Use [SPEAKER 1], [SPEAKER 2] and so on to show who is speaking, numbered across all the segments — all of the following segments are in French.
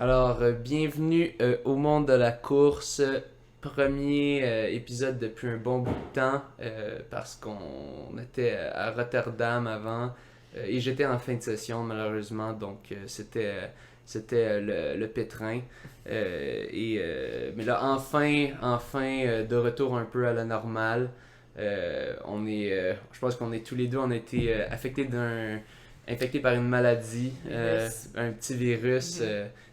[SPEAKER 1] Bienvenue au monde de la course. Premier épisode depuis un bon bout de temps parce qu'on était à Rotterdam avant et j'étais en fin de session malheureusement, donc c'était le pétrin. Mais là, enfin de retour un peu à la normale. Je pense qu'on est tous les deux, on a été infectés par une maladie, un petit virus.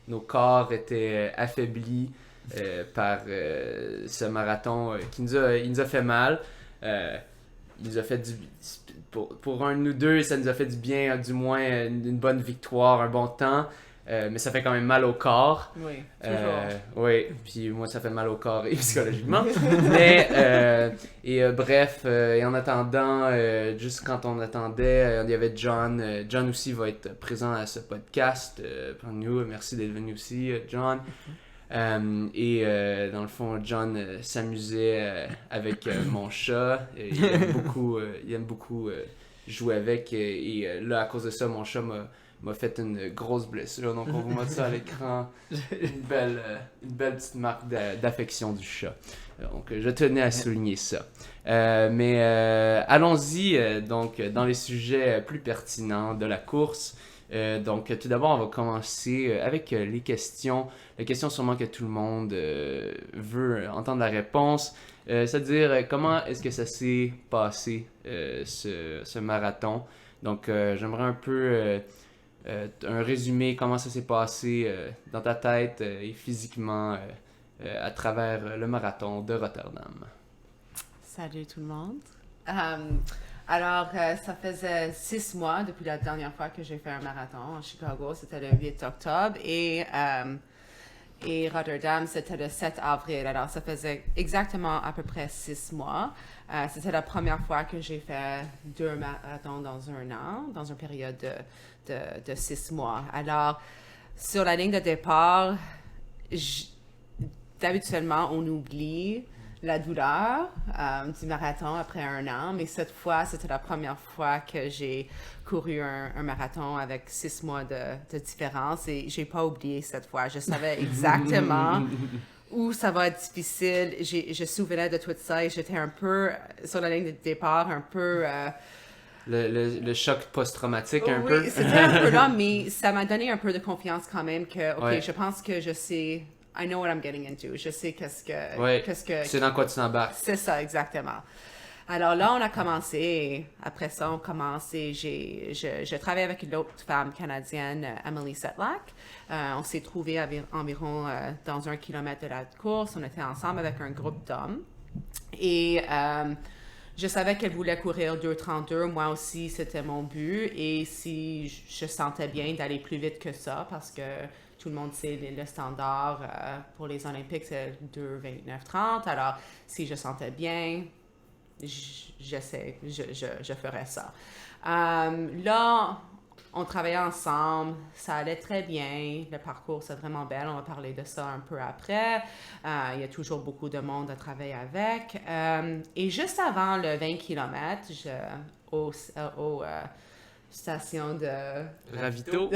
[SPEAKER 1] Nos corps étaient affaiblis par ce marathon il nous a fait mal. Il nous a fait pour un de nous deux, ça nous a fait du bien, du moins une bonne victoire, un bon temps. Mais ça fait quand même mal au corps.
[SPEAKER 2] Oui, toujours.
[SPEAKER 1] Oui, puis moi ça fait mal au corps et psychologiquement. Mais, bref, et en attendant, juste quand on attendait, il y avait John. John aussi va être présent à ce podcast pour nous. Merci d'être venu aussi, John. Dans le fond, John s'amusait avec mon chat. Il aime beaucoup jouer avec. Là, à cause de ça, mon chat m'a fait une grosse blessure. Donc, on vous montre ça à l'écran. Une belle petite marque d'affection du chat. Donc, je tenais à souligner ça. Allons-y donc dans les sujets plus pertinents de la course. Donc, tout d'abord, on va commencer avec les questions. La question sûrement que tout le monde veut entendre la réponse. C'est-à-dire, comment est-ce que ça s'est passé, ce marathon? Donc, j'aimerais un peu un résumé, comment ça s'est passé dans ta tête et physiquement à travers le marathon de Rotterdam.
[SPEAKER 2] Salut tout le monde. Ça faisait 6 mois depuis la dernière fois que j'ai fait un marathon à Chicago. C'était le 8 octobre et Rotterdam, c'était le 7 avril. Alors, ça faisait exactement à peu près 6 mois. C'était la première fois que j'ai fait 2 marathons dans un an, dans une période de 6 mois. Alors, sur la ligne de départ, d'habituellement, on oublie la douleur du marathon après un an, mais cette fois, c'était la première fois que j'ai couru un marathon avec 6 mois de différence et j'ai pas oublié cette fois. Je savais exactement où ça va être difficile. Je me souvenais de tout ça et j'étais un peu sur la ligne de départ, un peu...
[SPEAKER 1] Le choc post-traumatique un peu.
[SPEAKER 2] Oui, c'était un peu là, mais ça m'a donné un peu de confiance quand même que, OK,
[SPEAKER 1] Ouais.
[SPEAKER 2] je pense que je sais... I know what I'm getting into. Je sais qu'est-ce que...
[SPEAKER 1] Tu sais dans quoi tu t'embarques.
[SPEAKER 2] C'est ça, exactement. Alors là, on a commencé. Après ça, on commence et je travaille avec une autre femme canadienne, Emily Setlack. On s'est trouvés environ dans 1 kilomètre de la course. On était ensemble avec un groupe d'hommes. Et je savais qu'elle voulait courir 2,32. Moi aussi, c'était mon but. Et si je sentais bien d'aller plus vite que ça, parce que tout le monde sait le standard pour les Olympiques, c'est 2,29,30. Alors, si je sentais bien, je ferais ça. Là, on travaillait ensemble, ça allait très bien, le parcours c'est vraiment belle, on va parler de ça un peu après. Il y a toujours beaucoup de monde à travailler avec. Et juste avant le 20 km, au station de
[SPEAKER 1] Ravito.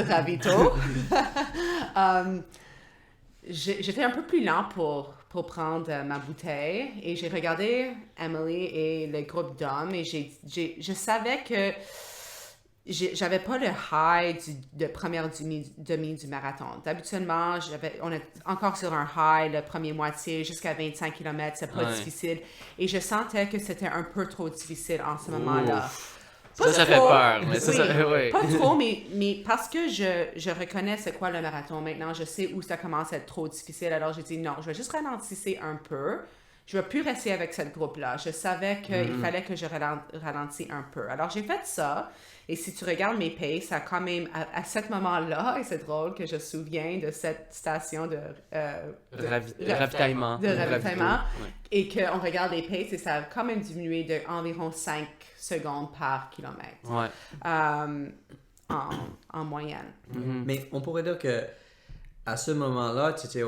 [SPEAKER 2] J'étais un peu plus lent pour prendre ma bouteille et j'ai regardé Emily et le groupe d'hommes et je savais que j'avais pas le high de première demi du marathon. D'habituellement, on est encore sur un high, le premier moitié, jusqu'à 25 km, c'est pas difficile. Et je sentais que c'était un peu trop difficile en ce moment-là.
[SPEAKER 1] Ça fait peur. Mais
[SPEAKER 2] oui, pas trop, mais parce que je reconnais c'est quoi le marathon maintenant, je sais où ça commence à être trop difficile. Alors j'ai dit non, je vais juste ralentisser un peu. Je ne vais plus rester avec cette groupe-là. Je savais qu'il fallait que je ralentisse un peu. Alors j'ai fait ça. Et si tu regardes mes paces, ça quand même, à ce moment-là, et c'est drôle que je me souviens de cette station de
[SPEAKER 1] ravitaillement.
[SPEAKER 2] Et qu'on regarde les paces et ça a quand même diminué d'environ 5 secondes par kilomètre.
[SPEAKER 1] Ouais.
[SPEAKER 2] En moyenne.
[SPEAKER 3] Mais on pourrait dire que à ce moment-là, tu étais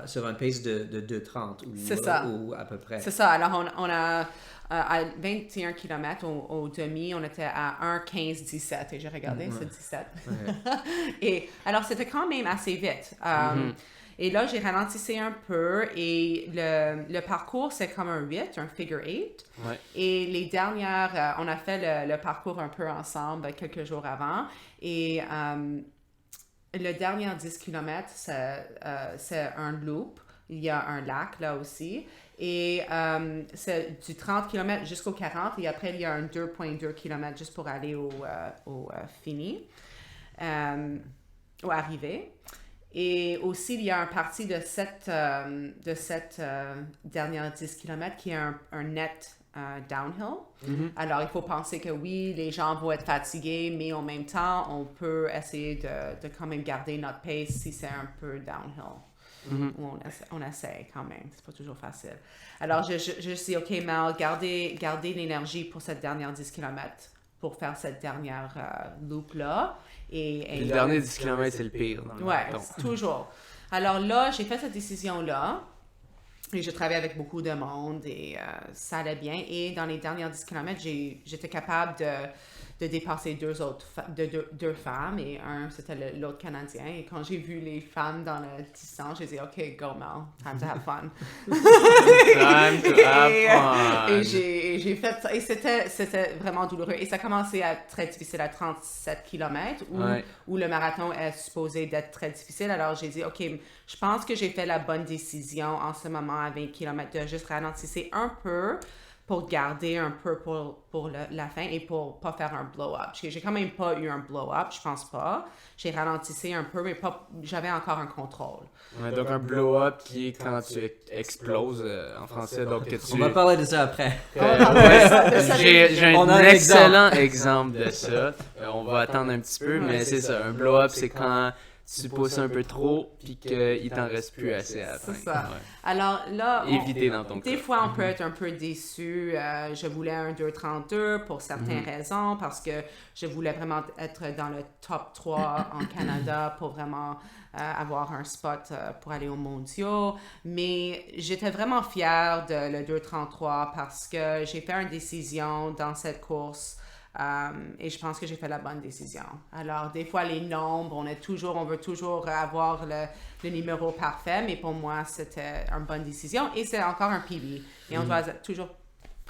[SPEAKER 3] sur un pace de 2,30
[SPEAKER 2] C'est ça.
[SPEAKER 3] Ou à peu près.
[SPEAKER 2] C'est ça. Alors, on a à 21 km au demi, on était à 1,15-17 et j'ai regardé, c'est 17. Et alors, c'était quand même assez vite. Et là, j'ai ralentissé un peu et le parcours, c'est comme un 8, un figure 8.
[SPEAKER 1] Ouais.
[SPEAKER 2] Et les dernières, on a fait le parcours un peu ensemble quelques jours avant. Et le dernier 10 km, c'est un loop. Il y a un lac là aussi. Et c'est du 30 km jusqu'au 40. Et après, il y a un 2,2 km juste pour aller au fini, au arrivé. Et aussi, il y a un parti de cette dernière 10 km qui est un net downhill. Alors, il faut penser que oui, les gens vont être fatigués, mais en même temps, on peut essayer de quand même garder notre pace si c'est un peu downhill. On essaie quand même, c'est pas toujours facile. Alors, je dis, OK, Mel, gardez l'énergie pour cette dernière 10 km pour faire cette dernière loop-là. Et
[SPEAKER 1] le dernier 10 km, c'est le pire.
[SPEAKER 2] Ouais, toujours. Alors là, j'ai fait cette décision-là. Et je travaillais avec beaucoup de monde et ça allait bien. Et dans les dernières 10 km, j'étais capable de dépasser deux femmes et c'était l'autre Canadien. Et quand j'ai vu les femmes dans la distance, j'ai dit, OK, go Mel, time to have fun.
[SPEAKER 1] Time to have fun.
[SPEAKER 2] Et j'ai fait ça. Et c'était vraiment douloureux. Et ça a commencé à être très difficile à 37 km où le marathon est supposé d'être très difficile. Alors j'ai dit, OK, je pense que j'ai fait la bonne décision en ce moment à 20 km de juste ralentir un peu pour garder un peu pour la fin et pour pas faire un blow-up. J'ai quand même pas eu un blow-up, je pense pas. J'ai ralentissé un peu, mais j'avais encore un contrôle.
[SPEAKER 1] Ouais, donc un blow-up qui est quand tu exploses en français. Donc que tu...
[SPEAKER 3] On va parler de ça après.
[SPEAKER 1] J'ai un excellent exemple de ça. On va attendre un petit peu, mais c'est ça. Un blow-up, c'est quand tu pousses un peu trop puis qu'il t'en reste plus assez à la fin.
[SPEAKER 2] C'est ça. Ouais. Alors là,
[SPEAKER 1] éviter dans ton
[SPEAKER 2] des fois, on peut être un peu déçu. Je voulais un 2,32 pour certaines raisons parce que je voulais vraiment être dans le top 3 en Canada pour vraiment avoir un spot pour aller aux mondiaux. Mais j'étais vraiment fière de le 2,33 parce que j'ai fait une décision dans cette course. Et je pense que j'ai fait la bonne décision. Alors, des fois, les nombres, on veut toujours avoir le numéro parfait, mais pour moi, c'était une bonne décision. Et c'est encore un PB. Et on doit être toujours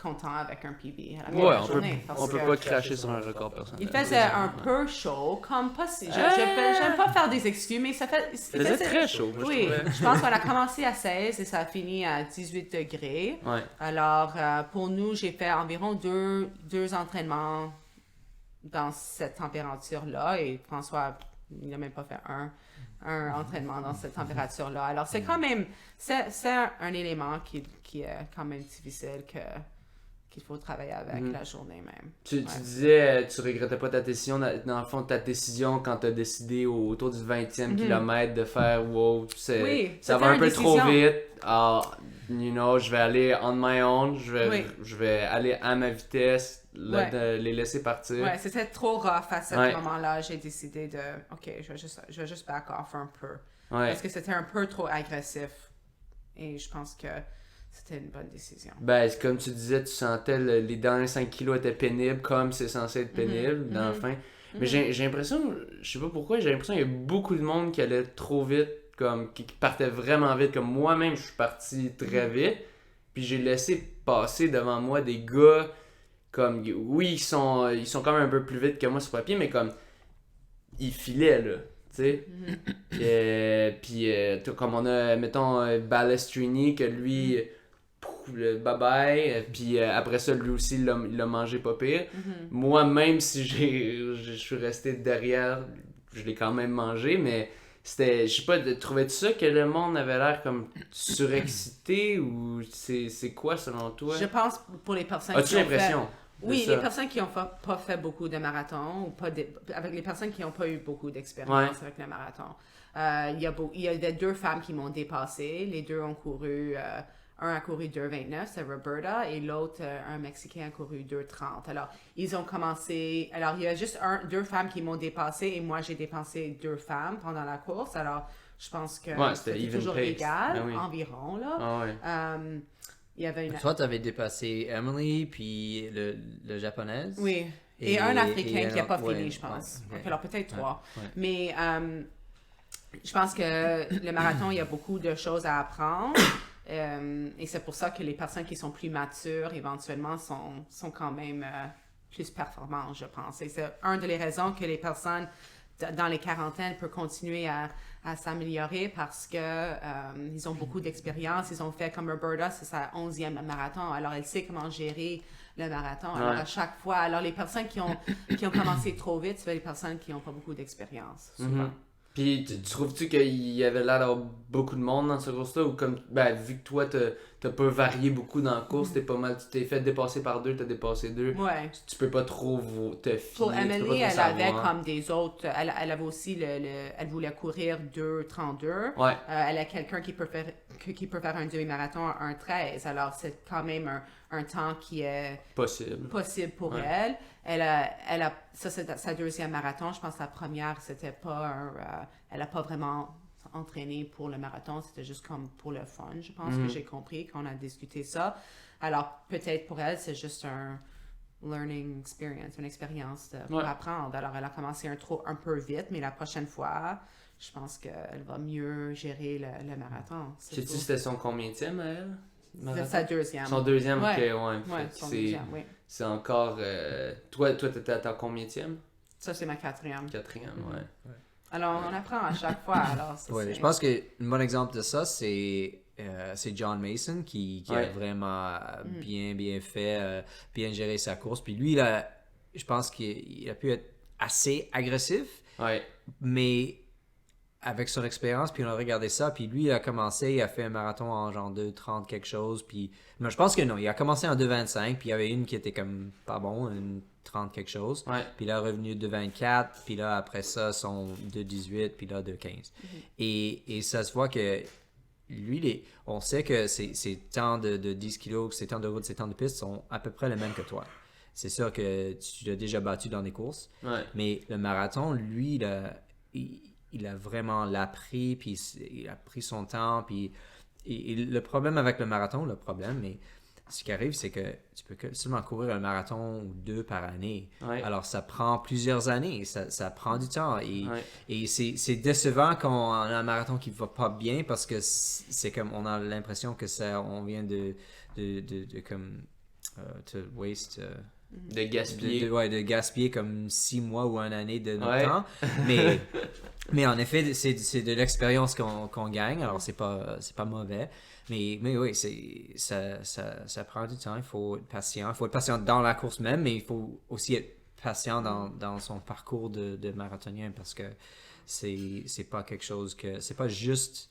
[SPEAKER 2] content avec un PB à la fin de la journée.
[SPEAKER 1] On peut pas cracher sur un record personnel.
[SPEAKER 2] Il faisait un peu chaud, comme pas si... J'aime pas faire des excuses, mais ça fait...
[SPEAKER 1] Il faisait très chaud, moi,
[SPEAKER 2] oui, je pense qu'on a commencé à 16 et ça a fini à 18 degrés.
[SPEAKER 1] Ouais.
[SPEAKER 2] Alors, pour nous, j'ai fait environ deux entraînements dans cette température-là et François, il n'a même pas fait un entraînement dans cette température-là. Alors, c'est quand même... C'est un élément qui est quand même difficile qu'il faut travailler avec la journée même.
[SPEAKER 1] Tu disais, tu regrettais pas ta décision, dans le fond, ta décision quand tu as décidé autour du 20e kilomètre de faire wow, ça va un peu trop vite. Je vais aller on my own, je vais aller à ma vitesse, de les laisser partir.
[SPEAKER 2] Ouais, c'était trop rough à ce moment-là. J'ai décidé de, OK, je vais juste back off un peu. Ouais. Parce que c'était un peu trop agressif. Et je pense que c'était une bonne décision.
[SPEAKER 1] Ben, comme tu disais, tu sentais les derniers 5 kilos étaient pénibles, comme c'est censé être pénible dans la fin. Mais j'ai l'impression, je sais pas pourquoi, j'ai l'impression qu'il y a beaucoup de monde qui allait trop vite, comme qui partait vraiment vite. Comme moi-même, je suis parti très vite. Puis j'ai laissé passer devant moi des gars, comme, oui, ils sont quand même un peu plus vite que moi sur papier, mais comme, ils filaient, là. Tu sais. Puis comme on a, mettons, Balestrini, que lui, le bye-bye, puis après ça, lui aussi, il l'a mangé pas pire. Moi, même si je suis resté derrière, je l'ai quand même mangé, mais c'était, je sais pas, trouvais-tu ça que le monde avait l'air comme surexcité, ou c'est quoi selon toi?
[SPEAKER 2] Je pense pour les personnes
[SPEAKER 1] As-tu l'impression?
[SPEAKER 2] Oui, les personnes qui n'ont pas fait beaucoup de marathons, avec les personnes qui n'ont pas eu beaucoup d'expérience avec le marathon. Il y avait 2 femmes qui m'ont dépassé. Les 2 ont couru un a couru 2,29, c'est Roberta, et l'autre, un Mexicain, a couru 2,30. Alors, ils ont commencé... Alors, il y a juste deux femmes qui m'ont dépassé, et moi, j'ai dépassé 2 femmes pendant la course. Alors, je pense que c'était toujours
[SPEAKER 1] pace.
[SPEAKER 2] égal,
[SPEAKER 1] oui.
[SPEAKER 2] environ, là.
[SPEAKER 1] Ah ouais.
[SPEAKER 2] Il y avait une...
[SPEAKER 3] Toi, tu avais dépassé Emily, puis le japonaise.
[SPEAKER 2] Oui. Et un Africain qui n'a pas
[SPEAKER 3] ouais,
[SPEAKER 2] fini, je pense.
[SPEAKER 3] ouais.
[SPEAKER 2] Alors, peut-être 3.
[SPEAKER 3] Ouais.
[SPEAKER 2] Mais je pense que le marathon, il y a beaucoup de choses à apprendre. Et c'est pour ça que les personnes qui sont plus matures, éventuellement, sont quand même plus performantes, je pense. Et c'est une des raisons que les personnes dans les quarantaines peuvent continuer à s'améliorer parce que ils ont beaucoup d'expérience. Ils ont fait comme Roberta, c'est sa 11e marathon. Alors, elle sait comment gérer le marathon. Alors, à chaque fois, alors les personnes qui ont commencé trop vite, c'est les personnes qui n'ont pas beaucoup d'expérience, souvent.
[SPEAKER 1] Puis, tu trouves-tu qu'il y avait l'air d'avoir beaucoup de monde dans cette course-là? Ou comme, vu que toi, t'as pas varié beaucoup dans la course, tu t'es fait dépasser par 2, t'as dépassé 2.
[SPEAKER 2] Ouais.
[SPEAKER 1] Tu peux pas trop te fier.
[SPEAKER 2] Pour Emily, elle avait comme des autres... Elle avait aussi elle voulait courir 2,32.
[SPEAKER 1] Ouais.
[SPEAKER 2] Elle a quelqu'un qui peut faire un demi-marathon à 1,13. Alors, c'est quand même un temps qui est possible pour elle. Ça, c'est sa 2e marathon. Je pense que la première, c'était pas elle a pas vraiment entraîné pour le marathon. C'était juste comme pour le fun, je pense que j'ai compris qu'on a discuté ça. Alors, peut-être pour elle, c'est juste un learning experience, une expérience pour apprendre. Alors, elle a commencé un peu vite, mais la prochaine fois, je pense qu'elle va mieux gérer le marathon.
[SPEAKER 1] Sais-tu c'était son combienième à elle?
[SPEAKER 2] C'est sa 2e.
[SPEAKER 1] Son 2e,
[SPEAKER 2] ouais.
[SPEAKER 1] ok, ouais.
[SPEAKER 2] Son 2e, oui.
[SPEAKER 1] C'est encore... Toi, t'étais à ta combienième?
[SPEAKER 2] Ça, c'est ma 4e.
[SPEAKER 1] 4e, ouais.
[SPEAKER 2] Alors, on apprend à chaque fois. Alors,
[SPEAKER 3] je pense qu'un bon exemple de ça, c'est John Mason qui a vraiment bien fait, bien géré sa course. Puis lui, je pense qu'il a pu être assez agressif, mais avec son expérience, puis on a regardé ça, puis lui, il a commencé, il a fait un marathon en genre 2,30 quelque chose, puis... Mais je pense que non, il a commencé en 2,25, puis il y avait une qui était comme pas bon, une 30 quelque chose, puis là, revenu 2,24, puis là, après ça, son 2,18, puis là, 2,15. Et ça se voit que lui, on sait que ses temps de 10 kilos, ses temps de route, ses temps de piste sont à peu près les mêmes que toi. C'est sûr que tu l'as déjà battu dans des courses, mais le marathon, lui, il a vraiment l'appris, puis il a pris son temps, puis et le problème avec le marathon, mais ce qui arrive, c'est que tu peux seulement courir un marathon ou 2 par année. Alors, ça prend plusieurs années, ça prend du temps, et c'est décevant quand on a un marathon qui va pas bien, parce que c'est comme, on a l'impression que on vient de comme, to waste...
[SPEAKER 1] de gaspiller.
[SPEAKER 3] De gaspiller comme 6 mois ou 1 année de notre temps. Mais en effet, c'est de l'expérience qu'on gagne. Alors, c'est pas mauvais. Mais oui, ça prend du temps. Il faut être patient. Il faut être patient dans la course même, mais il faut aussi être patient dans son parcours de marathonien, parce que c'est pas quelque chose que... C'est pas juste...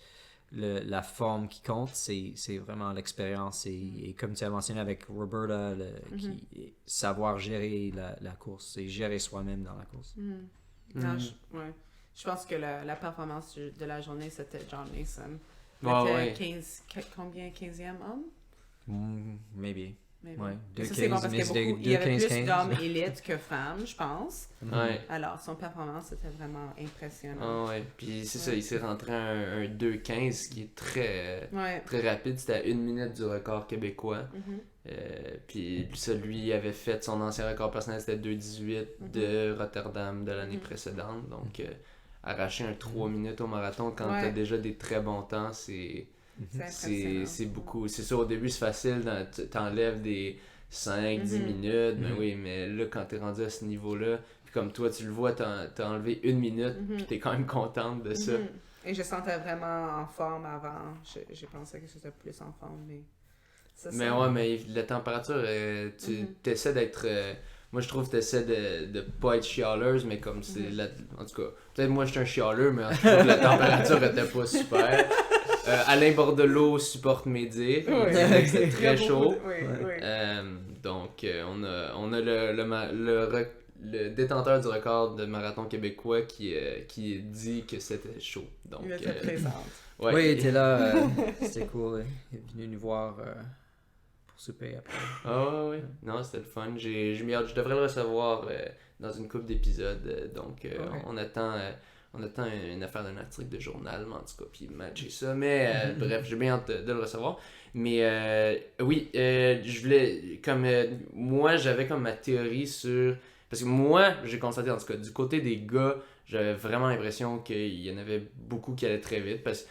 [SPEAKER 3] la forme qui compte, c'est vraiment l'expérience, et comme tu as mentionné avec Roberta, savoir gérer la course et gérer soi-même dans la course.
[SPEAKER 2] Non, je pense que la performance de la journée, c'était John Mason. Combien 15e homme?
[SPEAKER 3] Maybe.
[SPEAKER 2] Ouais. Ça, c'est bon parce qu'il y avait plus d'hommes élites que femmes, je pense. Alors, son performance, c'était vraiment impressionnant.
[SPEAKER 1] Puis c'est ça, il s'est rentré un 2,15 qui est très rapide. C'était à 1 minute du record québécois. Puis ça, lui, avait fait son ancien record personnel, c'était 2,18 de Rotterdam de l'année précédente. Donc, arracher un 3 minutes au marathon quand t'as déjà des très bons temps, c'est beaucoup. C'est sûr, au début, c'est facile, t'enlèves des 5-10 minutes, mais là, quand t'es rendu à ce niveau-là, puis comme toi, tu le vois, t'as enlevé 1 minute, puis t'es quand même contente de ça.
[SPEAKER 2] Et je sentais vraiment en forme avant. J'ai pensé que j'étais plus en forme, mais...
[SPEAKER 1] Mais la température, tu essaies d'être... moi, je trouve que tu essaies de pas être chialeuse, mais comme c'est... En tout cas, peut-être moi, je suis un chialeux, mais je trouve que la température était pas super. Alain Bordelot supporte mes dires. C'était très chaud. Donc, on a le détenteur du record de marathon québécois qui dit que c'était chaud. Donc,
[SPEAKER 2] Il était présent.
[SPEAKER 1] ouais.
[SPEAKER 3] Oui, il était là. C'était cool. Il est venu nous voir pour souper après.
[SPEAKER 1] Ah ouais. Non, c'était le fun. Je devrais le recevoir dans une couple d'épisodes. Donc, on attend une affaire d'un article de journal, mais en tout cas, puis matcher ça. Mais bref, j'ai bien hâte de le recevoir. Mais oui, je voulais, comme moi, j'avais comme ma théorie sur... Parce que moi, j'ai constaté, en tout cas, du côté des gars, j'avais vraiment l'impression qu'il y en avait beaucoup qui allaient très vite. Parce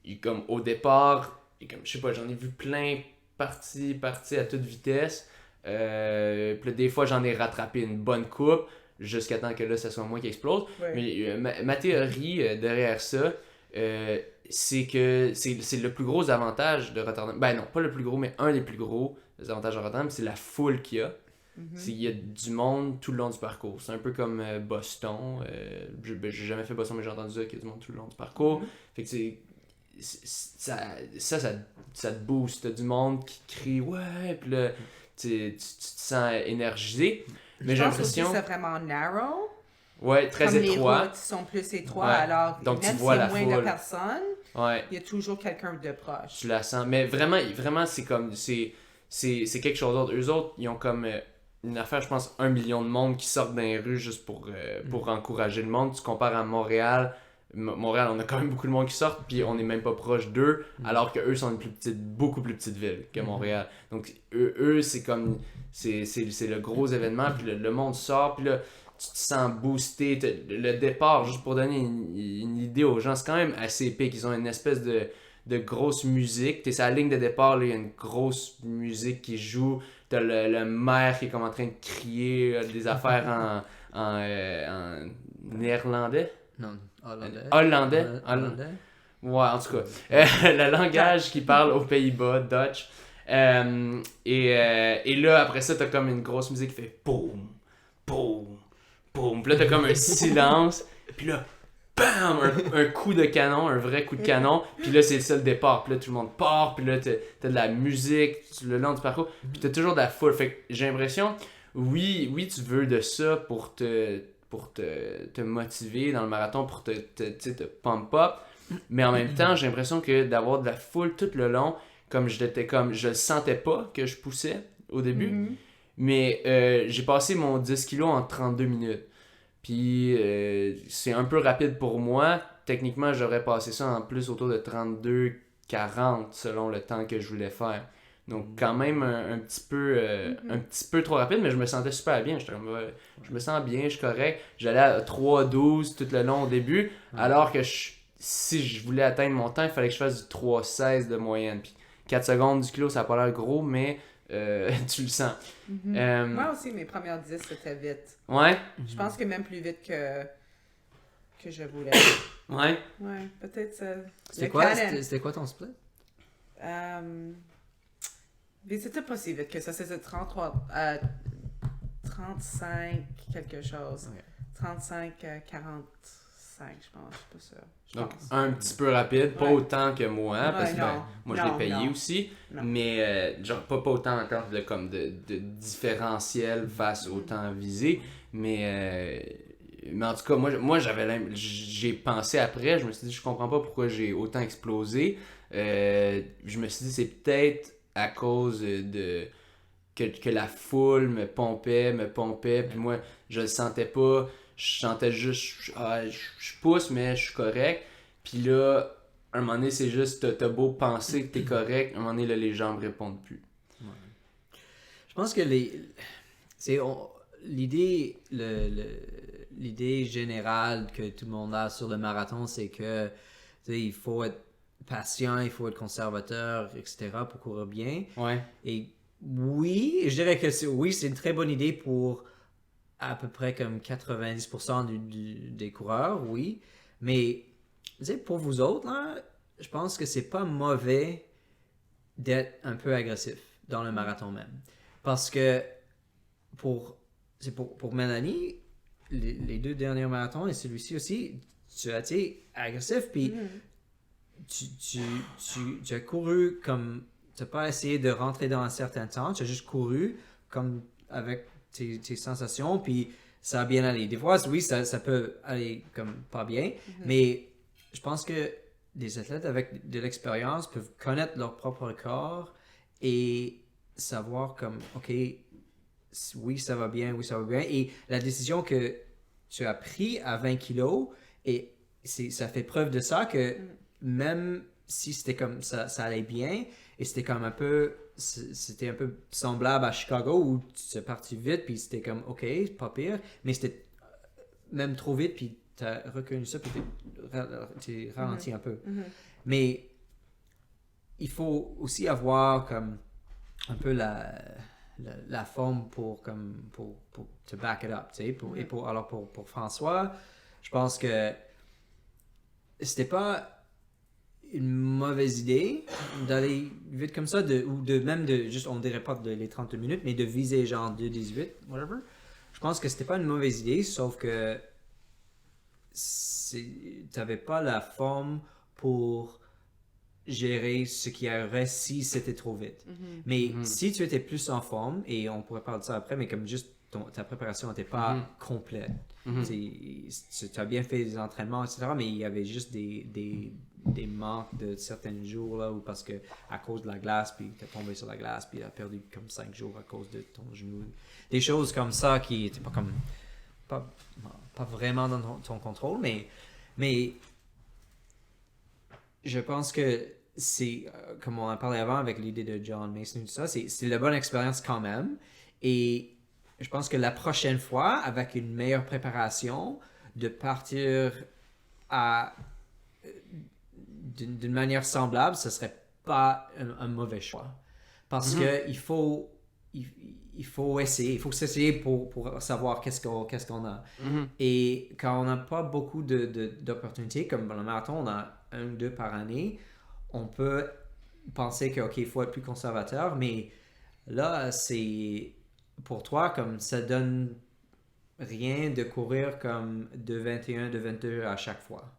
[SPEAKER 1] que, comme au départ, comme, je sais pas, j'en ai vu plein parti à toute vitesse. Puis là, des fois, j'en ai rattrapé une bonne coupe jusqu'à temps que là, ça soit moi qui explose.
[SPEAKER 2] Ouais.
[SPEAKER 1] Mais ma théorie derrière ça, c'est que c'est le plus gros avantage de Rotterdam. Ben non, pas le plus gros, mais un des plus gros avantages de Rotterdam, c'est la foule qu'il y a. Il y a du monde tout le long du parcours. C'est un peu comme Boston. J'ai jamais fait Boston, mais j'ai entendu dire qu'il y a du monde tout le long du parcours. Fait que ça te booste. T'as du monde qui crie ouais, puis là, tu te sens énergisé. Mais j'ai
[SPEAKER 2] Je pense aussi
[SPEAKER 1] l'impression.
[SPEAKER 2] que c'est vraiment narrow.
[SPEAKER 1] Ouais, très
[SPEAKER 2] Comme
[SPEAKER 1] étroit.
[SPEAKER 2] les routes sont plus étroites,
[SPEAKER 1] Ouais.
[SPEAKER 2] alors
[SPEAKER 1] Donc, tu
[SPEAKER 2] même
[SPEAKER 1] vois
[SPEAKER 2] s'il y a
[SPEAKER 1] la
[SPEAKER 2] moins de
[SPEAKER 1] foule.
[SPEAKER 2] personnes,
[SPEAKER 1] Ouais,
[SPEAKER 2] il y a toujours quelqu'un de proche.
[SPEAKER 1] tu la sens. Mais vraiment, c'est comme. C'est quelque chose d'autre. Eux autres, ils ont comme une affaire, je pense, 1 million de monde qui sortent dans les rues juste pour encourager le monde. Tu compares à Montréal. Montréal, on a quand même beaucoup de monde qui sortent, puis on n'est même pas proche d'eux, alors qu'eux sont une beaucoup plus petite ville que Montréal. Donc, eux c'est comme. C'est le gros événement, puis le monde sort, puis là, tu te sens boosté. Le départ, juste pour donner une idée aux gens, c'est quand même assez épique. Ils ont une espèce de grosse musique. T'es sur la ligne de départ, là, il y a une grosse musique qui joue. T'as le maire qui est comme en train de crier des affaires en néerlandais.
[SPEAKER 3] Non,
[SPEAKER 1] Hollandais.
[SPEAKER 3] Hollandais.
[SPEAKER 1] Ouais, en tout cas. Le langage qu'ils parlent aux Pays-Bas, Dutch. Et là, après ça, t'as comme une grosse musique qui fait boum, boum, boum. Puis là, t'as comme un silence. Puis là, bam, un coup de canon, un vrai coup de canon. Puis là, c'est le seul départ. Puis là, tout le monde part. Puis là, t'as de la musique le long du parcours. Puis t'as toujours de la foule. Fait que j'ai l'impression, oui, tu veux de ça pour te motiver dans le marathon, pour te pump up. Mais en même temps, j'ai l'impression que d'avoir de la foule tout le long, je le sentais pas que je poussais au début. Mais j'ai passé mon 10 kilos en 32 minutes. Puis c'est un peu rapide pour moi. Techniquement, j'aurais passé ça en plus autour de 32-40 selon le temps que je voulais faire. Donc quand même un petit peu trop rapide, mais je me sentais super bien. J'étais comme, je me sens bien, je suis correct. J'allais à 3-12 tout le long au début, alors que si je voulais atteindre mon temps, il fallait que je fasse du 3-16 de moyenne. Puis 4 secondes du kilo, ça n'a pas l'air gros, mais tu le sens.
[SPEAKER 2] Moi aussi, mes premières 10, c'était vite.
[SPEAKER 1] Ouais?
[SPEAKER 2] Je pense que même plus vite que je voulais.
[SPEAKER 1] Ouais?
[SPEAKER 2] Ouais, peut-être ça.
[SPEAKER 3] C'était quoi ton split?
[SPEAKER 2] Mais c'était pas si vite que ça. C'était 35 quelque chose.
[SPEAKER 3] Okay.
[SPEAKER 2] 35, 45, je pense. Je suis pas sûre.
[SPEAKER 1] Donc un petit peu rapide, pas
[SPEAKER 2] Ouais.
[SPEAKER 1] autant que moi, parce que
[SPEAKER 2] non.
[SPEAKER 1] moi je l'ai
[SPEAKER 2] Non,
[SPEAKER 1] payé
[SPEAKER 2] non.
[SPEAKER 1] aussi,
[SPEAKER 2] Non.
[SPEAKER 1] mais genre pas autant encore de différentiel face au temps visé, mais en tout cas, moi j'ai pensé après, je me suis dit, je comprends pas pourquoi j'ai autant explosé. Je me suis dit, c'est peut-être à cause que la foule me pompait, puis moi, je le sentais pas. Je sentais juste, je pousse, mais je suis correct. Puis là, un moment donné, c'est juste, t'as beau penser que t'es correct, un moment donné, là, les jambes répondent plus.
[SPEAKER 3] Ouais. Je pense que l'idée générale que tout le monde a sur le marathon, c'est que il faut être patient, il faut être conservateur, etc. pour courir bien.
[SPEAKER 1] Ouais.
[SPEAKER 3] Et oui, je dirais que c'est une très bonne idée pour à peu près comme 90% des coureurs, oui. Mais pour vous autres, là, je pense que c'est pas mauvais d'être un peu agressif dans le marathon même. Parce que pour Mélanie, les 2 derniers marathons et celui-ci aussi, tu as été agressif, puis tu as couru comme... Tu n'as pas essayé de rentrer dans un certain temps, tu as juste couru comme avec tes sensations, puis ça a bien allé. Des fois, oui, ça peut aller comme pas bien, mais je pense que des athlètes avec de l'expérience peuvent connaître leur propre corps et savoir comme, OK, oui, ça va bien, oui, ça va bien. Et la décision que tu as prise à 20 kilos, et ça fait preuve de ça que même si c'était comme ça allait bien, et c'était comme c'était un peu semblable à Chicago où tu es parti vite, puis c'était comme, OK, pas pire, mais c'était même trop vite, puis tu as reconnu ça, puis tu ralenti un peu. Mais il faut aussi avoir comme un peu la forme pour te back it up, tu sais. Alors pour François, je pense que c'était pas une mauvaise idée d'aller vite comme ça, même de juste, on dirait pas les 30 minutes, mais de viser genre 2,18, whatever. Je pense que c'était pas une mauvaise idée, sauf que t'avais pas la forme pour gérer ce qui arriverait si c'était trop vite. Mais si tu étais plus en forme, et on pourrait parler de ça après, mais comme juste ta préparation n'était pas complète. Tu as bien fait des entraînements, etc., mais il y avait juste des manques de certains jours, là, ou parce que à cause de la glace, puis tu es tombé sur la glace, puis tu as perdu comme 5 jours à cause de ton genou. Des choses comme ça qui n'étaient pas vraiment dans ton contrôle, mais je pense que c'est, comme on a parlé avant avec l'idée de John Mason et tout ça, c'est la bonne expérience quand même. Et je pense que la prochaine fois, avec une meilleure préparation, de partir d'une manière semblable, ce serait pas un mauvais choix. Parce que il faut essayer, il faut s'essayer pour savoir qu'est-ce qu'on a. Et quand on n'a pas beaucoup d'opportunités, comme dans le marathon, on a 1 ou 2 par année, on peut penser qu'il faut être plus conservateur, mais là, c'est pour toi, comme ça donne rien de courir comme de 21, de 22 à chaque fois.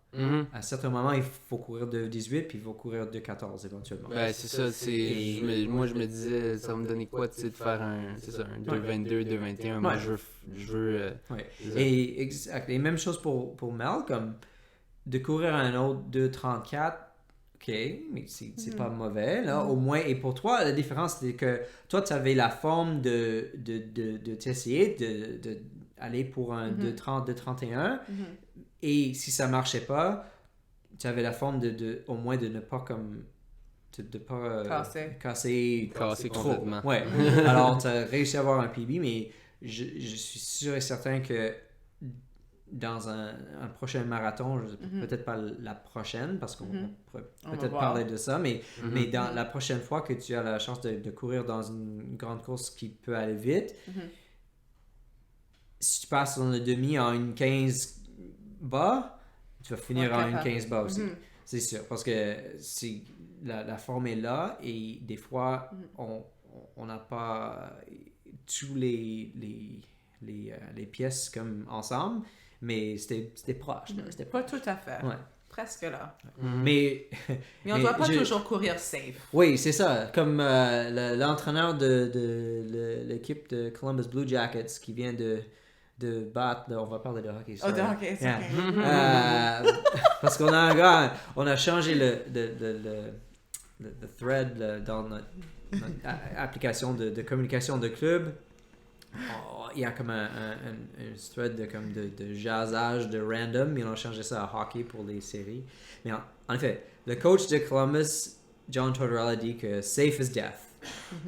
[SPEAKER 3] À certains moments, il faut courir de 18, puis il faut courir de 14 éventuellement.
[SPEAKER 1] Ben, c'est ça. Moi, je me disais, ça va me donner quoi, tu sais, de faire un 2,22, 2,21. Moi, je veux...
[SPEAKER 3] Et même chose pour Mel, comme de courir un autre 2,34, OK, mais c'est pas mauvais, là, au moins. Et pour toi, la différence, c'est que toi, tu avais la forme de t'essayer d'aller pour un 2,30, 2,31. Et si ça marchait pas, tu avais la forme au moins de ne pas comme de pas casser
[SPEAKER 1] complètement.
[SPEAKER 3] Ouais. Alors tu as réussi à avoir un PB, mais je suis sûr et certain que dans un prochain marathon, peut-être pas la prochaine, parce qu'on pourrait peut-être parler de ça, mais dans la prochaine fois que tu as la chance de courir dans une grande course qui peut aller vite, si tu passes dans le demi en une 15 bas, tu vas finir en une 15 bas aussi. C'est sûr, parce que la forme est là et des fois, on n'a pas tous les pièces comme ensemble, mais c'était proche. C'était
[SPEAKER 2] pas tout à fait.
[SPEAKER 3] Ouais.
[SPEAKER 2] Presque là.
[SPEAKER 3] Mais
[SPEAKER 2] on ne doit pas toujours courir safe.
[SPEAKER 3] Oui, c'est ça. Comme l'entraîneur de l'équipe de Columbus Blue Jackets qui vient de battre, on va parler de hockey.
[SPEAKER 2] Oh, de hockey, c'est OK.
[SPEAKER 3] Parce qu'on a un gars, on a changé le thread dans notre application de communication de club. Il y a comme un thread de jazzage, de random, mais on a changé ça à hockey pour les séries. Mais en effet, le coach de Columbus, John Tortorella, dit que safe is death.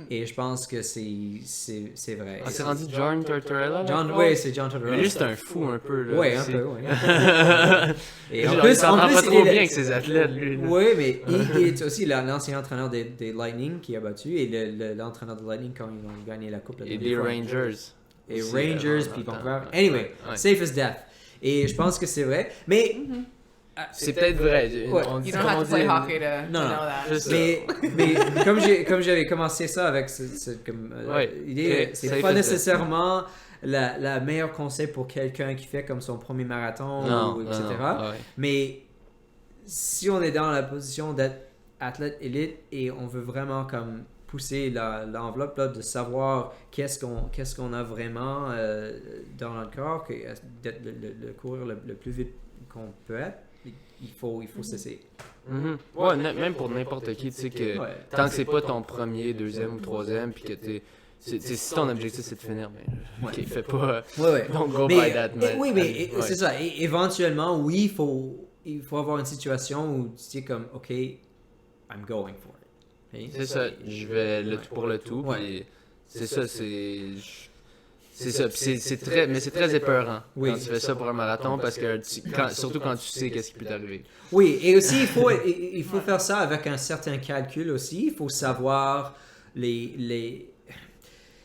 [SPEAKER 3] Et je pense que c'est vrai.
[SPEAKER 1] Ah, c'est rendu John Tortorella?
[SPEAKER 3] Oui, c'est John Tortorella.
[SPEAKER 1] Mais lui, c'est un fou un peu. Là,
[SPEAKER 3] oui, un peu.
[SPEAKER 1] Et en plus, il s'entend pas trop bien avec ses athlètes, lui.
[SPEAKER 3] Oui, mais il est aussi l'ancien entraîneur des Lightning qui a battu et l'entraîneur des Lightning quand ils ont gagné la Coupe.
[SPEAKER 1] Et des Rangers.
[SPEAKER 3] Et Rangers, puis Vancouver. Anyway, safe is death. Et je pense que c'est vrai. Mais...
[SPEAKER 1] C'est peut-être vrai.
[SPEAKER 2] On dit, you don't have to play hockey to know that.
[SPEAKER 3] Mais comme j'avais commencé ça avec cette idée, c'est pas nécessairement la meilleure conseil pour quelqu'un qui fait comme son premier marathon, etc. Mais si on est dans la position d'être athlète élite et on veut vraiment comme pousser l'enveloppe là, de savoir qu'est-ce qu'on a vraiment dans notre corps, de courir le plus vite qu'on peut être, il faut cesser.
[SPEAKER 1] Ouais, même pour n'importe qui, tu sais que tant que c'est pas ton premier, deuxième ou troisième, puis que si ton objectif c'est de finir, ben, ok, fais pas, don't go by that, man.
[SPEAKER 3] Oui, mais c'est ça. Et éventuellement, oui, il faut avoir une situation où tu dis comme, ok, I'm going for it. Okay?
[SPEAKER 1] C'est ça, je vais le tout pour le tout, puis c'est ça, c'est ça, puis c'est très épeurant quand tu fais ça pour un marathon, parce que surtout quand tu sais qu'est-ce qui peut t'arriver.
[SPEAKER 3] Oui, et aussi il faut faire ça avec un certain calcul aussi. Il faut savoir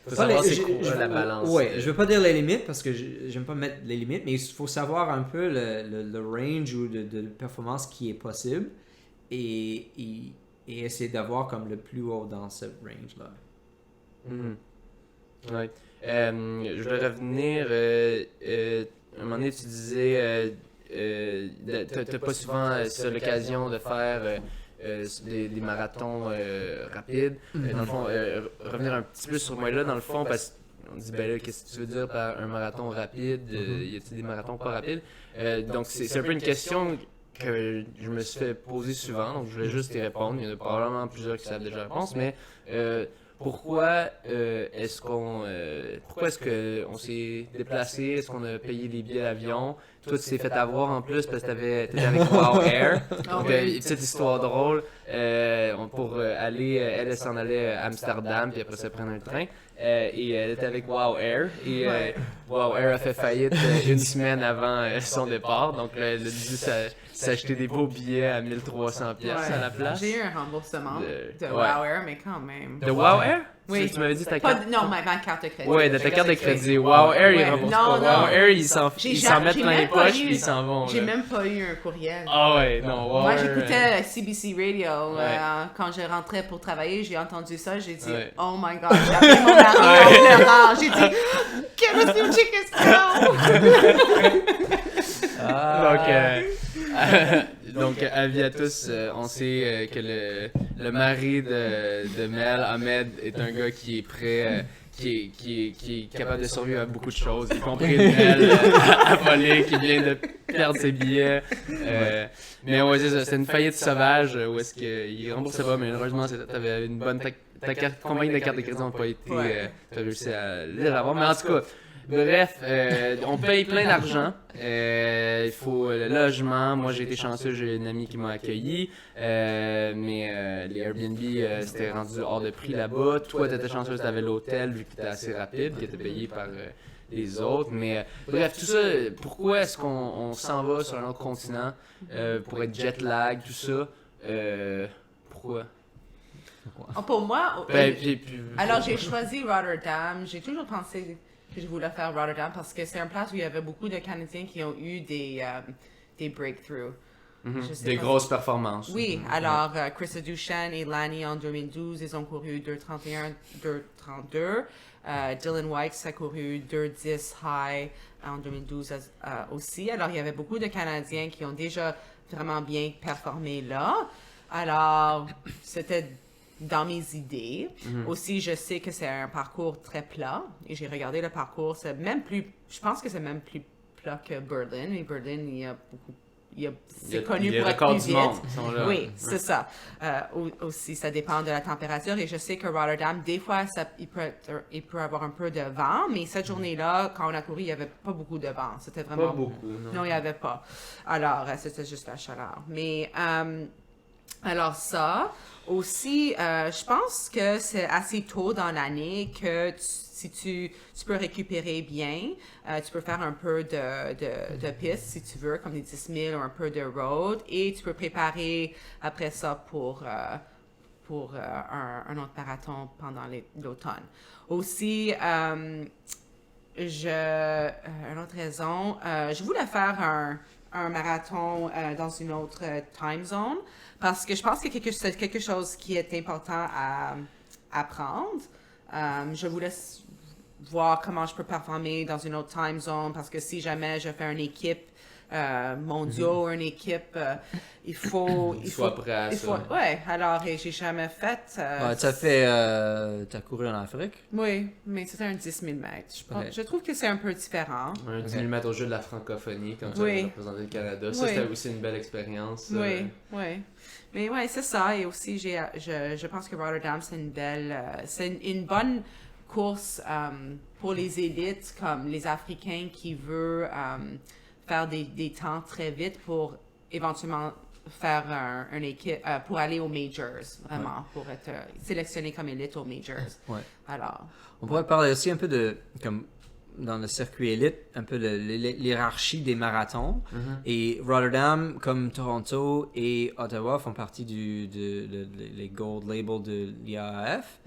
[SPEAKER 1] faut savoir c'est quoi la balance.
[SPEAKER 3] Oui, je veux pas dire les limites parce que j'aime pas mettre les limites, mais il faut savoir un peu le range ou de performance qui est possible et essayer d'avoir comme le plus haut dans ce range-là.
[SPEAKER 1] Ouais. Je voudrais revenir, un moment donné tu disais, t'as pas souvent l'occasion de faire des marathons rapides. Dans le fond, revenir un petit peu sur moi là, dans le fond, parce qu'on dit, ben là, qu'est-ce que tu veux dire par un marathon rapide? Y a-t-il des marathons pas rapides? Donc, c'est un peu une question que je me suis fait poser souvent, donc je voulais juste y répondre. Il y en a probablement plusieurs qui savent déjà la réponse, mais pourquoi est-ce qu'on s'est déplacé? Est-ce qu'on a payé les billets d'avion? Toi, tu t'es fait avoir en plus parce que t'étais avec Wow Air. Donc, petite histoire drôle. Pour aller, elle s'en allait à Amsterdam, puis après ça, prendre un train. Et elle était avec Wow Air. Et Wow Air a fait faillite une semaine avant son départ. Donc, elle a dû s'acheter des beaux billets à 1300$ à la place.
[SPEAKER 2] J'ai eu un remboursement de Wow Air, mais quand même.
[SPEAKER 1] De Wow Air?
[SPEAKER 2] Oui.
[SPEAKER 1] Tu m'avais dit ta carte?
[SPEAKER 2] Non, ma carte de crédit.
[SPEAKER 1] Ouais, de ta carte de crédit. Wow Air, ils remboursent pas. Wow Air, ils s'en mettent plein les poches puis ils s'en vont.
[SPEAKER 2] J'ai même pas eu un courriel.
[SPEAKER 1] Ah ouais, non, Wow
[SPEAKER 2] Moi,
[SPEAKER 1] Air,
[SPEAKER 2] j'écoutais CBC Radio. Quand je rentrais pour travailler, j'ai entendu ça. J'ai dit, oh my God. J'ai appelé mon mari en pleurant. J'ai dit, qu'est-ce que
[SPEAKER 1] Donc, avis à tous, on sait que le mari de Mel, Ahmed, est un gars qui est prêt, qui est capable de survivre à beaucoup de choses, y compris Mel à voler, qui vient de perdre ses billets. Mais ouais, c'est ça, c'était une faillite sauvage où est-ce qu'il remboursait pas, mais heureusement, t'avais une bonne... Ta compagnie de carte de crédit n'a pas été... t'as réussi à l'avoir, mais en tout cas... Bref, on paye plein d'argent. Il faut le logement. Moi, j'ai été chanceux, j'ai une amie qui m'a accueilli. Mais les Airbnb, c'était rendu hors de prix là-bas. Toi, t'étais chanceux, t'avais l'hôtel, vu que t'étais assez rapide, qui était payé par les autres. Mais bref, tout ça, pourquoi est-ce qu'on s'en va sur un autre continent pour être jet lag, tout ça? Pourquoi?
[SPEAKER 2] Pour moi, alors j'ai choisi Rotterdam. J'ai toujours pensé que je voulais faire Rotterdam parce que c'est un place où il y avait beaucoup de Canadiens qui ont eu des breakthroughs.
[SPEAKER 1] Des grosses performances.
[SPEAKER 2] Oui, alors Chris Duchesne et Lanny en 2012, ils ont couru 2:31, 2:32. Dylan White a couru 2:10 high en 2012 aussi. Alors il y avait beaucoup de Canadiens qui ont déjà vraiment bien performé là. Alors c'était dans mes idées. Aussi, je sais que c'est un parcours très plat. Et j'ai regardé le parcours. C'est même plus... Je pense que c'est même plus plat que Berlin. Mais Berlin, il y a beaucoup... C'est connu pour être plus vite. Oui, c'est ça. Aussi, ça dépend de la température. Et je sais que Rotterdam, des fois, il peut avoir un peu de vent. Mais cette journée-là, quand on a couru, il n'y avait pas beaucoup de vent. C'était vraiment...
[SPEAKER 1] Pas beaucoup,
[SPEAKER 2] non, il n'y avait pas. Alors, c'était juste la chaleur. Mais... alors ça, aussi, je pense que c'est assez tôt dans l'année que si tu peux récupérer bien, tu peux faire un peu de piste si tu veux, comme des 10 000 ou un peu de road, et tu peux préparer après ça pour un autre marathon pendant l'automne. Aussi, une autre raison, je voulais faire un marathon dans une autre time zone parce que je pense que c'est quelque chose qui est important à apprendre. Je voulais voir comment je peux performer dans une autre time zone parce que si jamais je fais une équipe mondiaux, une équipe, il faut...
[SPEAKER 1] Soit prêt à ça.
[SPEAKER 2] Ouais, alors, et j'ai jamais fait...
[SPEAKER 3] t'as couru en Afrique?
[SPEAKER 2] Oui, mais c'était un 10 000 mètres. Je trouve que c'est un peu différent.
[SPEAKER 1] Un 10 000 mètres au jeu de la francophonie, comme tu as représenté le Canada. Ça, c'était aussi une belle expérience.
[SPEAKER 2] Oui. Mais ouais, c'est ça. Et aussi, je pense que Rotterdam, c'est une belle... c'est une bonne course pour les élites, comme les Africains qui veulent faire des temps très vite pour éventuellement faire un équipe, pour aller aux majors, vraiment, pour être sélectionné comme élite aux majors.
[SPEAKER 3] Ouais.
[SPEAKER 2] Alors...
[SPEAKER 3] On pourrait parler aussi un peu de, comme dans le circuit élite, un peu de l'hierarchie des marathons. Et Rotterdam, comme Toronto et Ottawa, font partie les Gold Label de l'IAAF.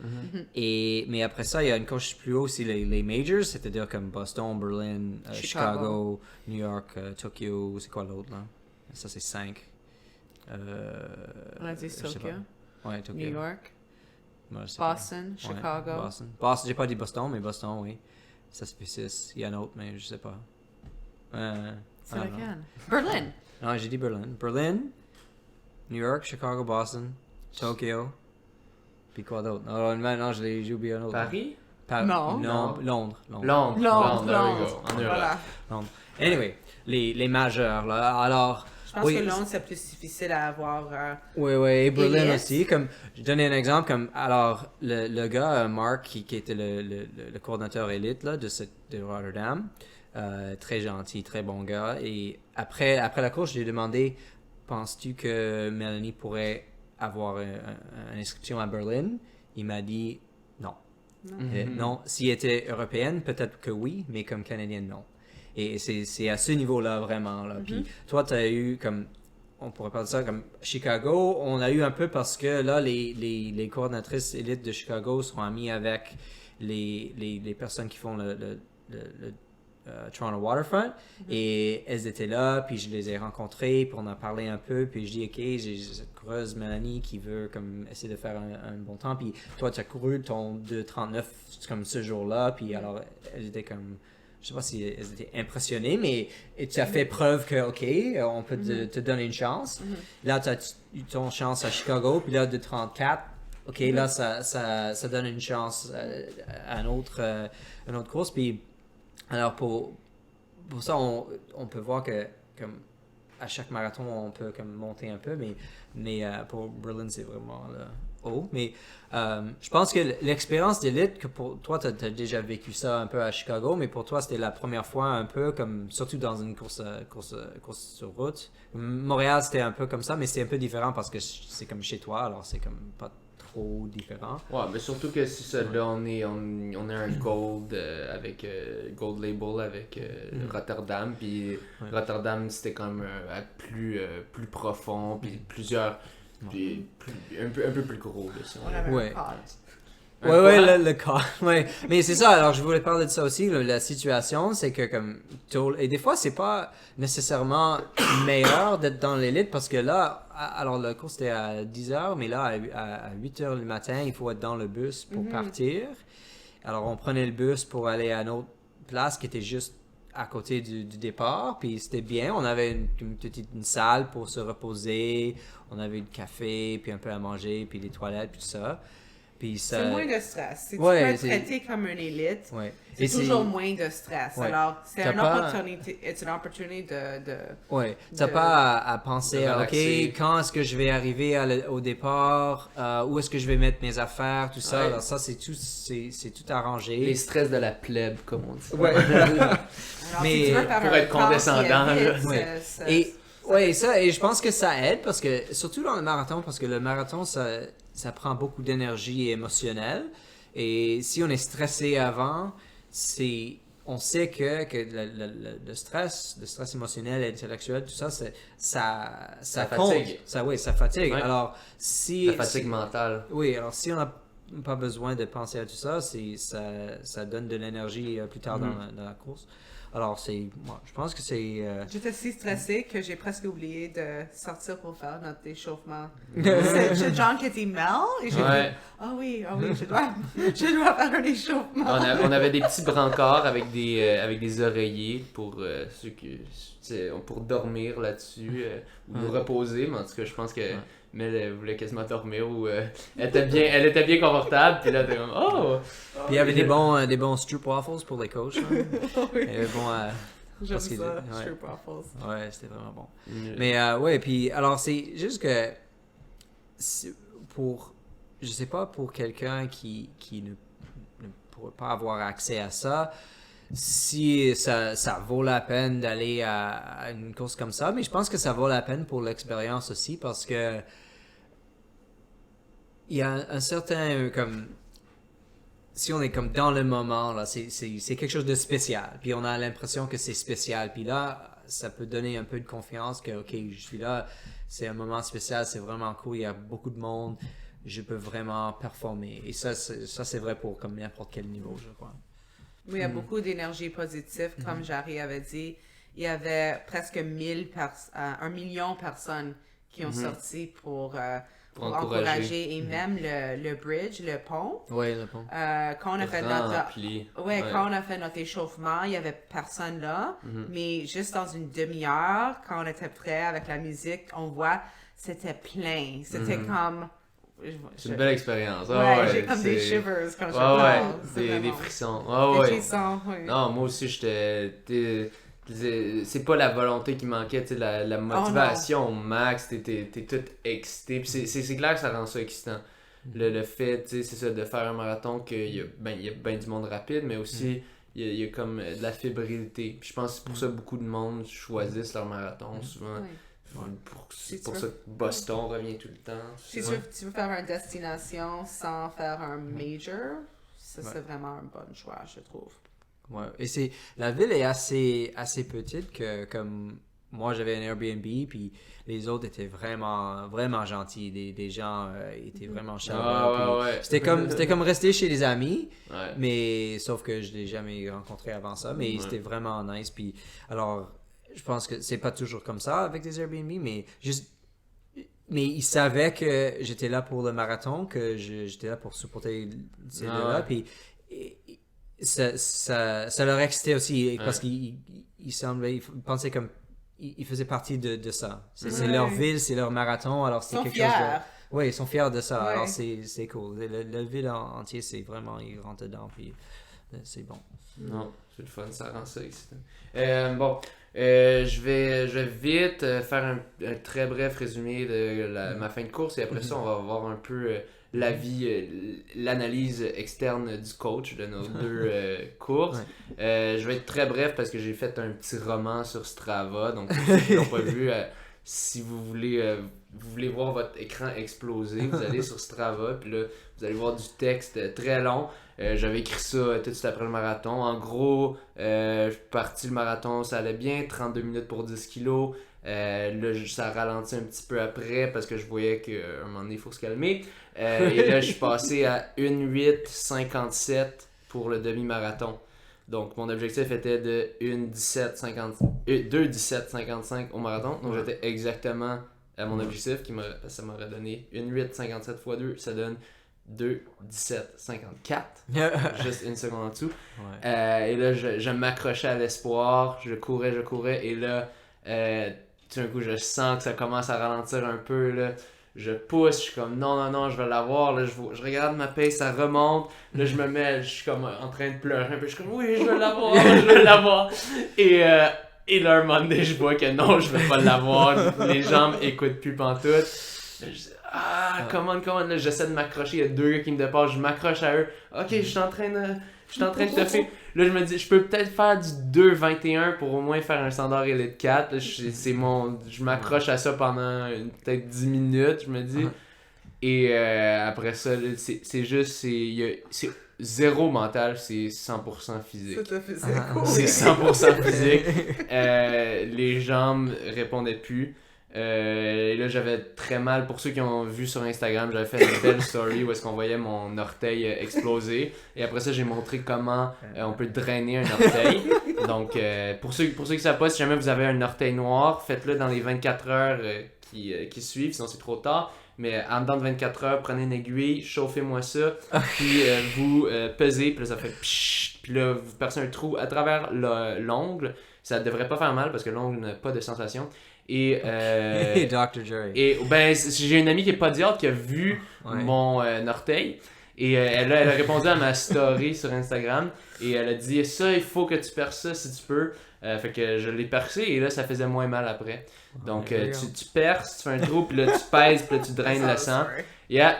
[SPEAKER 3] Mais après ça, il y a une coche plus haut aussi, les majors, c'est-à-dire comme Boston, Berlin, Chicago, New York, Tokyo, c'est quoi l'autre là? Ça, c'est 5.
[SPEAKER 2] On a dit Tokyo.
[SPEAKER 3] Ouais, Tokyo.
[SPEAKER 2] New York.
[SPEAKER 3] Ouais,
[SPEAKER 2] Boston, Chicago.
[SPEAKER 3] Ouais, Boston, j'ai pas dit Boston, mais Boston, oui. Ça, c'est 6. Il y a un autre, mais je sais pas.
[SPEAKER 2] C'est lequel? Berlin.
[SPEAKER 3] Non, j'ai dit Berlin. Berlin, New York, Chicago, Boston, Tokyo. Puis quoi d'autre? Non, j'ai oublié un autre.
[SPEAKER 1] Paris?
[SPEAKER 2] Non.
[SPEAKER 3] Londres.
[SPEAKER 1] There we go. En Europe.
[SPEAKER 2] Voilà.
[SPEAKER 3] Londres. Anyway, les majeurs, là. Alors...
[SPEAKER 2] Je pense que Londres, c'est plus difficile à avoir.
[SPEAKER 3] Oui, et Berlin
[SPEAKER 2] élite.
[SPEAKER 3] aussi. Comme, je vais donner un exemple. Comme, alors, le gars, Mark, qui était le coordinateur élite là, de Rotterdam, très gentil, très bon gars. Et après la course, je lui ai demandé, penses-tu que Mélanie pourrait avoir une inscription à Berlin? Il m'a dit non. Non, s'il était européenne, peut-être que oui, mais comme canadienne, non. Et c'est à ce niveau-là, vraiment. Là. Puis toi, tu as eu, comme, on pourrait parler de ça, comme Chicago, on a eu un peu parce que là, les coordinatrices élites de Chicago sont amies avec les personnes qui font le Toronto Waterfront. Et elles étaient là, puis je les ai rencontrées, puis on a parlé un peu, puis je dis, OK, j'ai cette coureuse Mélanie qui veut comme essayer de faire un bon temps, puis toi, tu as couru ton 2:39 comme ce jour-là, puis alors, elles étaient comme... Je sais pas si elles étaient impressionnées, mais tu as fait preuve que, OK, on peut te donner une chance. Là, tu as eu ton chance à Chicago, puis là, de 34, OK, là, ça donne une chance à une autre course. Puis, alors, pour ça, on peut voir que, comme, à chaque marathon, on peut comme monter un peu, mais pour Berlin, c'est vraiment là, haut. Mais je pense que l'expérience d'élite, que pour toi, tu as déjà vécu ça un peu à Chicago, mais pour toi, c'était la première fois un peu comme, surtout dans une course sur route. Montréal, c'était un peu comme ça, mais c'est un peu différent parce que c'est comme chez toi, alors c'est comme pas trop différent.
[SPEAKER 1] Ouais, mais surtout que c'est ça, là, on est un gold avec Gold Label avec Rotterdam, puis Rotterdam, c'était quand même plus profond, puis plusieurs... Puis un peu plus gros, là, si on
[SPEAKER 2] On avait
[SPEAKER 3] Ouais.
[SPEAKER 2] un cadre.
[SPEAKER 3] Le cas. Ouais. Mais c'est ça, alors je voulais parler de ça aussi. La situation, c'est que comme. Et des fois, c'est pas nécessairement meilleur d'être dans l'élite parce que là, alors le cours c'était à 10h, mais là, à 8h le matin, il faut être dans le bus pour partir. Alors on prenait le bus pour aller à une autre place qui était juste à côté du départ, puis c'était bien. On avait une salle pour se reposer, on avait du café, puis un peu à manger, puis des toilettes, puis tout ça. Puis ça...
[SPEAKER 2] C'est moins de stress. Si tu
[SPEAKER 3] Ouais,
[SPEAKER 2] peux être
[SPEAKER 3] c'est-
[SPEAKER 2] traité comme une élite,
[SPEAKER 3] Ouais.
[SPEAKER 2] c'est
[SPEAKER 3] Et
[SPEAKER 2] toujours moins de stress.
[SPEAKER 3] Ouais.
[SPEAKER 2] Alors, c'est
[SPEAKER 3] T'as
[SPEAKER 2] une
[SPEAKER 3] pas-
[SPEAKER 2] opportunité, it's an opportunity de...
[SPEAKER 3] Ouais, t'as
[SPEAKER 2] de-
[SPEAKER 3] pas à penser
[SPEAKER 1] de
[SPEAKER 3] à, OK,
[SPEAKER 1] relaxer.
[SPEAKER 3] quand est-ce que je vais arriver au départ, où est-ce que je vais mettre mes affaires, tout ça.
[SPEAKER 1] Ouais.
[SPEAKER 3] Alors ça, c'est tout arrangé.
[SPEAKER 1] Les stress de la plèbe, comme on dit.
[SPEAKER 3] Ouais.
[SPEAKER 2] Alors,
[SPEAKER 3] Mais
[SPEAKER 2] si tu veux faire
[SPEAKER 1] pour
[SPEAKER 2] un
[SPEAKER 1] être
[SPEAKER 2] temps
[SPEAKER 1] condescendant,
[SPEAKER 2] qui est
[SPEAKER 1] là.
[SPEAKER 2] vite,
[SPEAKER 3] Ouais.
[SPEAKER 2] ça-
[SPEAKER 3] Et je pense que ça aide parce que, surtout dans le marathon, parce que le marathon, ça prend beaucoup d'énergie émotionnelle. Et si on est stressé avant, on sait que le stress émotionnel et intellectuel, tout ça, ça compte.
[SPEAKER 1] fatigue.
[SPEAKER 3] Ça fatigue.
[SPEAKER 1] Ouais.
[SPEAKER 3] Alors, si...
[SPEAKER 1] La fatigue mentale.
[SPEAKER 3] Oui, alors si on n'a pas besoin de penser à tout ça, ça donne de l'énergie plus tard dans la course. Alors, je pense que c'est...
[SPEAKER 2] J'étais si stressée que j'ai presque oublié de sortir pour faire notre échauffement. C'est John qui a dit Mel et j'ai dit ah oui, je dois faire un échauffement.
[SPEAKER 1] On avait des petits brancards avec des oreillers pour ceux qui pour dormir là-dessus ou nous reposer, mais en tout cas je pense que Mel elle voulait quasiment dormir ou elle était bien confortable, puis là t'es comme
[SPEAKER 3] Puis il y avait des bons Stroop Waffles pour les coachs. Il y avait
[SPEAKER 2] J'aime ça, Stroop Waffles.
[SPEAKER 3] Ouais, c'était vraiment bon. Mais ouais, puis alors c'est juste que je sais pas, pour quelqu'un qui ne pourrait pas avoir accès à ça, si ça vaut la peine d'aller à une course comme ça, mais je pense que ça vaut la peine pour l'expérience aussi parce que il y a un certain comme si on est comme dans le moment là, c'est quelque chose de spécial, puis on a l'impression que c'est spécial, puis là ça peut donner un peu de confiance que ok, je suis là, c'est un moment spécial, c'est vraiment cool, il y a beaucoup de monde, je peux vraiment performer, et ça c'est vrai pour comme n'importe quel niveau, je crois.
[SPEAKER 2] Oui, il y a beaucoup d'énergie positive, comme Jarry avait dit. Il y avait presque 1 million de personnes qui ont sorti pour encourager. Et même le bridge, le pont.
[SPEAKER 3] Oui, le pont.
[SPEAKER 2] Quand on a fait notre échauffement, il y avait personne là. Mais juste dans une demi-heure, quand on était prêt avec la musique, on voit, c'était plein. C'était comme...
[SPEAKER 1] C'est une belle expérience.
[SPEAKER 2] J'ai comme des shivers quand je parle.
[SPEAKER 1] Des frissons.
[SPEAKER 2] Des frissons, oui.
[SPEAKER 1] Non, moi aussi, c'est pas la volonté qui manquait, tu sais, la motivation au max, t'es tout excité. Puis c'est clair que ça rend ça excitant. Le fait, tu sais, c'est ça, de faire un marathon, qu'il y a ben du monde rapide, mais aussi, il y a comme de la fébrilité. Puis je pense que c'est pour ça que beaucoup de monde choisissent leur marathon, souvent. C'est pour ça que Boston revient tout le temps.
[SPEAKER 2] Si tu veux faire une destination sans faire un major, ça c'est vraiment un bon choix, je trouve.
[SPEAKER 3] Ouais, et la ville est assez petite que comme moi j'avais un Airbnb, puis les autres étaient vraiment vraiment gentils, des gens étaient vraiment chaleureux. C'était comme rester chez des amis, mais sauf que je l'ai jamais rencontré avant ça, mais c'était vraiment nice. Puis alors je pense que c'est pas toujours comme ça avec des Airbnb, mais ils savaient que j'étais là pour le marathon, que j'étais là pour supporter ces deux-là, puis ça leur excitait aussi, parce qu'ils pensaient comme ils faisaient partie de ça. C'est leur ville, c'est leur marathon, alors c'est quelque chose de... Oui, ils sont fiers de ça, alors c'est cool. La ville entière, c'est vraiment, ils rentrent dedans, puis c'est bon.
[SPEAKER 1] Non, c'est le fun, ça rend ça excitant. Je vais vite faire un très bref résumé de ma fin de course, et après ça, on va voir un peu l'analyse externe du coach de nos deux courses. Je vais être très bref parce que j'ai fait un petit roman sur Strava, donc pour ceux qui l'ont pas vu, si vous voulez voir votre écran exploser, vous allez sur Strava, puis là, vous allez voir du texte très long. J'avais écrit ça tout de suite après le marathon. En gros, je suis parti le marathon, ça allait bien, 32 minutes pour 10 kilos. Là, ça ralentit un petit peu après parce que je voyais qu'à un moment donné, il faut se calmer. Et là, je suis passé à 1:08:57 pour le demi-marathon. Donc, mon objectif était de 2:17:55 au marathon. Donc, j'étais exactement à mon objectif, ça m'aurait donné 1:08:57 x 2, ça donne 2:17:54. Juste une seconde en dessous. Et là, je m'accrochais à l'espoir, je courais, et là, tout d'un coup, je sens que ça commence à ralentir un peu, là. Je pousse, je suis comme non, je vais l'avoir, là, je regarde ma pace, ça remonte, là je suis comme en train de pleurer un peu, je suis comme oui, je vais l'avoir, et là un moment donné, je vois que non, je vais pas l'avoir, les jambes écoutent plus pantoute, là, je dis comment, là, j'essaie de m'accrocher, il y a deux gars qui me dépassent, je m'accroche à eux, ok, je suis en train de toffer. Là, je me dis, je peux peut-être faire du 2:21 pour au moins faire un standard Elite 4. Là, je m'accroche à ça pendant peut-être 10 minutes, je me dis. Et après ça, là, c'est juste, c'est zéro mental, c'est 100% physique. C'est 100% physique. Les jambes répondaient plus. Et là, j'avais très mal. Pour ceux qui ont vu sur Instagram, j'avais fait une belle story où est-ce qu'on voyait mon orteil exploser. Et après ça, j'ai montré comment on peut drainer un orteil. Donc, pour ceux qui ne savent pas, si jamais vous avez un orteil noir, faites-le dans les 24 heures qui suivent, sinon c'est trop tard. Mais en dedans de 24 heures, prenez une aiguille, chauffez-moi ça, puis vous pesez, puis là ça fait pshhh, puis là vous percez un trou à travers l'ongle. Ça devrait pas faire mal parce que l'ongle n'a pas de sensation. Et
[SPEAKER 3] Dr. Jerry.
[SPEAKER 1] Et ben, j'ai une amie qui est podiatre qui a vu mon orteil. Et elle a répondu à ma story sur Instagram. Et elle a dit ça, il faut que tu perces ça si tu peux. Fait que je l'ai percé et là, ça faisait moins mal après. Donc, tu perces, tu fais un trou, puis là, tu pèses, puis là, tu draines le sang. Yeah,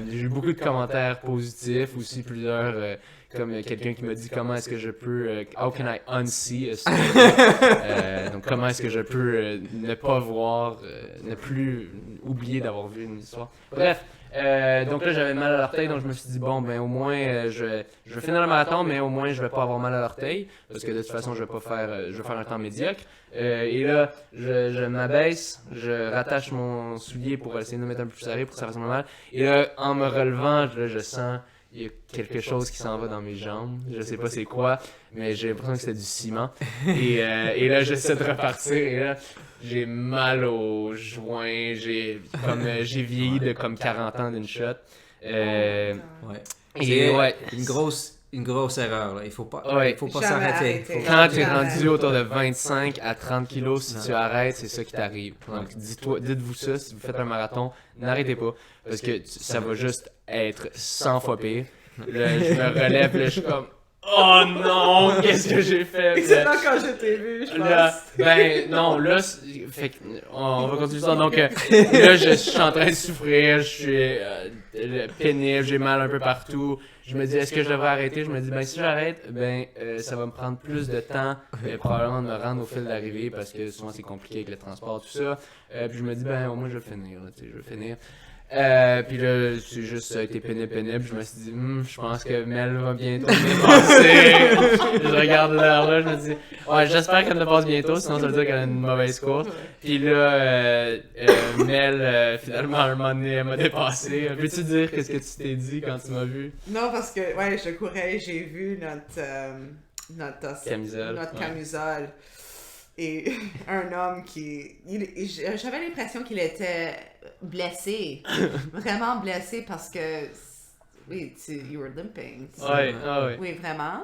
[SPEAKER 1] j'ai eu beaucoup de commentaires positifs, aussi plusieurs, comme quelqu'un qui m'a dit comment est-ce que je peux, how can I unsee a story? Donc, comment est-ce que je peux ne pas voir, ne plus oublier d'avoir vu une histoire. Bref. Donc là j'avais mal à l'orteil, donc je me suis dit bon ben au moins je vais finir le marathon, mais au moins je vais pas avoir mal à l'orteil parce que de toute façon je vais faire un temps médiocre. Et là je m'abaisse, je rattache mon soulier pour essayer de me mettre un peu plus serré pour que ça fasse moins mal. Et là en me relevant, je sens il y a quelque chose qui s'en va dans mes jambes. Je sais pas c'est quoi, mais j'ai l'impression que c'était du ciment. Et là j'essaie de repartir et là j'ai mal aux joints, j'ai vieilli de comme 40 ans d'une shot.
[SPEAKER 3] Ouais.
[SPEAKER 1] Et
[SPEAKER 3] une grosse erreur là. Il faut pas
[SPEAKER 2] s'arrêter.
[SPEAKER 1] Quand tu es rendu autour de 25 à 30 kilos, si tu arrêtes, c'est ça qui t'arrive. Donc dites-vous ça, si vous faites un marathon, n'arrêtez pas parce que ça va juste être 100 fois pire. Là, je me relève, là, je suis comme oh non, qu'est-ce que j'ai fait?
[SPEAKER 2] Excellent quand je t'ai vu, je pense.
[SPEAKER 1] Là, ben non, là, fait que, on va continuer ça. Donc là, je suis en train de souffrir, je suis pénible, j'ai mal un peu partout. Je me dis, est-ce que je devrais arrêter? Je me dis, ben si j'arrête, ben ça va me prendre plus de temps, probablement de me rendre au fil d'arrivée parce que souvent c'est compliqué avec le transport, tout ça. Puis je me dis, ben au moins je vais finir, là, je vais finir. Puis là, c'est juste, ça a été pénible. Je me suis dit, je pense que Mel va bientôt me passer. Je regarde l'heure là, je me dis, ouais, j'espère qu'elle me passe bientôt, sinon ça veut dire qu'elle a une mauvaise course. Puis là, Mel, finalement, à un moment donné, elle m'a dépassé. Peux-tu dire qu'est-ce que tu t'es dit quand tu m'as vu?
[SPEAKER 2] Non, parce que, ouais, je courais, j'ai vu notre camisole. Et un homme j'avais l'impression qu'il était blessé, vraiment blessé parce que, oui, you were limping.
[SPEAKER 1] Ouais,
[SPEAKER 2] oui, vraiment.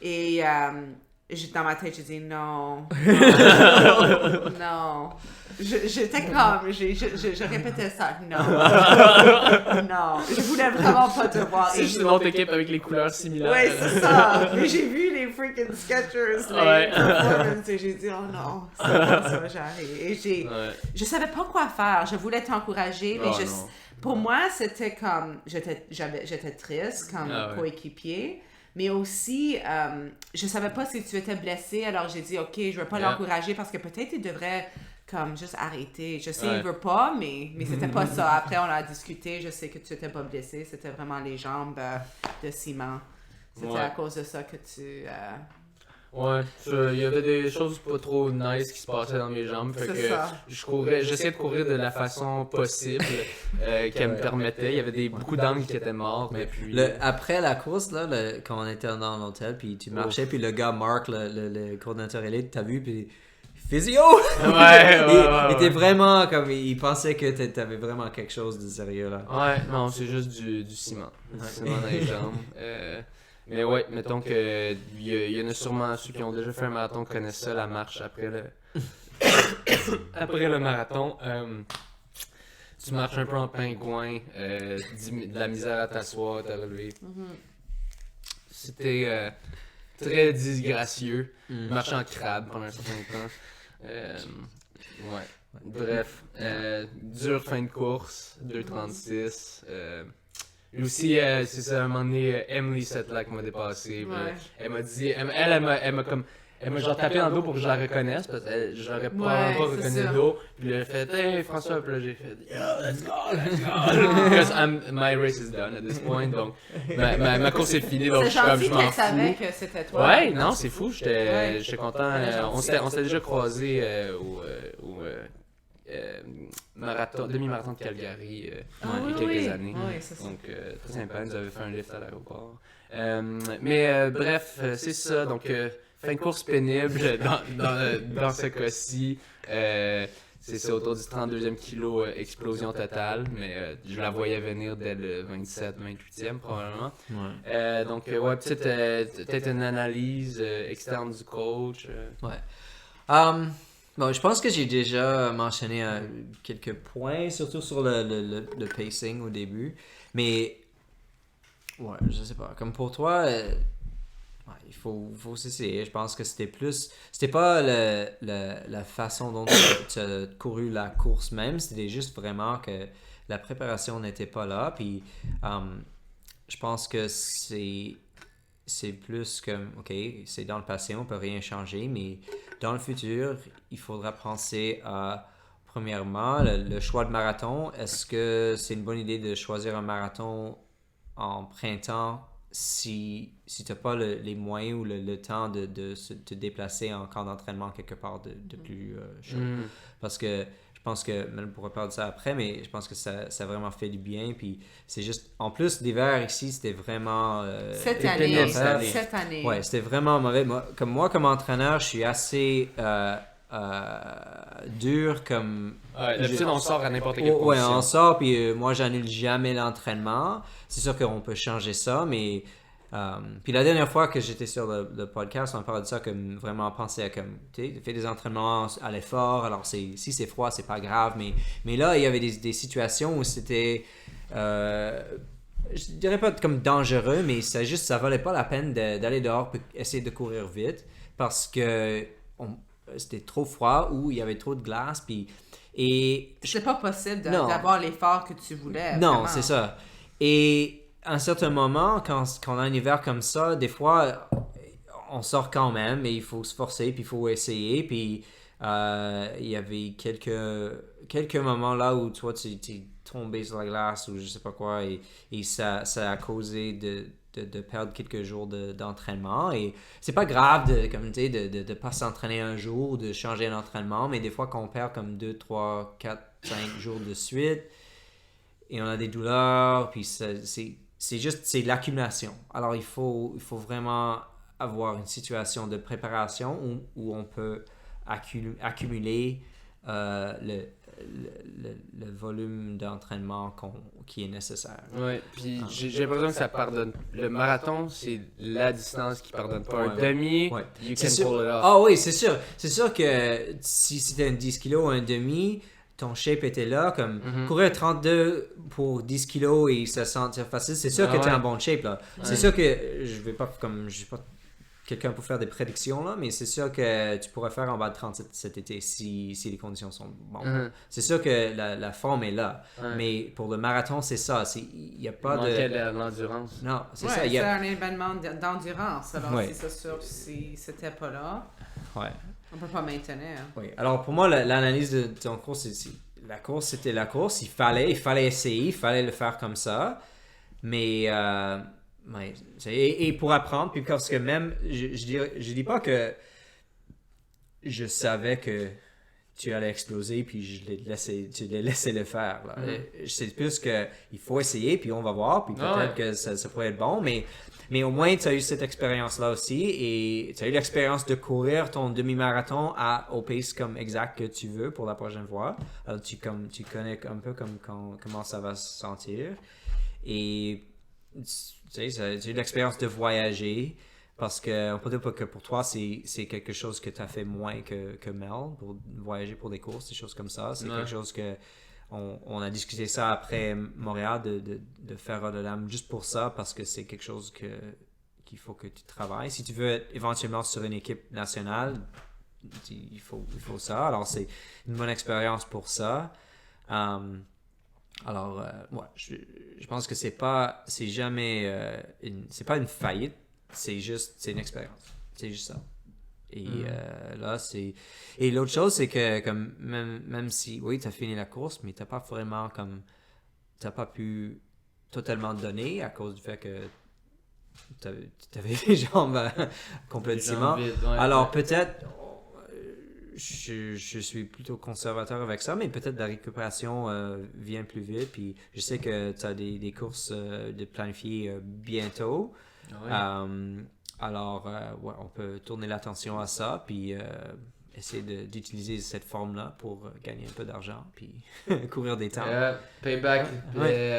[SPEAKER 2] Et dans ma tête, j'ai dit non. Non. J'étais comme, je répétais ça, non. Non. Je voulais vraiment pas te voir.
[SPEAKER 1] C'est juste une autre équipe avec les couleurs similaires.
[SPEAKER 2] Ouais, c'est ça. Mais j'ai vu les freaking Skechers, les performances, et j'ai dit, oh non, c'est pas ça, j'arrive. Et je savais pas quoi faire. Je voulais t'encourager, mais pour moi, c'était comme, j'étais triste comme coéquipier. Mais aussi, je savais pas si tu étais blessé, alors j'ai dit, OK, je vais pas l'encourager parce que peut-être il devrait comme juste arrêter. Je sais, il veut pas, mais c'était pas ça. Après, on a discuté, je sais que tu étais pas blessé, c'était vraiment les jambes de ciment. C'était à cause de ça que tu...
[SPEAKER 1] Ouais, il y avait des choses pas trop nice qui se passaient dans mes jambes, fait que j'essayais de courir de la façon possible qu'elle me permettait. Il y avait beaucoup d'angles qui étaient morts, mais puis...
[SPEAKER 3] Après la course, là, quand on était dans l'hôtel, puis tu marchais, puis le gars Mark, le coordinateur élite, t'as vu, puis... Physio! Il était vraiment comme... Il pensait que t'avais vraiment quelque chose de sérieux, là.
[SPEAKER 1] Ouais, non, c'est juste du ciment. Du ciment dans les jambes. Mais ouais, mettons que il y en a sûrement ceux qui ont déjà fait un marathon connaissent ça, la marche après le marathon. Tu marches un peu en pingouin, de la misère à t'asseoir, à te relever. C'était très disgracieux. Marcher en crabe pendant un certain temps. Ouais. Bref, dure fin de course, 2:36. Et aussi, c'est ça, à un moment donné, Emily Setlack m'a dépassé. Elle m'a dit, elle m'a genre tapé dans le dos pour que je la reconnaisse, parce que j'aurais pas reconnu le dos. Puis elle a fait, hey François, puis là j'ai fait, yo, let's go! Because my race is done at this point, donc ma course est finie, donc je suis comme, je m'en fous.
[SPEAKER 2] C'est gentil qu'elle savait que c'était toi.
[SPEAKER 1] Ouais, non, c'est fou, j'étais content. On s'était déjà croisés au demi-marathon de Calgary il y a quelques années. Donc, très sympa, nous avait fait un lift à l'aéroport. Mais bref, c'est ça. Donc, fin de course pénible dans ce cas-ci. C'est autour du 32e kilo, explosion totale, mais je la voyais venir dès le 27-28e probablement.
[SPEAKER 3] Ouais.
[SPEAKER 1] Donc, peut-être une analyse externe du coach.
[SPEAKER 3] Ouais. Bon, je pense que j'ai déjà mentionné quelques points, surtout sur le pacing au début. Mais, ouais, je sais pas. Comme pour toi, ouais, il faut s'essayer. Je pense que c'était pas la façon dont tu as couru la course même. C'était juste vraiment que la préparation n'était pas là. Puis, je pense que c'est plus comme, OK, c'est dans le passé, on peut rien changer, mais dans le futur, il faudra penser à, premièrement, le choix de marathon. Est-ce que c'est une bonne idée de choisir un marathon en printemps si tu n'as pas les moyens ou le temps de te déplacer en camp d'entraînement quelque part de plus chaud? Parce que je pense que, on pourra parler de ça après, mais je pense que ça a vraiment fait du bien. Puis c'est juste, en plus, l'hiver ici, c'était vraiment...
[SPEAKER 2] Cette année.
[SPEAKER 3] Ouais, c'était vraiment mauvais. Moi, comme entraîneur, je suis assez dur comme...
[SPEAKER 1] D'habitude, on sort à n'importe quelle
[SPEAKER 3] Ouais,
[SPEAKER 1] position.
[SPEAKER 3] on sort, puis moi, j'annule jamais l'entraînement. C'est sûr qu'on peut changer ça, mais... puis la dernière fois que j'étais sur le podcast, on parlait de ça comme vraiment penser à comme, tu sais, fais des entraînements à l'effort, alors si c'est froid, c'est pas grave, mais là, il y avait des situations où c'était, je dirais pas comme dangereux, mais ça valait pas la peine d'aller dehors et essayer de courir vite parce que c'était trop froid ou il y avait trop de glace,
[SPEAKER 2] C'est pas possible
[SPEAKER 3] Non.
[SPEAKER 2] d'avoir l'effort que tu voulais.
[SPEAKER 3] Non,
[SPEAKER 2] vraiment.
[SPEAKER 3] c'est ça. Et à un certain moment, quand on a un hiver comme ça, des fois, on sort quand même, mais il faut se forcer, puis il faut essayer. Puis il y avait quelques moments là où toi, tu es tombé sur la glace ou je sais pas quoi, et ça a causé de perdre quelques jours d'entraînement. Et c'est pas grave de pas s'entraîner un jour, de changer d'entraînement, mais des fois qu'on perd comme 2, 3, 4, 5 jours de suite, et on a des douleurs, puis c'est l'accumulation. Alors il faut vraiment avoir une situation de préparation où on peut accumuler le volume d'entraînement qui est nécessaire.
[SPEAKER 1] Ouais, puis j'ai l'impression que ça pardonne. Le marathon, c'est la distance qui pardonne pas. Un demi,
[SPEAKER 3] Ouais.
[SPEAKER 1] you
[SPEAKER 3] C'est
[SPEAKER 1] can
[SPEAKER 3] sûr.
[SPEAKER 1] pull it off.
[SPEAKER 3] Ah oui, c'est sûr. C'est sûr que si c'était un 10 kg ou un demi, ton shape était là, comme courir 32 pour 10 kilos et se sentir facile, c'est sûr que tu es en bon shape là. C'est sûr que je vais pas quelqu'un pour faire des prédictions là, mais c'est sûr que tu pourrais faire en bas de 37 cet été si les conditions sont bonnes. C'est sûr que la forme est là, mais pour le marathon, c'est ça, il y a pas
[SPEAKER 1] de l'endurance.
[SPEAKER 3] Non, c'est
[SPEAKER 2] Ouais,
[SPEAKER 3] ça,
[SPEAKER 2] c'est un événement d'endurance. Alors,
[SPEAKER 3] Ouais.
[SPEAKER 2] c'est sûr, si c'était pas là,
[SPEAKER 3] ouais.
[SPEAKER 2] on peut pas maintenir.
[SPEAKER 3] Oui. Alors pour moi, l'analyse de ton course, la course, c'était la course. Il fallait essayer, il fallait le faire comme ça. Mais ouais, et pour apprendre, puis parce que même, je dis pas que je savais que tu allais exploser, puis tu l'ai laissé le faire. Là. C'est plus qu'il faut essayer, puis on va voir, puis peut-être que ça pourrait être bon, mais au moins, tu as eu cette expérience-là aussi, et tu as eu l'expérience de courir ton demi-marathon au pace comme exact que tu veux pour la prochaine fois. Alors, tu connais un peu comment ça va se sentir. Et tu sais, tu as eu l'expérience de voyager, parce que on peut dire que pour toi, c'est quelque chose que tu as fait moins que Mel, pour voyager pour des courses, des choses comme ça. C'est quelque chose que on a discuté ça après Montréal, de faire Rotterdam juste pour ça, parce que c'est quelque chose qu'il faut que tu travailles. Si tu veux être éventuellement sur une équipe nationale, il faut ça. Alors, c'est une bonne expérience pour ça. Alors, ouais, je pense que c'est pas une faillite, c'est une expérience. C'est juste ça. Et là, et l'autre chose, c'est que comme même si, oui, tu as fini la course, mais t'as pas pu totalement donner à cause du fait que tu avais les jambes complètement. Alors, peut-être, je suis plutôt conservateur avec ça, mais peut-être la récupération vient plus vite. Puis je sais que tu as des courses de planifier bientôt. Alors, ouais, on peut tourner l'attention à ça, puis essayer d'utiliser cette forme-là pour gagner un peu d'argent, puis courir des temps.
[SPEAKER 1] Payback,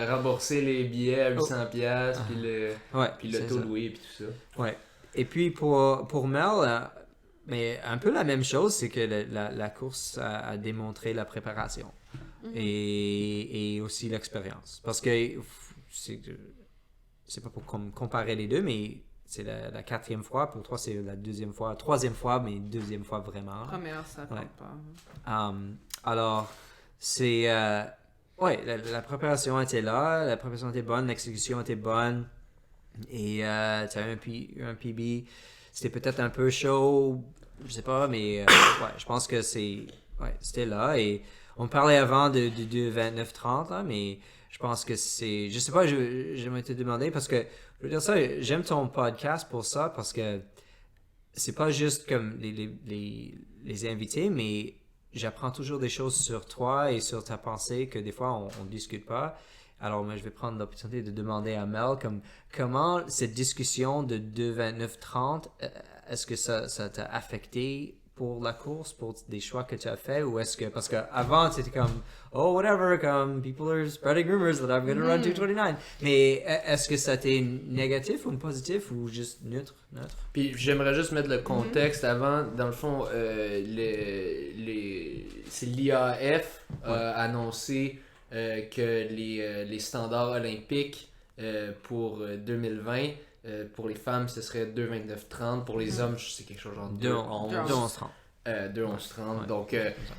[SPEAKER 1] rembourser les billets à 800$, puis le taux loué, puis tout ça.
[SPEAKER 3] Ouais. Et puis pour Mel, mais un peu la même chose, c'est que la course a démontré la préparation et aussi l'expérience. Parce que c'est pas pour comparer les deux, mais c'est la 4e fois. Pour toi, c'est la 2e fois. 3e fois, mais 2e fois vraiment.
[SPEAKER 2] Première, ça compte pas.
[SPEAKER 3] Alors, c'est... la préparation était là, la préparation était bonne, l'exécution était bonne. Et tu avais un PB. C'était peut-être un peu chaud, je sais pas, mais je pense que c'était là. Et on parlait avant de 29-30, là, mais je pense que c'est... Je sais pas, j'aimerais te demander, parce que, je veux dire ça, j'aime ton podcast pour ça, parce que c'est pas juste comme les invités, mais j'apprends toujours des choses sur toi et sur ta pensée que des fois, on discute pas. Alors, moi, je vais prendre l'opportunité de demander à Mel comment cette discussion de 2,29,30, est-ce que ça t'a affecté pour la course, pour des choix que tu as fait, ou est-ce que, parce qu'avant, c'était comme, oh, whatever, comme, people are spreading rumors that I'm going to run 229. Mais est-ce que ça a été négatif ou positif ou juste neutre?
[SPEAKER 1] Puis j'aimerais juste mettre le contexte avant. Dans le fond, c'est l'IAF a annoncé que les standards olympiques pour 2020, pour les femmes, ce serait 2,29,30. Pour les hommes, c'est quelque chose genre 2,11,30. 2,11,30. Donc,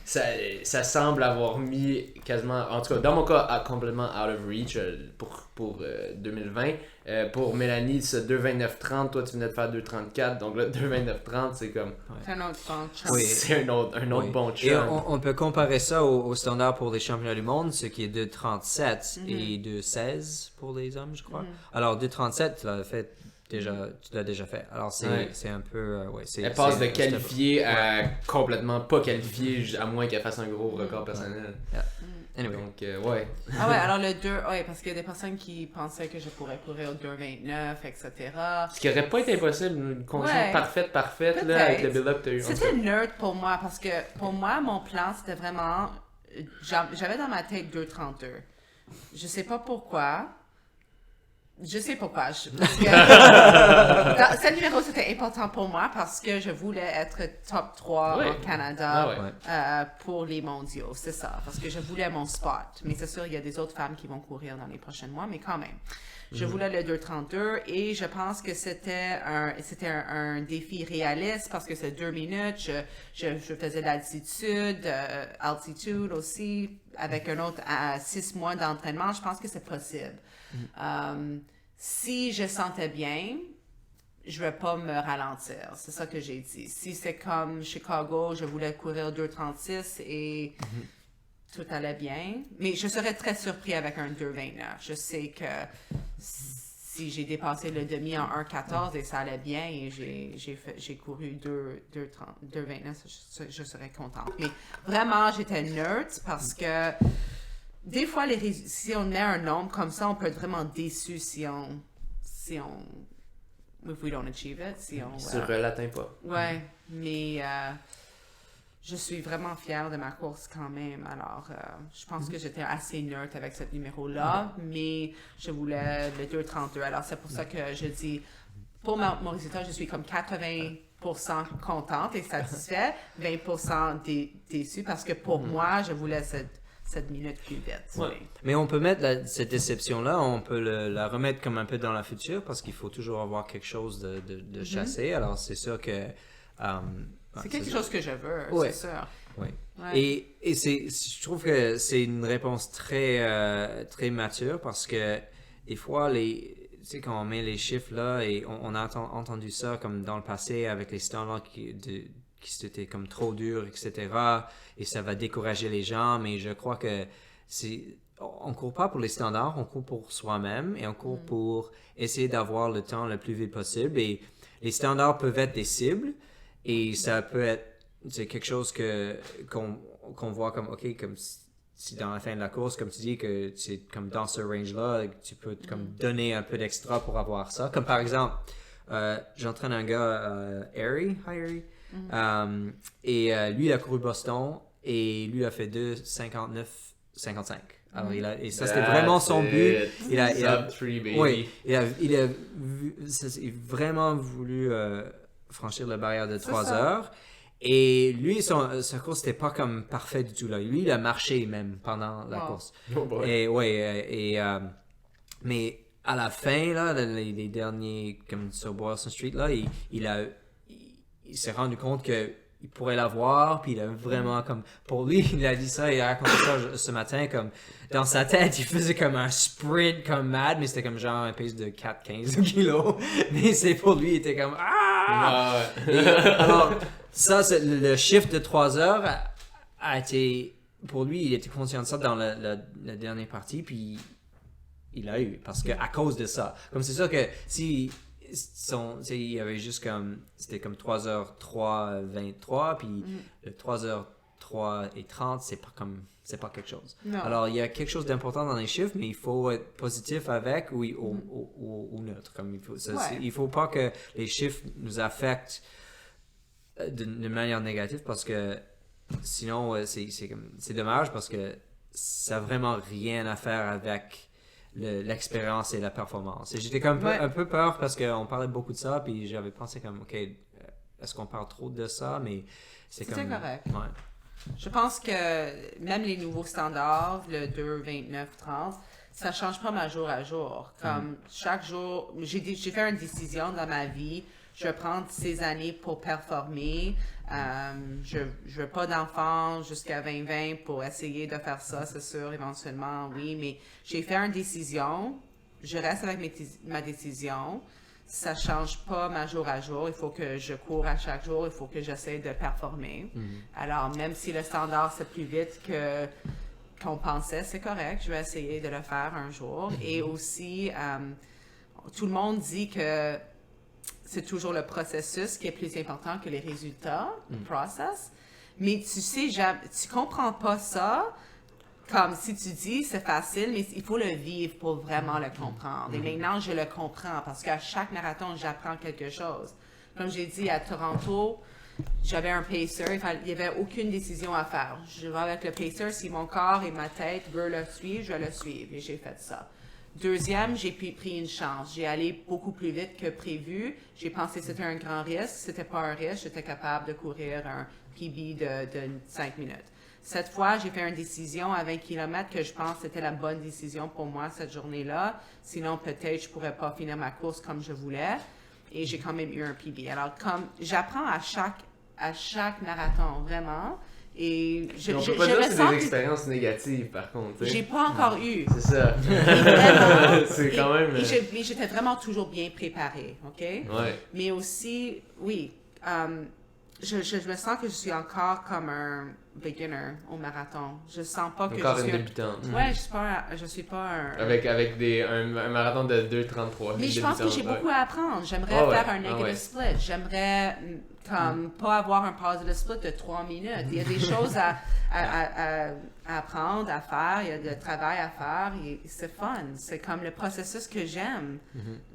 [SPEAKER 1] ça semble avoir mis quasiment, en tout cas, dans mon cas, complètement out of reach pour 2020. Pour Mélanie, c'est 2,29,30. Toi, tu venais de faire 2,34. Donc là, 2,29,30, c'est comme...
[SPEAKER 2] C'est un autre bon chum.
[SPEAKER 3] Oui.
[SPEAKER 1] C'est un autre bon chum.
[SPEAKER 3] Et on peut comparer ça au standard pour les championnats du monde, ce qui est 2,37 et 2,16 pour les hommes, je crois. Alors, 2,37, tu l'as déjà fait. Alors, c'est un peu...
[SPEAKER 1] elle passe de qualifiée à complètement pas qualifiée, à moins qu'elle fasse un gros record personnel.
[SPEAKER 3] Anyway.
[SPEAKER 1] Donc, ouais.
[SPEAKER 2] Ah ouais, alors le 2, parce qu'il y a des personnes qui pensaient que je pourrais courir au 2,29, etc.
[SPEAKER 1] Ce qui aurait pas été impossible, une condition parfaite, là, avec le build-up que tu as eu.
[SPEAKER 2] C'était nerd pour moi, parce que pour moi, mon plan, c'était vraiment... J'avais dans ma tête 2,32. Je sais pas pourquoi. Je sais pourquoi. Parce que ce numéro, c'était important pour moi parce que je voulais être top 3 au Canada pour les mondiaux. C'est ça. Parce que je voulais mon spot. Mais c'est sûr, il y a des autres femmes qui vont courir dans les prochains mois, mais quand même. Je voulais le 2,32 et je pense que c'était un défi réaliste parce que c'est 2 minutes. Je faisais l'altitude, altitude aussi, avec un autre à 6 mois d'entraînement. Je pense que c'est possible. Si je sentais bien, je ne vais pas me ralentir. C'est ça que j'ai dit. Si c'est comme Chicago, je voulais courir 2,36 et tout allait bien. Mais je serais très surpris avec un 2,29. Je sais que si j'ai dépassé le demi en 1,14 et ça allait bien et j'ai couru 2,29, je serais contente. Mais vraiment, j'étais nerd parce que des fois, si on met un nombre comme ça, on peut être vraiment déçu si we don't achieve it, si on
[SPEAKER 1] l'atteint pas.
[SPEAKER 2] Ouais, mais je suis vraiment fière de ma course quand même. Alors, je pense que j'étais assez nerd avec ce numéro-là, mais je voulais le 2,32. Alors, c'est pour ça que je dis, pour mon résultat, je suis comme 80% contente et satisfaite, 20% déçue parce que pour moi, je voulais cette minute plus vite.
[SPEAKER 3] Ouais. Mais on peut mettre cette déception-là, on peut la remettre comme un peu dans la future parce qu'il faut toujours avoir quelque chose de chassé. Alors, c'est sûr que...
[SPEAKER 2] c'est quelque chose que je veux, c'est sûr.
[SPEAKER 3] Oui. Ouais. Et je trouve que c'est une réponse très, très mature parce que des fois, tu sais, quand on met les chiffres là, et on a entendu ça comme dans le passé avec les standards qui c'était comme trop dur, etc. Et ça va décourager les gens, mais je crois que on court pas pour les standards, on court pour soi-même et on court pour essayer d'avoir le temps le plus vite possible. Et les standards peuvent être des cibles et ça peut être quelque chose qu'on voit comme, OK, comme si dans la fin de la course, comme tu dis, que c'est comme dans ce range-là, tu peux comme donner un peu d'extra pour avoir ça. Comme par exemple, j'entraîne un gars, Harry. Hi, Harry. Et lui, il a couru Boston et lui, il a fait 2:59:55. Alors, et ça, c'était vraiment son but. Il a vraiment voulu franchir la barrière de 3 heures. Et lui, sa course, c'était pas comme parfait du tout. Là. Lui, il a marché même pendant la course. Mais à la fin, là, les derniers, comme sur Boylston Street, là, il s'est rendu compte que il pourrait l'avoir, puis il a vraiment comme... Pour lui, il a dit ça, il a raconté ça ce matin, comme... Dans sa tête, il faisait comme un sprint comme mad, mais c'était comme genre un pace de 4-15 kilos. Mais c'est pour lui, il était comme... Ah! Alors, ça, le shift de 3 heures a été... Pour lui, il était conscient de ça dans la dernière partie, puis il a eu, parce que à cause de ça. Comme c'est sûr que si... il y avait juste comme c'était comme 3h03:23 puis le 3h03:30 c'est pas quelque chose.
[SPEAKER 2] Non.
[SPEAKER 3] Alors il y a quelque chose d'important dans les chiffres, mais il faut être positif avec ou neutre, comme il faut pas que les chiffres nous affectent de manière négative, parce que sinon c'est dommage, parce que ça n'a vraiment rien à faire avec l'expérience et la performance. Et j'étais comme un peu peur, parce qu'on parlait beaucoup de ça, puis j'avais pensé comme, OK, est-ce qu'on parle trop de ça? Mais
[SPEAKER 2] c'était correct.
[SPEAKER 3] Ouais.
[SPEAKER 2] Je pense que même les nouveaux standards, le 2:29:30, ça change pas jour à jour. Comme chaque jour, j'ai fait une décision dans ma vie. Je vais prendre ces années pour performer. Je veux pas d'enfants jusqu'à 2020 pour essayer de faire ça, c'est sûr, éventuellement, oui. Mais j'ai fait une décision. Je reste avec ma décision. Ça change pas jour à jour. Il faut que je cours à chaque jour. Il faut que j'essaie de performer. Alors, même si le standard, c'est plus vite qu'on pensait, c'est correct. Je vais essayer de le faire un jour. Et aussi, tout le monde dit que c'est toujours le processus qui est plus important que les résultats, le process. Mais tu sais, tu comprends pas ça comme si tu dis c'est facile, mais il faut le vivre pour vraiment le comprendre. Et maintenant, je le comprends, parce qu'à chaque marathon, j'apprends quelque chose. Comme j'ai dit à Toronto, j'avais un pacer, il n'y avait aucune décision à faire. Je vais avec le pacer, si mon corps et ma tête veulent le suivre, je vais le suivre. Et j'ai fait ça. Deuxième, j'ai pris une chance. J'ai allé beaucoup plus vite que prévu. J'ai pensé que c'était un grand risque. C'était pas un risque. J'étais capable de courir un PB de 5 minutes. Cette fois, j'ai fait une décision à 20 km que je pense que c'était la bonne décision pour moi cette journée-là. Sinon, peut-être, je pourrais pas finir ma course comme je voulais. Et j'ai quand même eu un PB. Alors, comme j'apprends à chaque marathon, vraiment. Et
[SPEAKER 1] on peut pas dire que c'est des expériences négatives, par contre.
[SPEAKER 2] J'ai pas encore eu.
[SPEAKER 1] C'est ça. C'est quand même...
[SPEAKER 2] Mais j'étais vraiment toujours bien préparée, OK?
[SPEAKER 1] Ouais.
[SPEAKER 2] Mais aussi, oui, je me sens que je suis encore comme un beginner au marathon. Je sens pas que
[SPEAKER 1] encore
[SPEAKER 2] je suis
[SPEAKER 1] une débutante.
[SPEAKER 2] Ouais, je suis pas un...
[SPEAKER 1] Avec un marathon de 2:33.
[SPEAKER 2] Mais je pense que j'ai beaucoup à apprendre. J'aimerais faire un negative split. J'aimerais pas avoir un positive split de 3 minutes. Il y a des choses à apprendre, à faire. Il y a du travail à faire. Et c'est fun. C'est comme le processus que j'aime.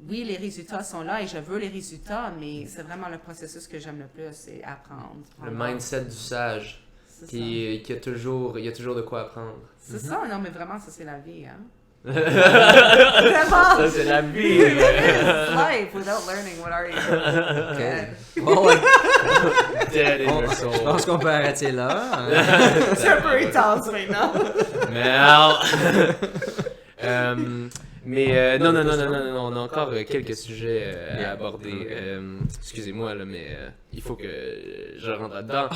[SPEAKER 2] Oui, les résultats sont là et je veux les résultats, mais c'est vraiment le processus que j'aime le plus, c'est apprendre.
[SPEAKER 1] Le mindset du sage. Il y a toujours de quoi apprendre.
[SPEAKER 2] C'est ça, non, mais vraiment, ça c'est la vie, hein.
[SPEAKER 1] Ça c'est la vie.
[SPEAKER 2] Life without learning, what are you?
[SPEAKER 3] Okay. Bon,
[SPEAKER 1] Dead in your soul.
[SPEAKER 3] Je pense qu'on peut arrêter là.
[SPEAKER 2] C'est un peu intense maintenant.
[SPEAKER 1] Mais non, on a encore quelques sujets à aborder. Excusez-moi, là, mais il faut que je rentre là-dedans.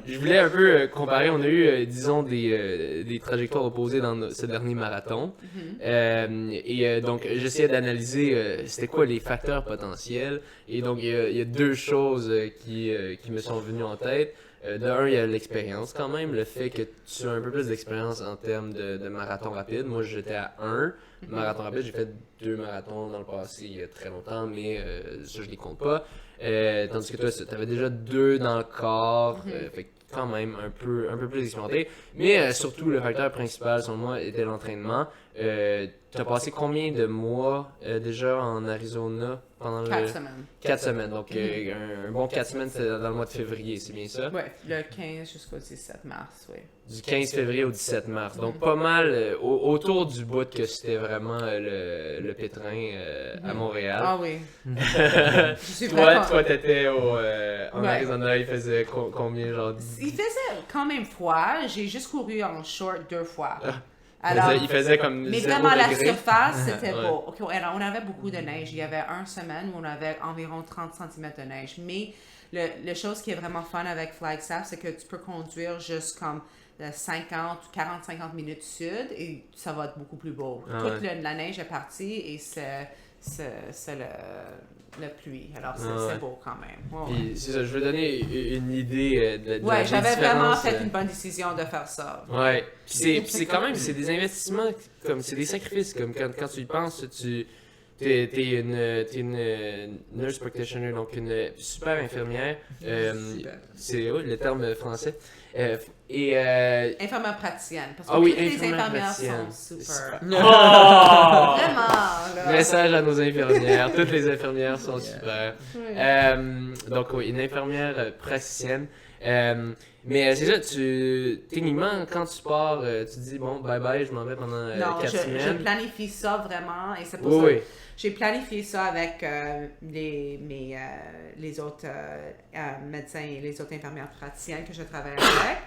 [SPEAKER 1] Je voulais un peu comparer. On a eu, disons, des trajectoires opposées dans ce dernier marathon. Donc, j'essayais d'analyser c'était quoi les facteurs potentiels. Et donc, il y a deux choses qui me sont venues en tête. De un, il y a l'expérience quand même, le fait que tu as un peu plus d'expérience en termes de marathon rapide. Moi, j'étais à 1 marathon rapide. J'ai fait 2 marathons dans le passé il y a très longtemps, mais ça, je les compte pas. Tandis que toi, tu avais déjà 2 dans le corps, fait que quand même un peu plus expérimenté. Mais surtout, le facteur principal, selon moi, était l'entraînement. t'as passé combien de mois déjà en Arizona pendant
[SPEAKER 2] 4 semaines.
[SPEAKER 1] 4 semaines, donc un bon 4 semaines, c'est dans le mois de février, c'est bien ça?
[SPEAKER 2] Oui, le 15 jusqu'au 17 mars, oui.
[SPEAKER 1] Du 15 février au 17 mars. Donc, pas mal autour du bout que c'était vraiment le pétrin à Montréal.
[SPEAKER 2] Ah oui. Je suis vraiment...
[SPEAKER 1] Toi, t'étais en Arizona, il faisait combien, genre?
[SPEAKER 2] Il faisait quand même froid. J'ai juste couru en short 2 fois.
[SPEAKER 1] Il faisait comme
[SPEAKER 2] mais
[SPEAKER 1] 0
[SPEAKER 2] vraiment, la
[SPEAKER 1] degré.
[SPEAKER 2] surface, c'était beau. Okay, alors, on avait beaucoup de neige. Il y avait une semaine où on avait environ 30 cm de neige. Mais le chose qui est vraiment fun avec Flagstaff, c'est que tu peux conduire juste comme 40-50 minutes sud et ça va être beaucoup plus beau. Toute la neige est partie et c'est la pluie. Alors, c'est beau quand même.
[SPEAKER 1] Puis, c'est ça, je veux donner une idée de la
[SPEAKER 2] j'avais
[SPEAKER 1] différence,
[SPEAKER 2] vraiment fait une bonne décision de faire ça.
[SPEAKER 1] Ouais. Puis c'est quand même, c'est des investissements, comme c'est des sacrifices. Comme quand tu y penses, t'es une nurse practitioner, donc une super infirmière. C'est le terme français.
[SPEAKER 2] Infirmière praticienne. Parce que toutes les infirmières sont super.
[SPEAKER 1] Oh!
[SPEAKER 2] Vraiment, là.
[SPEAKER 1] Message à nos infirmières. Toutes les infirmières sont super. Donc, oui, une infirmière praticienne. Mais c'est ça, techniquement, quand tu pars, tu te dis, bon, bye bye, je m'en vais pendant 4 semaines.
[SPEAKER 2] Je planifie ça vraiment et c'est pour ça que j'ai planifié ça avec les autres médecins et les autres infirmières praticiennes que je travaille avec.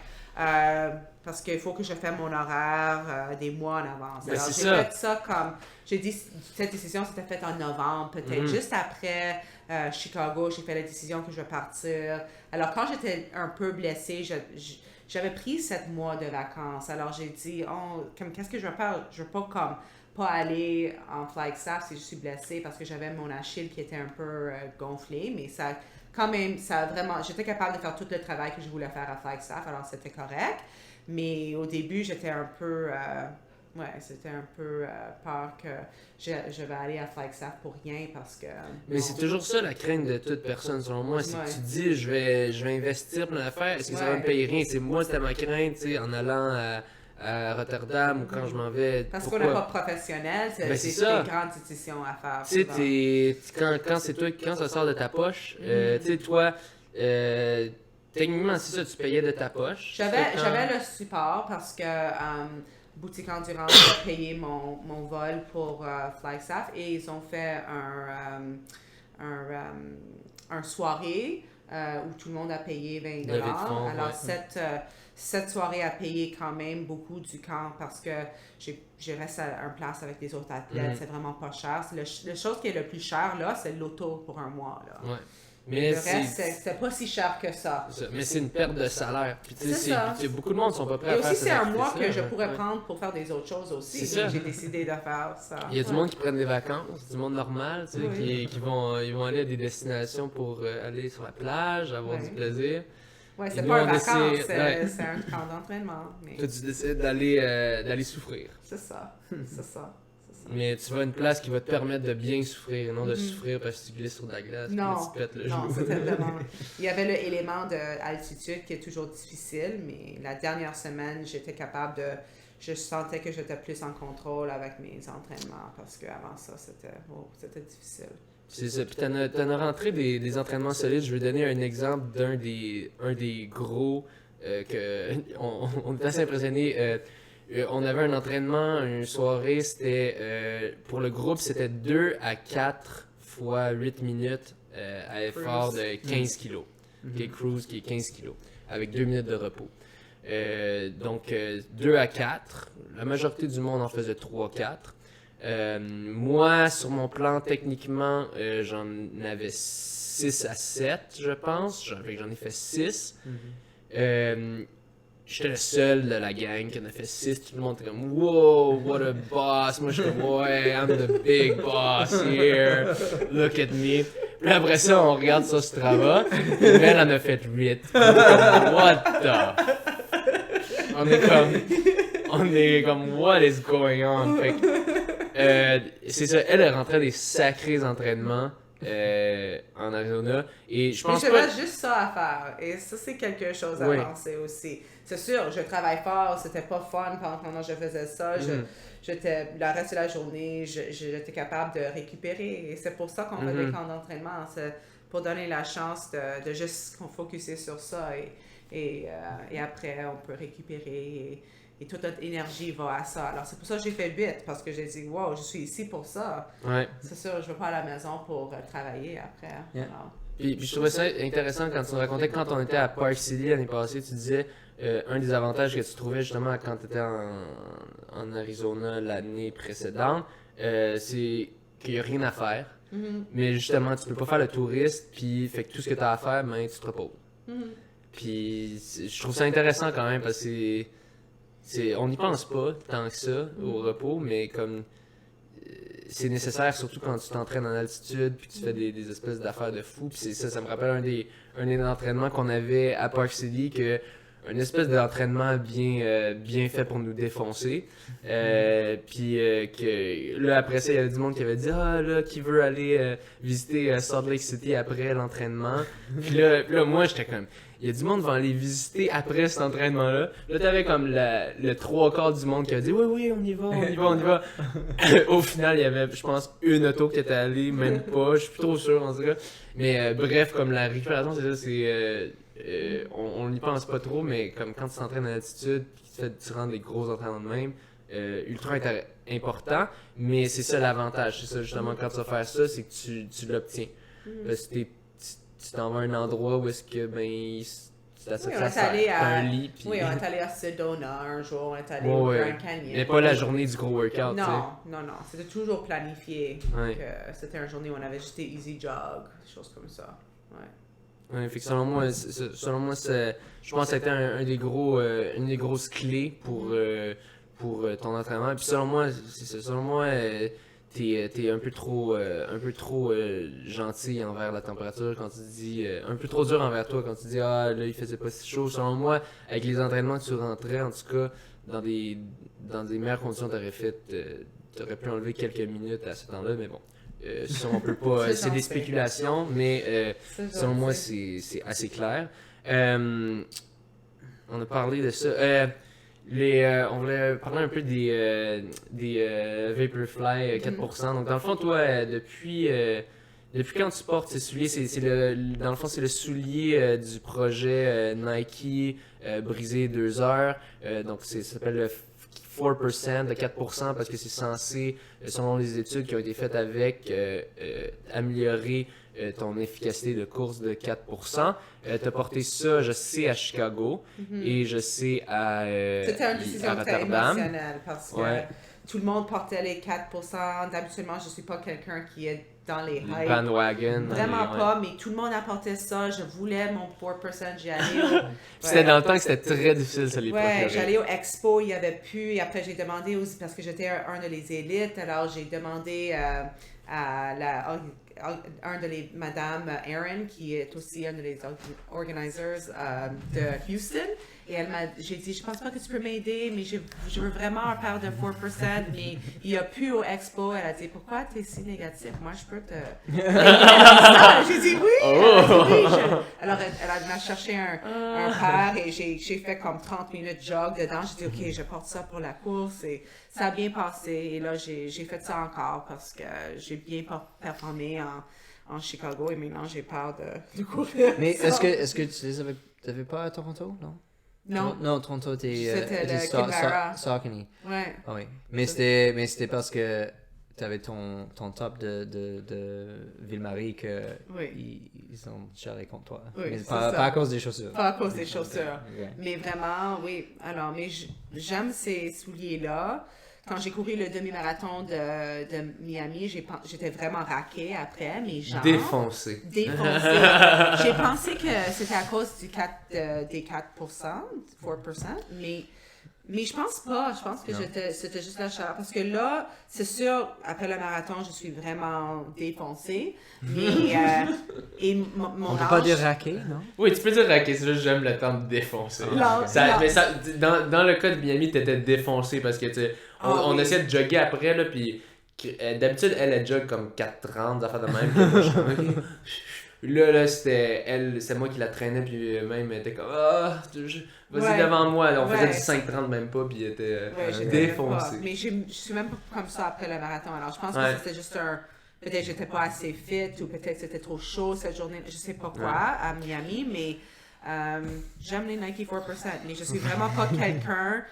[SPEAKER 2] Parce qu'il faut que je fasse mon horaire des mois en avance. Alors, j'ai fait ça comme... J'ai dit, cette décision s'était faite en novembre, peut-être juste après Chicago, j'ai fait la décision que je vais partir. Alors, quand j'étais un peu blessée, j'avais pris 7 mois de vacances. Alors, j'ai dit, qu'est-ce que je vais faire? Je ne veux pas aller en Flagstaff si je suis blessée parce que j'avais mon Achille qui était un peu gonflé, mais ça... Quand même, j'étais capable de faire tout le travail que je voulais faire à Flagstaff, alors c'était correct. Mais au début, j'étais un peu, peur que je vais aller à Flagstaff pour rien parce que...
[SPEAKER 1] Mais c'est toujours ça la crainte de toute personne, selon moi. C'est que tu te dis, je vais investir plein d'affaires, est-ce que ça va me payer rien? C'était ma crainte, tu sais, en allant à Rotterdam ou quand je m'en vais.
[SPEAKER 2] Parce qu'on n'est pas professionnel, c'est des grandes décisions à faire.
[SPEAKER 1] Tu sais, quand ça sort de ta poche, tu sais, toi, techniquement, c'est ça, tu payais de ta poche.
[SPEAKER 2] J'avais le support parce que Boutique Endurance a payé mon vol pour Flagstaff et ils ont fait un soirée où tout le monde a payé $20. Alors, cette soirée a payé quand même beaucoup du camp parce que je reste à une place avec des autres athlètes, c'est vraiment pas cher. La chose qui est le plus cher, là, c'est l'auto pour un mois. Là.
[SPEAKER 1] Ouais. Mais
[SPEAKER 2] le reste, c'est pas si cher que ça.
[SPEAKER 1] Mais c'est une perte de salaire. Puis, beaucoup de monde sont pas prêts à faire ça.
[SPEAKER 2] Et aussi, c'est un mois que je pourrais prendre pour faire des autres choses aussi. J'ai décidé de faire ça.
[SPEAKER 1] Il y a du monde qui prennent des vacances, du monde normal, tu sais, qui vont aller à des destinations pour aller sur la plage, avoir du plaisir.
[SPEAKER 2] Oui, c'est pas un vacances, c'est un camp d'entraînement. Mais...
[SPEAKER 1] Toi, tu décides d'aller souffrir.
[SPEAKER 2] C'est ça.
[SPEAKER 1] Mais tu vas à une place qui va te permettre de bien souffrir, non de souffrir parce que tu glisses sur de la glace et tu pètes le genou.
[SPEAKER 2] Non, c'était vraiment... Il y avait l'élément d'altitude qui est toujours difficile, mais la dernière semaine, j'étais capable de... Je sentais que j'étais plus en contrôle avec mes entraînements parce qu'avant ça, c'était difficile.
[SPEAKER 1] C'est ça. Puis t'en as rentré des entraînements solides. Je vais donner un exemple d'un des gros on est assez impressionnés. On avait un entraînement, une soirée, c'était pour le groupe, c'était 2 à 4 fois 8 minutes à effort de 15 kilos. Cruise qui est 15 kilos, avec 2 minutes de repos. Donc 2 à 4, la majorité du monde en faisait 3-4. Moi, sur mon plan, techniquement, j'en avais 6 à 7, je pense. J'en ai fait 6. J'étais le seul de la gang qui en a fait 6. Tout le monde était comme « Wow, what a boss! » Moi, je suis comme « Ouais, I'm the big boss here. Look at me. » Puis après ça, on regarde sur Strava. Et elle en a fait 8. What the... On est comme « What is going on? » Fait que, c'est ça, elle rentrait des sacrés entraînements en Arizona. Et je
[SPEAKER 2] Mais
[SPEAKER 1] pense
[SPEAKER 2] j'avais
[SPEAKER 1] pas...
[SPEAKER 2] juste ça à faire. Et ça, c'est quelque chose à
[SPEAKER 1] Oui.
[SPEAKER 2] penser aussi. C'est sûr, je travaille fort, c'était pas fun pendant que je faisais ça. Le reste de la journée, j'étais capable de récupérer. Et c'est pour ça qu'on fait des camps d'entraînement. C'est pour donner la chance de juste focuser sur ça. Et après, on peut récupérer. Et toute notre énergie va à ça. Alors, c'est pour ça que j'ai fait vite, parce que j'ai dit, wow, je suis ici pour ça.
[SPEAKER 1] Ouais.
[SPEAKER 2] C'est sûr, je ne vais pas à la maison pour travailler après.
[SPEAKER 3] Yeah.
[SPEAKER 2] Alors,
[SPEAKER 1] Puis je trouvais ça intéressant quand tu nous racontais quand on était à Park City l'année passée, tu disais un des avantages que tu trouvais justement quand tu étais en Arizona l'année précédente, c'est qu'il n'y a rien à faire. Mais justement, tu peux pas faire le touriste, puis fait que tout ce que tu as à faire, ben, tu te reposes. Puis je trouve ça intéressant quand même parce que on n'y pense pas tant que ça au repos, mais comme c'est nécessaire surtout quand tu t'entraînes en altitude puis tu fais des espèces d'affaires de fou. Puis ça me rappelle un des entraînements qu'on avait à Park City, que une espèce d'entraînement bien fait pour nous défoncer. Puis que là après ça il y avait du monde qui avait dit qui veut aller visiter Salt Lake City après l'entraînement. Puis là moi j'étais comme il y a du monde qui va aller visiter après cet entraînement-là. Là, t'avais comme le 3/4 du monde qui a dit oui, on y va. Au final, il y avait, je pense, une auto qui était allée, même pas, je suis plus trop sûr en tout cas. Mais bref, comme la récupération, c'est ça, on n'y pense pas trop, mais comme quand tu t'entraînes à l'altitude, tu rends des gros entraînements de même, ultra important, mais c'est ça l'avantage. C'est ça, justement, quand tu vas faire ça, c'est que tu l'obtiens. Parce que tu t'en vas à un endroit où est-ce que, un lit. Puis...
[SPEAKER 2] Oui, on est allé à Sedona un jour, on est allé
[SPEAKER 1] au
[SPEAKER 2] Grand Canyon.
[SPEAKER 1] Mais pas la journée du gros workout, tu sais.
[SPEAKER 2] Non, c'était toujours planifié.
[SPEAKER 1] Ouais.
[SPEAKER 2] C'était une journée où on avait juste des easy jog, des choses comme ça.
[SPEAKER 1] Ouais, fait que selon moi, je pense que ça a été une des grosses clés pour ton entraînement. Puis selon moi, t'es un peu trop gentil envers la température quand tu dis un peu trop dur envers toi quand tu dis là il faisait pas si chaud. Selon moi, avec les entraînements que tu rentrais, en tout cas dans des meilleures conditions, t'aurais pu enlever quelques minutes à ce temps-là, mais bon. Ça, on peut pas. C'est des spéculations, mais selon moi, c'est assez clair. On a parlé de ça. On voulait parler un peu des Vaporfly 4%. Donc, dans le fond, toi, depuis quand tu portes ces souliers, dans le fond, c'est le soulier du projet Nike brisé 2 heures. Donc, ça s'appelle le 4%, de 4%, parce que c'est censé, selon les études qui ont été faites avec, améliorer ton efficacité de course de 4%. Tu as porté ça, je sais, à Chicago et je sais à Rotterdam.
[SPEAKER 2] C'était une décision très émotionnelle parce que tout le monde portait les 4%. D'habituellement, je ne suis pas quelqu'un qui est dans les hypes.
[SPEAKER 1] Bandwagon.
[SPEAKER 2] Vraiment pas, mais tout le monde apportait ça. Je voulais mon 4%, j'y allais.
[SPEAKER 1] C'était dans le temps que c'était très difficile, ça, les procurer.
[SPEAKER 2] Ouais, j'allais au Expo, il n'y avait plus. Et après, j'ai demandé aussi, parce que j'étais un de les élites, alors j'ai demandé à un de les, Madame Aaron, qui est aussi un de les organizers de Houston. Et j'ai dit, je pense pas que tu peux m'aider, mais je veux vraiment un paire de 4%, mais il n'y a plus au Expo. Elle a dit, pourquoi tu es si négatif? Moi, je peux te... J'ai dit oui! Alors, elle m'a cherché un paire et j'ai fait comme 30 minutes jog dedans. J'ai dit, OK, je porte ça pour la course et ça a bien passé. Et là, j'ai fait ça encore parce que j'ai bien performé en Chicago et maintenant, j'ai peur de courir.
[SPEAKER 3] Mais est-ce que tu les avais pas à Toronto, non? Non, Toronto,
[SPEAKER 2] c'était le
[SPEAKER 3] Saucony.
[SPEAKER 2] Ouais.
[SPEAKER 3] Ah oui. Mais c'était parce que tu avais ton top de Ville-Marie que ils ont chargé contre toi.
[SPEAKER 2] Oui,
[SPEAKER 3] mais pas à cause des chaussures.
[SPEAKER 2] Pas à cause des chaussures.
[SPEAKER 3] Ouais.
[SPEAKER 2] Mais vraiment, oui. Alors, mais j'aime ces souliers-là. Quand j'ai couru le demi-marathon de Miami, j'étais vraiment raquée après, mes jambes.
[SPEAKER 1] Défoncé.
[SPEAKER 2] J'ai pensé que c'était à cause des 4%, 4%, mais je pense pas. Je pense que c'était juste la chaleur. Parce que là, c'est sûr, après le marathon, je suis vraiment défoncée. Mais,
[SPEAKER 3] on peut pas dire raqué, non?
[SPEAKER 1] Oui, tu peux dire raqué, c'est juste j'aime le terme défoncé.
[SPEAKER 2] Non.
[SPEAKER 1] Mais dans le cas de Miami, t'étais défoncé parce que on essayait de jogger après, là, puis D'habitude, elle jog comme 4,30, des affaires de même. Puis moi, je suis comme, ok. Là, c'était elle, c'est moi qui la traînais, puis même, elle était comme, vas-y devant moi. On faisait du 5,30 même pas, puis elle était défoncée.
[SPEAKER 2] Mais je suis même pas comme ça après le marathon. Alors, je pense que c'était juste peut-être que j'étais pas assez fit, ou peut-être que c'était trop chaud cette journée, je sais pas quoi, à Miami, mais j'aime les Nike 4%, mais je suis vraiment pas quelqu'un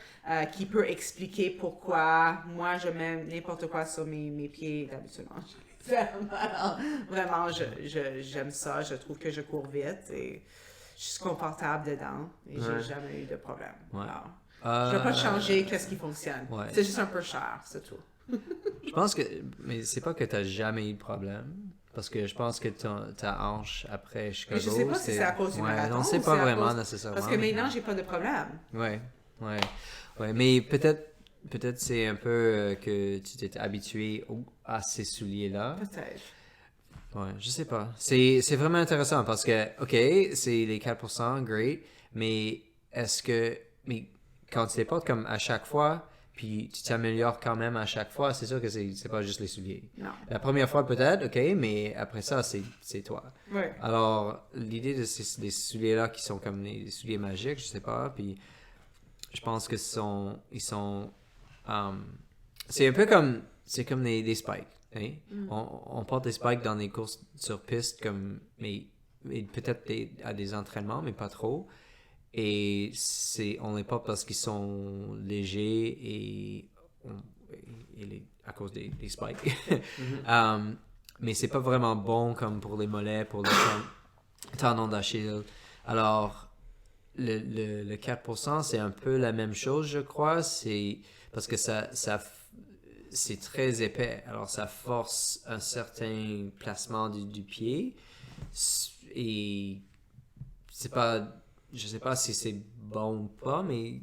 [SPEAKER 2] qui peut expliquer pourquoi moi je mets n'importe quoi sur mes pieds d'habitude. Vraiment, j'aime ça. Je trouve que je cours vite et je suis confortable dedans et j'ai jamais eu de problème. Je ne vais pas changer qu'est-ce qui fonctionne. C'est juste un peu cher, c'est tout.
[SPEAKER 3] Je pense que, mais c'est pas que tu n'as jamais eu de problème. Parce que je pense que ta hanche après Chicago.
[SPEAKER 2] Mais je sais pas si c'est à cause du marathon.
[SPEAKER 3] Non, c'est pas vraiment nécessairement.
[SPEAKER 2] Parce que maintenant, j'ai pas de problème.
[SPEAKER 3] Ouais. Mais peut-être c'est un peu que tu t'es habitué à ces souliers-là.
[SPEAKER 2] Peut-être.
[SPEAKER 3] Ouais, je sais pas. C'est vraiment intéressant parce que, OK, c'est les 4%, great, mais mais quand tu les portes comme à chaque fois, puis tu t'améliores quand même à chaque fois, c'est sûr que c'est pas juste les souliers.
[SPEAKER 2] Non.
[SPEAKER 3] La première fois peut-être, OK, mais après ça, c'est toi.
[SPEAKER 2] Ouais.
[SPEAKER 3] Alors, l'idée de des souliers-là qui sont comme des souliers magiques, je sais pas, puis je pense que ils sont c'est un peu comme des spikes. Hein? On porte des spikes dans des courses sur piste mais peut-être à des entraînements, mais pas trop. Et on les porte parce qu'ils sont légers à cause des spikes. Mais c'est pas vraiment bon comme pour les mollets, pour le tendon d'Achille. Alors, le 4%, c'est un peu la même chose, je crois. C'est parce que c'est très épais. Alors, ça force un certain placement du pied. Et c'est pas... Je sais pas si c'est bon ou pas, mais il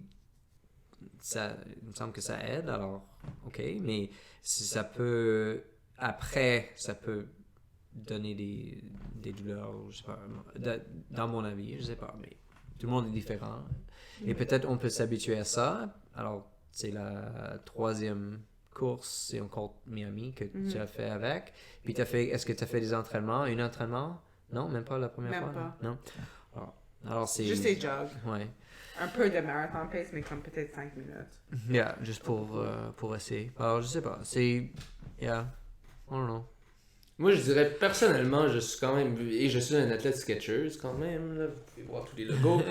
[SPEAKER 3] me semble que ça aide. Alors, OK. Mais ça peut... Après, ça peut donner des douleurs, je sais pas. Dans mon avis, je sais pas. Mais tout le monde est différent. Et peut-être on peut s'habituer à ça. Alors, c'est la 3e course, c'est encore Miami que tu as fait avec. Puis est-ce que tu as fait des entraînements? Un entraînement? Non, même pas la première fois?
[SPEAKER 2] Pas.
[SPEAKER 3] Non? Alors c'est...
[SPEAKER 2] Juste des jogs.
[SPEAKER 3] Ouais.
[SPEAKER 2] Un peu de marathon pace, mais comme peut-être 5 minutes.
[SPEAKER 3] Yeah, juste pour essayer. Alors, je sais pas. C'est... Yeah. I don't know.
[SPEAKER 1] Moi, je dirais personnellement, je suis quand même, et je suis un athlète Skechers quand même, là, vous pouvez voir tous les logos,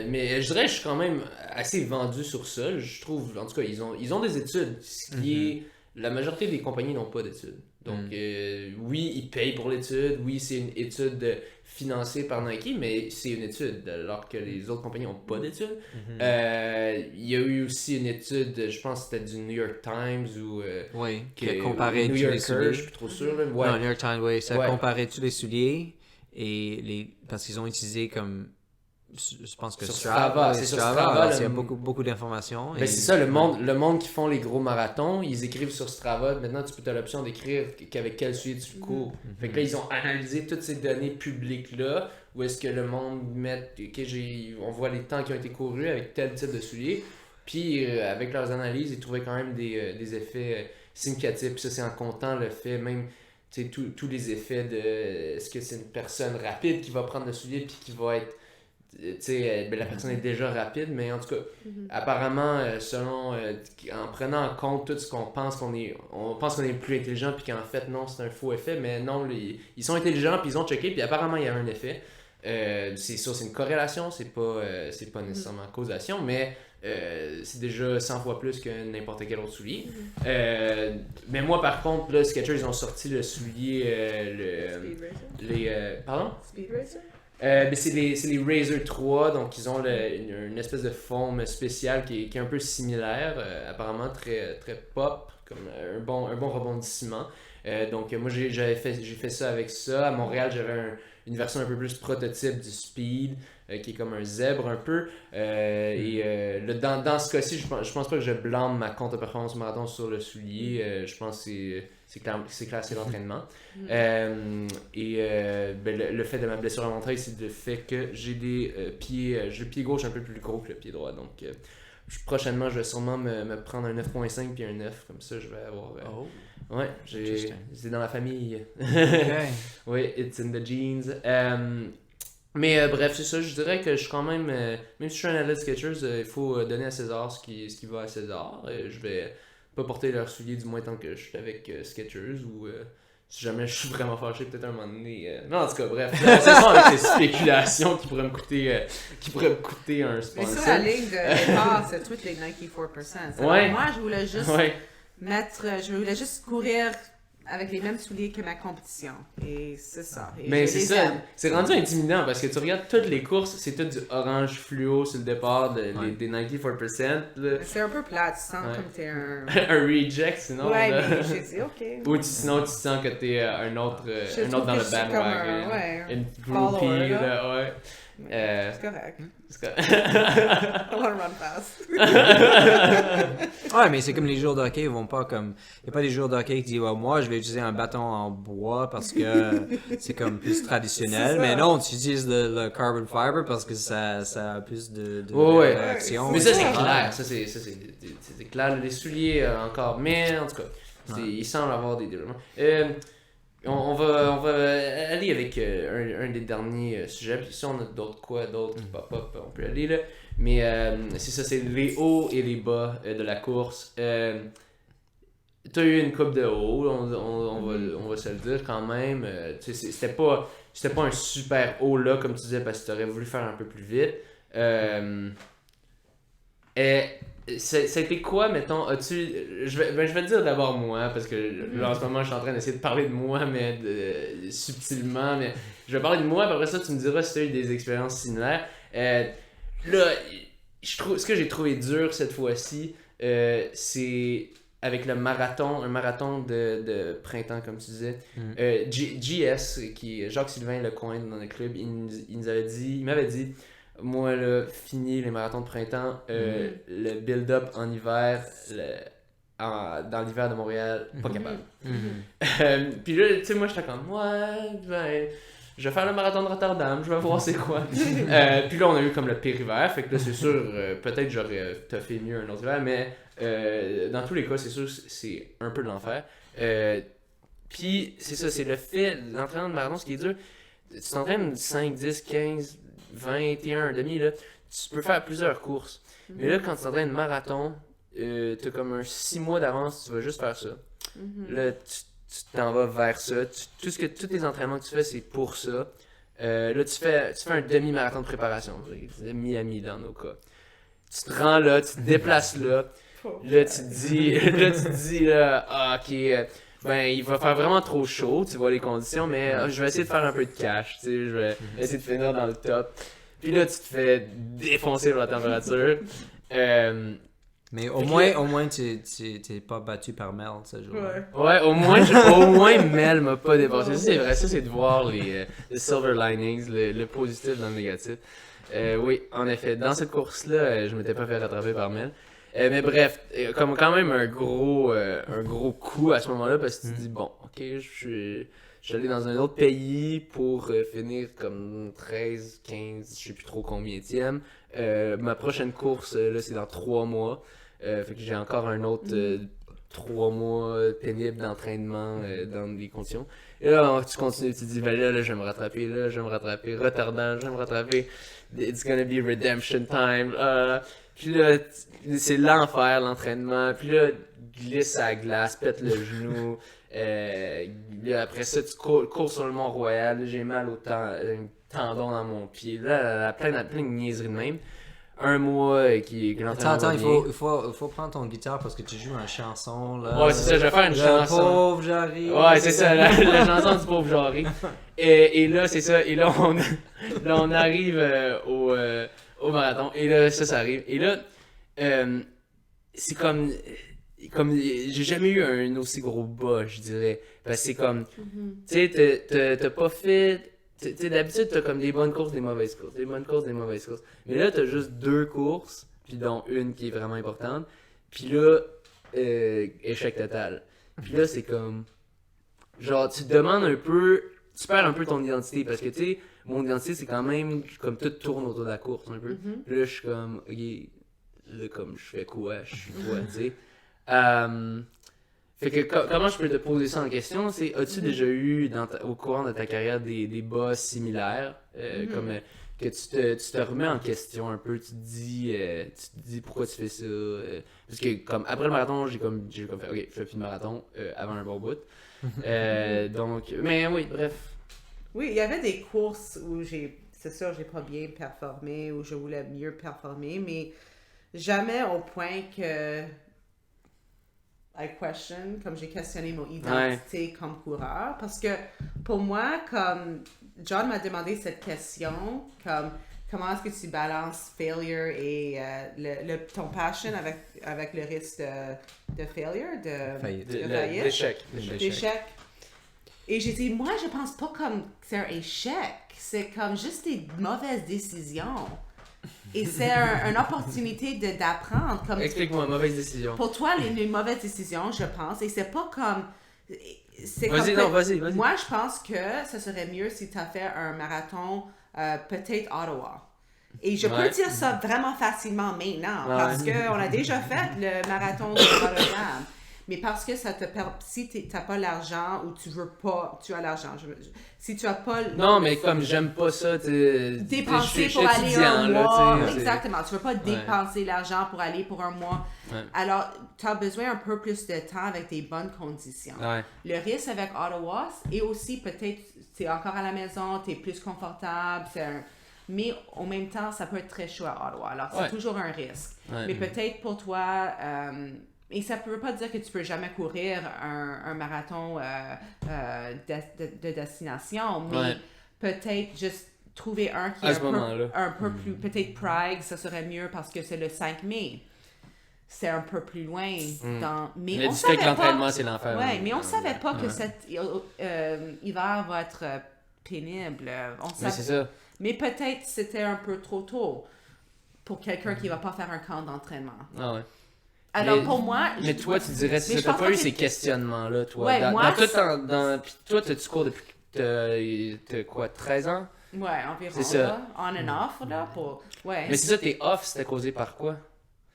[SPEAKER 1] mais je dirais que je suis quand même assez vendu sur ça. Je trouve, en tout cas, ils ont des études, ce qui est, la majorité des compagnies n'ont pas d'études. Donc, oui, ils payent pour l'étude, oui, c'est une étude financée par Nike, mais c'est une étude, alors que les autres compagnies n'ont pas d'études. Il y a eu aussi une étude, je pense que c'était du New York Times ou
[SPEAKER 3] qui a comparé
[SPEAKER 1] New
[SPEAKER 3] tous les
[SPEAKER 1] Yorker,
[SPEAKER 3] souliers.
[SPEAKER 1] je suis plus trop sûr. Là.
[SPEAKER 3] Non, New York Times, oui, ça a comparé tous les souliers parce qu'ils ont utilisé comme je pense que
[SPEAKER 1] sur Strava, c'est sur Strava.
[SPEAKER 3] Il y a beaucoup d'informations.
[SPEAKER 1] Ben c'est ça, le monde qui font les gros marathons, ils écrivent sur Strava. Maintenant, tu peux avoir l'option d'écrire qu'avec quel soulier tu cours. Fait que là, ils ont analysé toutes ces données publiques-là, où est-ce que le monde met, on voit les temps qui ont été courus avec tel type de soulier. Puis, avec leurs analyses, ils trouvaient quand même des effets significatifs. Puis ça, c'est en comptant le fait même... tous les effets de... Est-ce que c'est une personne rapide qui va prendre le soulier puis qui va être... la personne est déjà rapide, mais en tout cas, apparemment, en prenant en compte tout ce qu'on pense on pense qu'on est plus intelligent, puis qu'en fait, non, c'est un faux effet, mais non, ils sont intelligents, puis ils ont checké, puis apparemment, il y a un effet. C'est ça, c'est une corrélation, c'est pas nécessairement causation, mais c'est déjà 100 fois plus que n'importe quel autre soulier. Mais moi, par contre, là, Skechers, ils ont sorti le soulier, pardon?
[SPEAKER 2] Speed Racer?
[SPEAKER 1] C'est les Razor 3, donc ils ont une espèce de forme spéciale qui est un peu similaire, apparemment très, très pop, comme un bon rebondissement. Donc moi j'ai fait ça avec ça. À Montréal, j'avais une version un peu plus prototype du Speed, qui est comme un zèbre un peu. Dans ce cas-ci, je pense pas que je blâme ma contre-performance marathon sur le soulier. Je pense que c'est clair, c'est l'entraînement. Le fait de ma blessure à mon trail, c'est le fait que j'ai le pied gauche un peu plus gros que le pied droit. Donc prochainement, je vais sûrement me prendre un 9.5 puis un 9. Comme ça, je vais avoir... Ouais, c'est dans la famille. Oui, it's in the genes. Mais bref, c'est ça, je dirais que je suis quand même... même si je suis un athlète Skechers, il faut donner à César ce qui va à César. Je vais pas porter leurs souliers du moins tant que je suis avec Skechers ou... si jamais je suis vraiment fâché, peut-être un moment donné... Non, en tout cas, bref, c'est ça avec ces spéculations qui pourraient me coûter un sponsor.
[SPEAKER 2] Mais ça, la ligne de départ, c'est toutes les Nike 4%. Alors, moi, je voulais juste je voulais juste courir avec les mêmes souliers que ma compétition. Et c'est ça. Et
[SPEAKER 1] mais c'est ça, c'est rendu intimidant parce que tu regardes toutes les courses, c'est tout du orange fluo sur le départ des Nike 4%. Là.
[SPEAKER 2] C'est un peu plat, tu sens comme t'es un...
[SPEAKER 1] un reject sinon.
[SPEAKER 2] Ouais,
[SPEAKER 1] là.
[SPEAKER 2] mais j'ai dit ok.
[SPEAKER 1] Ou sinon tu sens que t'es un autre dans le bandwagon. Une groupie, là, ouais.
[SPEAKER 2] C'est correct. I wanna run fast.
[SPEAKER 3] Ouais, mais c'est comme les joueurs de hockey, ils vont pas comme... Il n'y a pas des joueurs de hockey qui disent moi, je vais utiliser un bâton en bois parce que c'est comme plus traditionnel. Mais non, tu utilises le carbon fiber parce que ça a plus de réaction.
[SPEAKER 1] Mais ça, c'est clair. Ça, c'est clair. Les souliers, encore. Mais, en tout cas, il semble avoir des développements. On va aller avec un des derniers sujets. Puis si on a d'autres qui pop-up, on peut aller là. Mais c'est ça, c'est les hauts et les bas de la course. T'as eu une coupe de hauts, on va se le dire quand même. C'était pas un super haut là, comme tu disais, parce que t'aurais voulu faire un peu plus vite. Ça a été quoi, mettons, je vais te dire d'abord moi, parce que là, en ce moment je suis en train d'essayer de parler de moi, mais subtilement, mais je vais parler de moi, puis après ça tu me diras si tu as eu des expériences similaires. Là, ce que j'ai trouvé dur cette fois-ci, c'est avec le marathon, un marathon de printemps comme tu disais. JS, qui Jacques Sylvain Lecointre dans le club, il m'avait dit moi, là, fini les marathons de printemps, le build-up en hiver, dans l'hiver de Montréal, pas capable. Puis là, tu sais, moi, j'étais comme, je vais faire le marathon de Rotterdam, je vais voir c'est quoi. Puis là, on a eu comme le pire hiver, fait que là, c'est sûr, peut-être j'aurais fait mieux un autre hiver, mais dans tous les cas, c'est sûr, c'est un peu de l'enfer. Puis, c'est ça, c'est le fait, l'entraînement de marathon, ce qui est dur, tu t'entraînes 5, 10, 15... 21, demi, là, tu peux faire plusieurs courses. Mais là, quand tu t'entraînes marathon, t'as comme un 6 mois d'avance, tu vas juste faire ça. Là, tu t'en vas vers ça. Tous tes entraînements que tu fais, c'est pour ça. Là, tu fais un demi-marathon de préparation. Miami dans nos cas. Tu te rends là, tu te déplaces là. Là, tu te dis, ok... il va faire vraiment trop chaud, tu vois les conditions, mais je vais essayer de faire un peu de cash, tu sais, je vais essayer de finir dans le top. Puis là, tu te fais défoncer par la température.
[SPEAKER 3] Mais au moins, tu t'es pas battu par Mel ce jour-là.
[SPEAKER 1] Ouais, au moins Mel m'a pas dépassé. Ça, c'est vrai, ça, c'est de voir les silver linings, le positif dans le négatif. Oui, en effet, dans cette course-là, je m'étais pas fait rattraper par Mel. Mais bref, comme quand même un gros coup à ce moment-là parce que tu te dis bon, ok, je suis allé dans un autre pays pour finir comme 13, 15, je sais plus trop combienième. Ma prochaine course, là, c'est dans 3 mois. Fait que j'ai encore un autre 3 mois pénible d'entraînement dans des conditions. Et là, tu continues, tu te dis, ben là, je vais me rattraper, Rotterdam, je vais me rattraper. It's gonna be redemption time. Puis là, c'est l'enfer, l'entraînement. Puis là, glisse à la glace, pète le genou. Là, après ça, tu cours sur le Mont-Royal. Là, j'ai mal au tendon dans mon pied. Là, plein de niaiseries de même. Un mois que l'entraînement
[SPEAKER 3] Attends,
[SPEAKER 1] va
[SPEAKER 3] il faut prendre ton guitare parce que tu joues une chanson. Là.
[SPEAKER 1] Ouais, c'est ça, je vais faire une chanson.
[SPEAKER 3] Le pauvre Jarry.
[SPEAKER 1] Ouais, c'est ça, la chanson du pauvre Jarry. Et là, c'est ça. Et là, on arrive au marathon. Et là, ça arrive. Et là, c'est comme j'ai jamais eu un aussi gros bas, je dirais. Parce que c'est comme, tu sais, t'as pas fait... Tu sais, d'habitude, t'as comme des bonnes courses, des mauvaises courses. Des bonnes courses, des mauvaises courses. Mais là, t'as juste 2 courses, puis dont une qui est vraiment importante. Puis là, échec total. Puis là, c'est comme... Genre, tu te demandes un peu... Tu perds un peu ton identité, parce que, tu sais, mon identité, c'est quand même... Comme tout tourne autour de la course, un peu. Puis là, je suis comme... Ok, là, comme je fais quoi, je suis quoi, tu sais. Fait que comment je peux te poser ça en question, c'est as-tu déjà eu au courant de ta carrière des bas similaires, comme que tu te remets en question un peu, tu te dis pourquoi tu fais ça, parce que comme après le marathon, j'ai comme fait ok, je fais plus de marathon avant un bon bout. Donc, mais oui, bref.
[SPEAKER 2] Oui, il y avait des courses où c'est sûr, j'ai pas bien performé, où je voulais mieux performer, mais jamais au point que I question, comme j'ai questionné mon identité comme coureur, parce que pour moi, comme John m'a demandé cette question, comme comment est-ce que tu balances failure et ton passion avec le risque de failure, de faillite, d'échec. Et j'ai dit, moi, je pense pas comme c'est un échec, c'est comme juste des mauvaises décisions. Et c'est une opportunité d'apprendre.
[SPEAKER 1] Explique-moi, mauvaise décision.
[SPEAKER 2] Pour toi, les mauvaises décisions, je pense, et c'est pas comme...
[SPEAKER 1] Vas-y.
[SPEAKER 2] Moi, je pense que ce serait mieux si tu as fait un marathon, peut-être Ottawa. Et je peux dire ça vraiment facilement maintenant, parce qu'on a déjà fait le marathon de Rotterdam. Mais parce que ça te permet, si tu n'as pas l'argent ou tu veux pas, tu as l'argent. Si tu as pas...
[SPEAKER 1] Non, mais comme j'aime pas ça,
[SPEAKER 2] dépenser pour aller un mois. Exactement. Tu veux pas dépenser l'argent pour aller pour un mois. Ouais. Alors, tu as besoin un peu plus de temps avec des bonnes conditions. Ouais. Le risque avec Ottawa, et aussi peut-être tu es encore à la maison, tu es plus confortable, mais en même temps, ça peut être très chaud à Ottawa. Alors, c'est toujours un risque. Ouais. Mais peut-être pour toi... et ça ne veut pas dire que tu peux jamais courir un marathon de destination, mais peut-être juste trouver un qui est un peu plus... Peut-être Prague, ça serait mieux parce que c'est le 5 mai. C'est un peu plus loin.
[SPEAKER 1] Mais on savait que l'entraînement, c'est l'enfer.
[SPEAKER 2] Oui, mais on ne savait pas que cet hiver va être pénible.
[SPEAKER 1] Mais c'est ça.
[SPEAKER 2] Mais peut-être c'était un peu trop tôt pour quelqu'un qui ne va pas faire un camp d'entraînement.
[SPEAKER 1] Ah ouais.
[SPEAKER 2] Alors pour moi...
[SPEAKER 1] Mais toi, tu dirais, tu n'as pas eu ces questionnements-là, toi.
[SPEAKER 2] Ouais,
[SPEAKER 1] Puis toi, tu cours depuis, t'as quoi, 13 ans?
[SPEAKER 2] Ouais, environ,
[SPEAKER 1] c'est ça.
[SPEAKER 2] Là, on and off, là, ouais.
[SPEAKER 1] Mais c'est ça, tes off, c'était causé par quoi?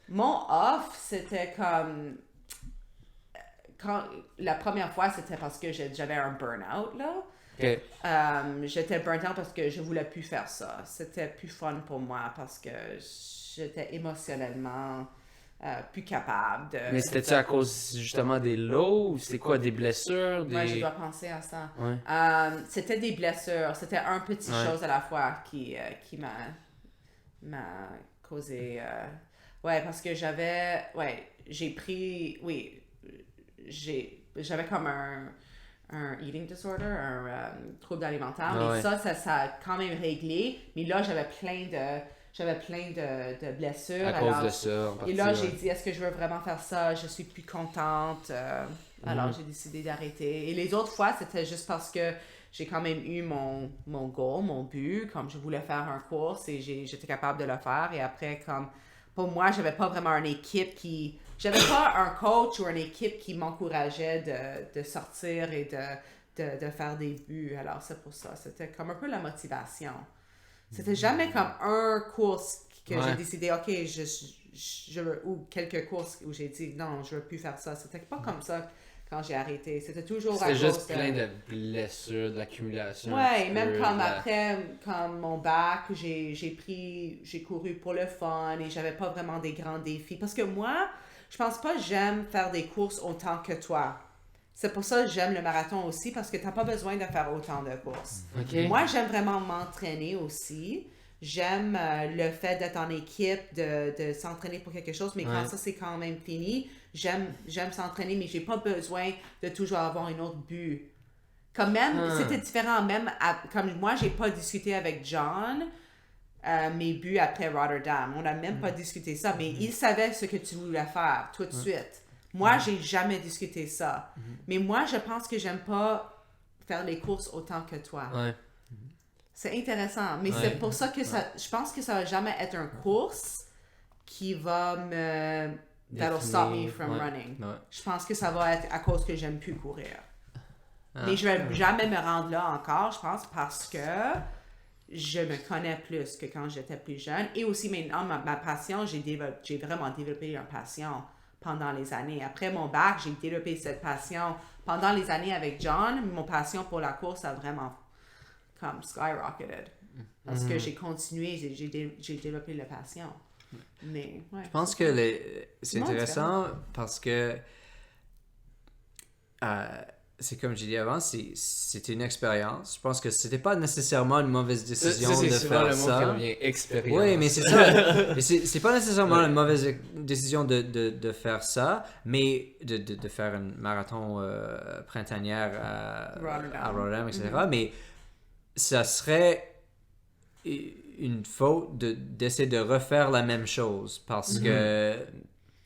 [SPEAKER 2] Mon off, c'était comme... La première fois, c'était parce que j'avais un burn-out, là.
[SPEAKER 1] Okay.
[SPEAKER 2] J'étais burn-out parce que je voulais plus faire ça. C'était plus fun pour moi parce que j'étais émotionnellement... plus capable de...
[SPEAKER 1] Mais c'était-tu à cause justement des lows ou c'était quoi, des blessures?
[SPEAKER 2] Oui, je dois penser à ça.
[SPEAKER 1] Ouais.
[SPEAKER 2] C'était des blessures. C'était un petit chose à la fois qui m'a causé... Ouais, parce que j'avais... Ouais, j'ai pris... Oui, j'avais comme un eating disorder, un trouble alimentaire, mais ça a quand même réglé. Mais là, j'avais plein de blessures.
[SPEAKER 1] À cause de ça.
[SPEAKER 2] Et là, j'ai dit, est-ce que je veux vraiment faire ça? Je suis plus contente. Alors, j'ai décidé d'arrêter. Et les autres fois, c'était juste parce que j'ai quand même eu mon goal, mon but, comme je voulais faire un course et j'étais capable de le faire. Et après, comme pour moi, j'avais pas vraiment une équipe qui... J'avais pas un coach ou une équipe qui m'encourageait de sortir et de faire des buts. Alors, c'est pour ça. C'était comme un peu la motivation. C'était jamais comme un course que j'ai décidé, OK, je veux, ou quelques courses où j'ai dit, non, je veux plus faire ça. C'était pas comme ça quand j'ai arrêté. C'était toujours
[SPEAKER 1] à cause juste plein de blessures, d'accumulation.
[SPEAKER 2] Ouais, même comme après, comme mon bac, j'ai couru pour le fun et j'avais pas vraiment des grands défis. Parce que moi, je pense pas que j'aime faire des courses autant que toi. C'est pour ça que j'aime le marathon aussi, parce que tu n'as pas besoin de faire autant de courses.
[SPEAKER 1] Okay.
[SPEAKER 2] Moi, j'aime vraiment m'entraîner aussi. J'aime le fait d'être en équipe, de s'entraîner pour quelque chose, mais quand ça, c'est quand même fini, j'aime s'entraîner, mais j'ai pas besoin de toujours avoir un autre but. Comme même, c'était différent, même, comme moi, j'ai pas discuté avec John mes buts après Rotterdam. On n'a même pas discuté ça, mais il savait ce que tu voulais faire tout de suite. Moi, j'ai jamais discuté ça. Mais moi, je pense que j'aime pas faire les courses autant que toi.
[SPEAKER 1] Ouais.
[SPEAKER 2] C'est intéressant. Mais c'est pour ça que je pense que ça va jamais être une course qui va me... That'll stop me from running. Ouais. Je pense que ça va être à cause que j'aime plus courir. Mais je vais jamais me rendre là encore, je pense, parce que je me connais plus que quand j'étais plus jeune. Et aussi maintenant, ma passion, j'ai vraiment développé une passion pendant les années. Après mon bac, j'ai développé cette passion. Pendant les années avec John, mon passion pour la course a vraiment comme skyrocketed. Parce que j'ai continué, j'ai développé la passion. Mais, ouais,
[SPEAKER 3] je pense que c'est intéressant parce que c'est comme j'ai dit avant, c'était une expérience. Je pense que c'était pas nécessairement une mauvaise décision de faire ça.
[SPEAKER 1] Expérience.
[SPEAKER 3] Oui, mais c'est ça. Mais c'est pas nécessairement une mauvaise décision de faire ça, mais de faire un marathon printanière à Rotterdam, etc. Mais ça serait une faute d'essayer de refaire la même chose parce que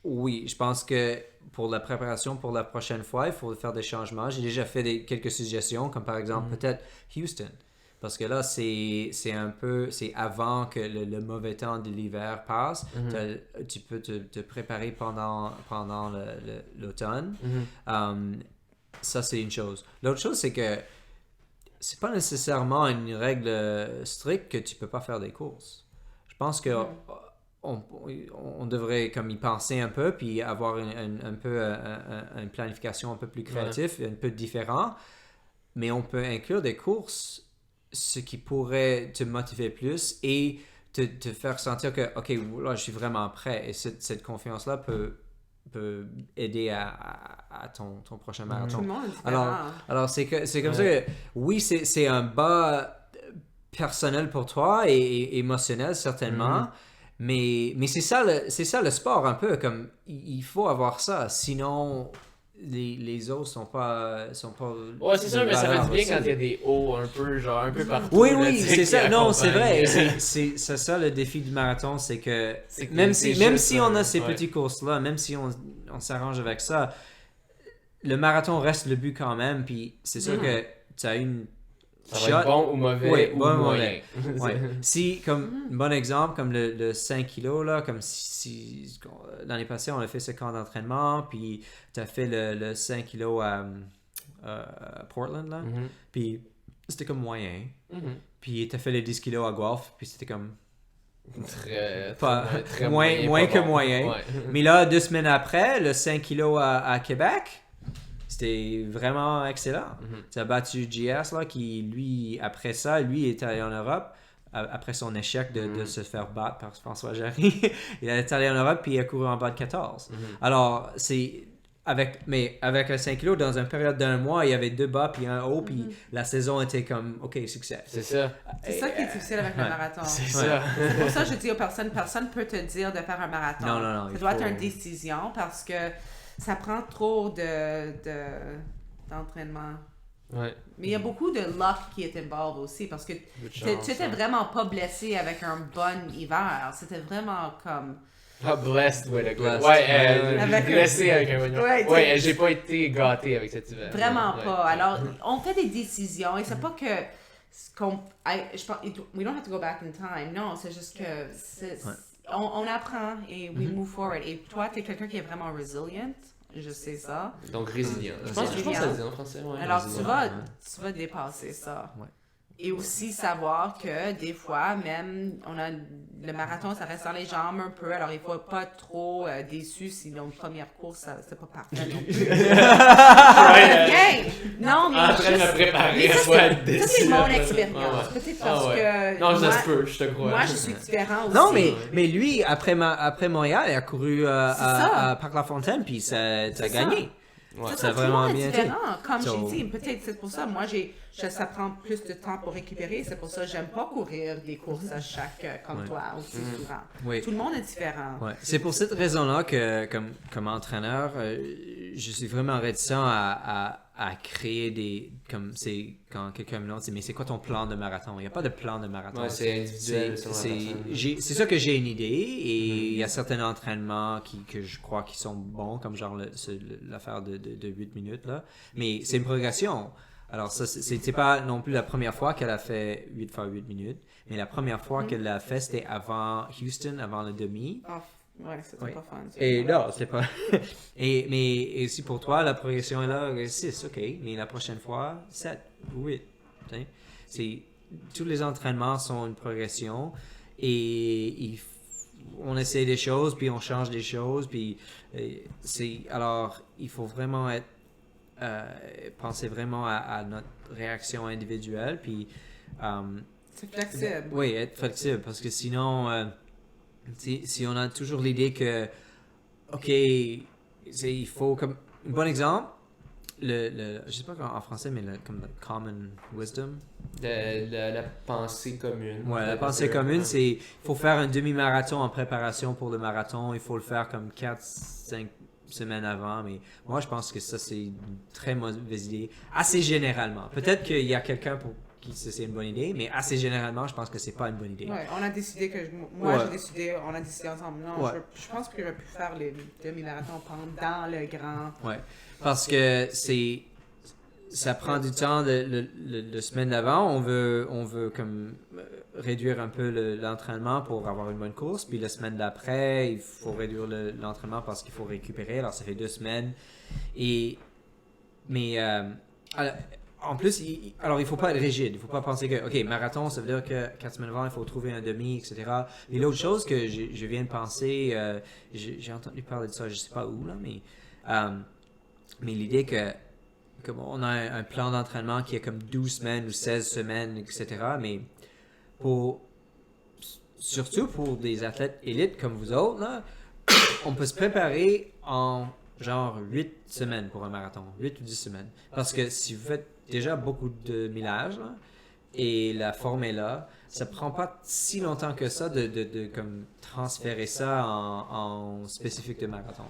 [SPEAKER 3] oui, je pense que pour la préparation pour la prochaine fois, il faut faire des changements. J'ai déjà fait quelques suggestions, comme par exemple peut-être Houston. Parce que là, c'est avant que le mauvais temps de l'hiver passe. Tu peux te préparer pendant l'automne. Ça, c'est une chose. L'autre chose, c'est que c'est pas nécessairement une règle stricte que tu peux pas faire des courses. Je pense que on devrait comme y penser un peu puis avoir un peu une planification un peu plus créative, un peu différent, mais on peut inclure des courses, ce qui pourrait te motiver plus et te faire sentir que ok, là je suis vraiment prêt et cette confiance là peut aider à ton prochain marathon.
[SPEAKER 2] Tout le monde est différent.
[SPEAKER 3] Alors c'est comme ça que oui, c'est un bas personnel pour toi et émotionnel certainement. Mais c'est ça le sport un peu, comme il faut avoir ça, sinon les autres sont pas
[SPEAKER 1] ouais, c'est sûr, mais ça fait du bien quand il y a des hauts un peu partout.
[SPEAKER 3] Oui, c'est ça. Non, c'est vrai. C'est ça le défi du marathon, c'est que même si on a ces petites courses-là, même si on s'arrange avec ça, le marathon reste le but quand même, puis c'est sûr que tu as une
[SPEAKER 1] ça va être bon ou mauvais ou moyen.
[SPEAKER 3] Ouais. Si, comme bon exemple, comme le 5 kilos, là, comme si l'année passée, on a fait ce camp d'entraînement, puis tu as fait le 5 kilos à Portland, là, puis c'était comme moyen. Puis tu as fait les 10 kilos à Guelph, puis c'était comme
[SPEAKER 1] très
[SPEAKER 3] moins que moyen. Ouais. Mais là, 2 semaines après, le 5 kilos à Québec, c'était vraiment excellent. Tu as battu JS, là, qui, lui, après ça, lui, est allé en Europe, après son échec de se faire battre par François Jarry. Il est allé en Europe, puis il a couru en bas de 14. Alors, c'est... Avec le 5 kilos, dans une période d'un mois, il y avait 2 bas puis un haut, puis la saison était comme, OK, succès.
[SPEAKER 1] C'est ça.
[SPEAKER 2] C'est ça qui est difficile avec le marathon.
[SPEAKER 1] C'est ça.
[SPEAKER 2] C'est pour ça que je dis aux personnes peut te dire de faire un marathon.
[SPEAKER 3] Non,
[SPEAKER 2] ça doit être une décision parce que ça prend trop d'entraînement.
[SPEAKER 1] Ouais.
[SPEAKER 2] Mais il y a beaucoup de luck qui est involved aussi parce que tu n'étais vraiment pas blessé avec un bon hiver. C'était vraiment comme...
[SPEAKER 1] Ah, blessed with a good. Ouais, blessé avec un bon hiver. Ouais, j'ai pas été gâté avec cet hiver.
[SPEAKER 2] Vraiment pas. Alors, on fait des décisions et c'est pas que... je pense, we don't have to go back in time. Non, c'est juste que... On apprend et we move forward. Et toi, tu es quelqu'un qui est vraiment resilient. Je sais ça.
[SPEAKER 1] Donc résilient. Je pense que ça dit en français. Ouais.
[SPEAKER 2] Alors tu vas dépasser ça.
[SPEAKER 3] Ouais.
[SPEAKER 2] Et aussi savoir que des fois, même, le marathon, ça reste dans les jambes un peu. Alors il faut pas trop déçu si une première course, c'est pas parfait non plus. Non, mais
[SPEAKER 1] en train de me préparer à soit être déçu.
[SPEAKER 2] Ça, c'est mon expérience. Peut-être parce que...
[SPEAKER 1] Non, ça se peut, je te crois.
[SPEAKER 2] Moi, je suis différent aussi.
[SPEAKER 3] Non, mais lui, après Montréal, il a couru à Parc-la-Fontaine, puis ça a gagné.
[SPEAKER 2] Ouais.
[SPEAKER 3] Ça a vraiment bien été.
[SPEAKER 2] Comme j'ai dit, peut-être c'est pour ça, moi, ça prend plus de temps pour récupérer. C'est pour ça que j'aime pas courir des courses à comme toi, aussi souvent.
[SPEAKER 3] Oui.
[SPEAKER 2] Tout le monde est différent.
[SPEAKER 3] Ouais. C'est pour cette raison-là que, comme entraîneur, je suis vraiment réticent à créer des... Comme c'est quand quelqu'un me demande, mais c'est quoi ton plan de marathon? Il n'y a pas de plan de marathon.
[SPEAKER 1] Ouais, c'est individuel.
[SPEAKER 3] C'est ça que j'ai une idée et il y a certains entraînements que je crois qui sont bons, comme genre l'affaire de 8 minutes, là. Mais c'est une progression. Alors ça, c'est pas non plus la première fois qu'elle a fait 8 x 8 minutes, mais la première fois qu'elle l'a fait, c'était avant Houston, avant le demi.
[SPEAKER 2] Ouais, c'était pas fun.
[SPEAKER 3] Et non, c'est pas... mais aussi pour toi, la progression est là, 6, OK. Mais la prochaine fois, 7 ou 8. tous les entraînements sont une progression et on essaie des choses, puis on change des choses, puis alors il faut vraiment penser vraiment à notre réaction individuelle, puis
[SPEAKER 2] c'est flexible.
[SPEAKER 3] Oui, être flexible, parce que sinon, si on a toujours l'idée que, OK, il faut comme, un bon exemple, je sais pas en français, mais comme le common wisdom.
[SPEAKER 1] La pensée commune.
[SPEAKER 3] Ouais, la pensée commune, c'est il faut faire un demi-marathon en préparation pour le marathon. Il faut le faire comme 4-5 semaines avant. Mais moi, je pense que ça, c'est une très mauvaise idée. Assez généralement. Peut-être qu'il y a quelqu'un pour qui c'est une bonne idée, mais assez généralement, je pense que c'est pas une bonne idée.
[SPEAKER 2] Ouais, on a décidé que on a décidé ensemble. Non, je pense que j'aurais pu faire les demi-marathons pendant le grand.
[SPEAKER 3] Ouais, parce que ça prend du temps le semaine d'avant. On veut comme réduire un peu l'entraînement pour avoir une bonne course. Puis la semaine d'après, il faut réduire l'entraînement parce qu'il faut récupérer. Alors ça fait 2 semaines. En plus, il faut pas être rigide. Il faut pas penser que, OK, marathon, ça veut dire que 4 semaines avant, il faut trouver un demi, etc. Et l'autre chose que je viens de penser, j'ai entendu parler de ça, je sais pas où, là, mais l'idée que comme on a un plan d'entraînement qui est comme 12 semaines ou 16 semaines, etc. Mais surtout pour des athlètes élites comme vous autres, là, on peut se préparer en genre 8 semaines pour un marathon, 8 ou 10 semaines. Parce que si vous faites déjà beaucoup de millage, là, et la forme est là, ça prend pas si longtemps que ça de comme transférer ça en spécifique de marathon.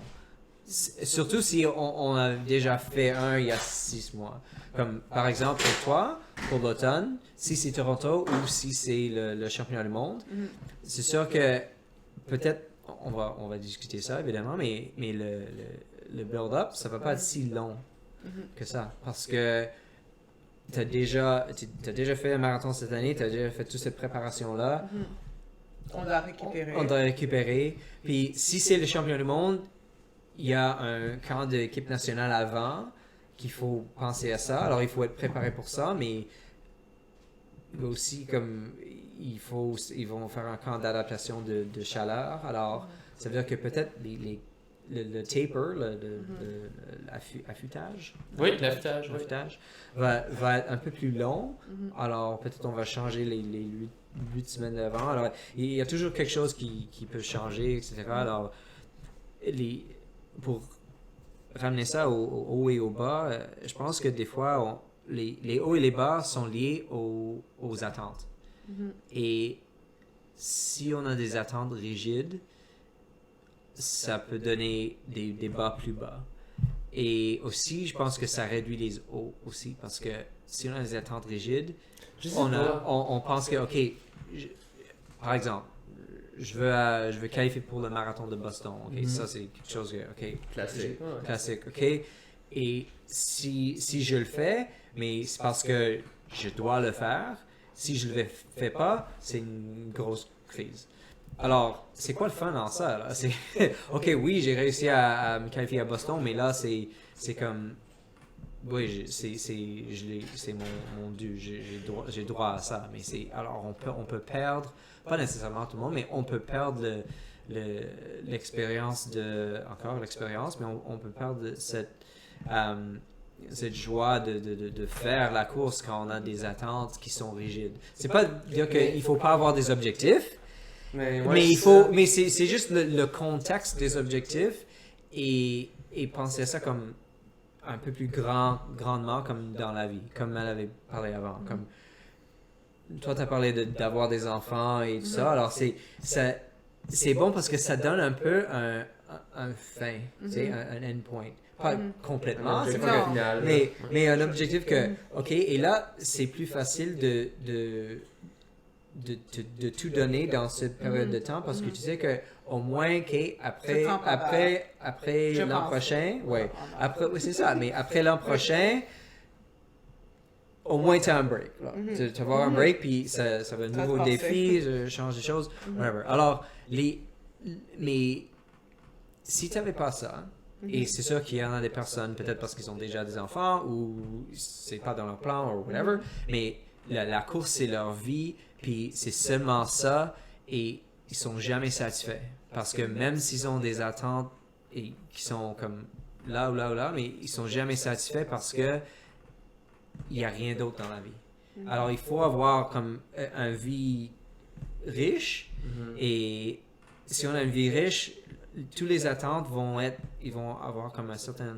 [SPEAKER 3] Surtout si on a déjà fait un il y a 6 mois. Comme par exemple pour toi, pour l'automne, si c'est Toronto ou si c'est le championnat du monde, c'est sûr que peut-être on va discuter ça évidemment, mais le build-up, ça va pas être si long que ça. Parce que t'as déjà fait un marathon cette année, t'as déjà fait toute cette préparation-là.
[SPEAKER 2] On doit récupérer.
[SPEAKER 3] On doit récupérer. Puis si c'est le championnat du monde, il y a un camp d'équipe nationale avant qu'il faut penser à ça. Alors il faut être préparé pour ça, mais aussi comme ils vont faire un camp d'adaptation de chaleur. Alors ça veut dire que peut-être le taper, l'affûtage.
[SPEAKER 1] Oui, l'affûtage.
[SPEAKER 3] Va être un peu plus long. Alors peut-être on va changer les 8 semaines d'avant. Alors il y a toujours quelque chose qui peut changer, etc. Alors pour ramener ça au haut et au bas, je pense que des fois, les hauts et les bas sont liés aux attentes. Et si on a des attentes rigides, ça peut donner des bas plus bas. Et aussi, je pense que ça réduit les hauts aussi, parce que si on a des attentes rigides, on pense que, OK, par exemple, je veux qualifier pour le marathon de Boston. Okay? Ça, c'est quelque chose que, OK. Classique, OK. Et si je le fais, mais c'est parce que je dois le faire. Si je le fais pas, c'est une grosse crise. Alors, c'est quoi le fun dans ça? Là? OK, oui, j'ai réussi à me qualifier à Boston, mais là, c'est comme... Oui, c'est mon dû. J'ai droit à ça. Mais alors, on peut perdre, pas nécessairement tout le monde, mais on peut perdre l'expérience mais on peut perdre cette joie de faire la course quand on a des attentes qui sont rigides. C'est pas dire qu'il faut pas avoir des objectifs, mais c'est juste le contexte des objectifs et penser à ça comme un peu plus grandement comme dans la vie, comme elle avait parlé avant. Comme toi, tu as parlé d'avoir des enfants et tout ça. Alors, c'est bon parce que ça donne un peu un fin, un endpoint. Pas complètement, c'est pas mais un objectif que, OK, et là, c'est plus facile de tout donner dans cette période de temps parce que tu sais que au moins après l'an prochain, c'est ça, mais après l'an prochain, au moins tu as un break. Tu vas avoir un break, puis ça va être un nouveau défi, change des choses, whatever. Alors, mais si tu n'avais pas ça, et c'est sûr qu'il y en a des personnes, peut-être parce qu'ils ont déjà des enfants, ou c'est pas dans leur plan, ou whatever, mais la course, c'est leur vie, puis c'est seulement ça, et ils sont jamais satisfaits. Parce que même s'ils ont des attentes et qui sont comme là ou là ou là, mais ils sont jamais satisfaits parce que il n'y a rien d'autre dans la vie. Alors, il faut avoir comme une vie riche, et si on a une vie riche, tous les attentes ils vont avoir comme un certain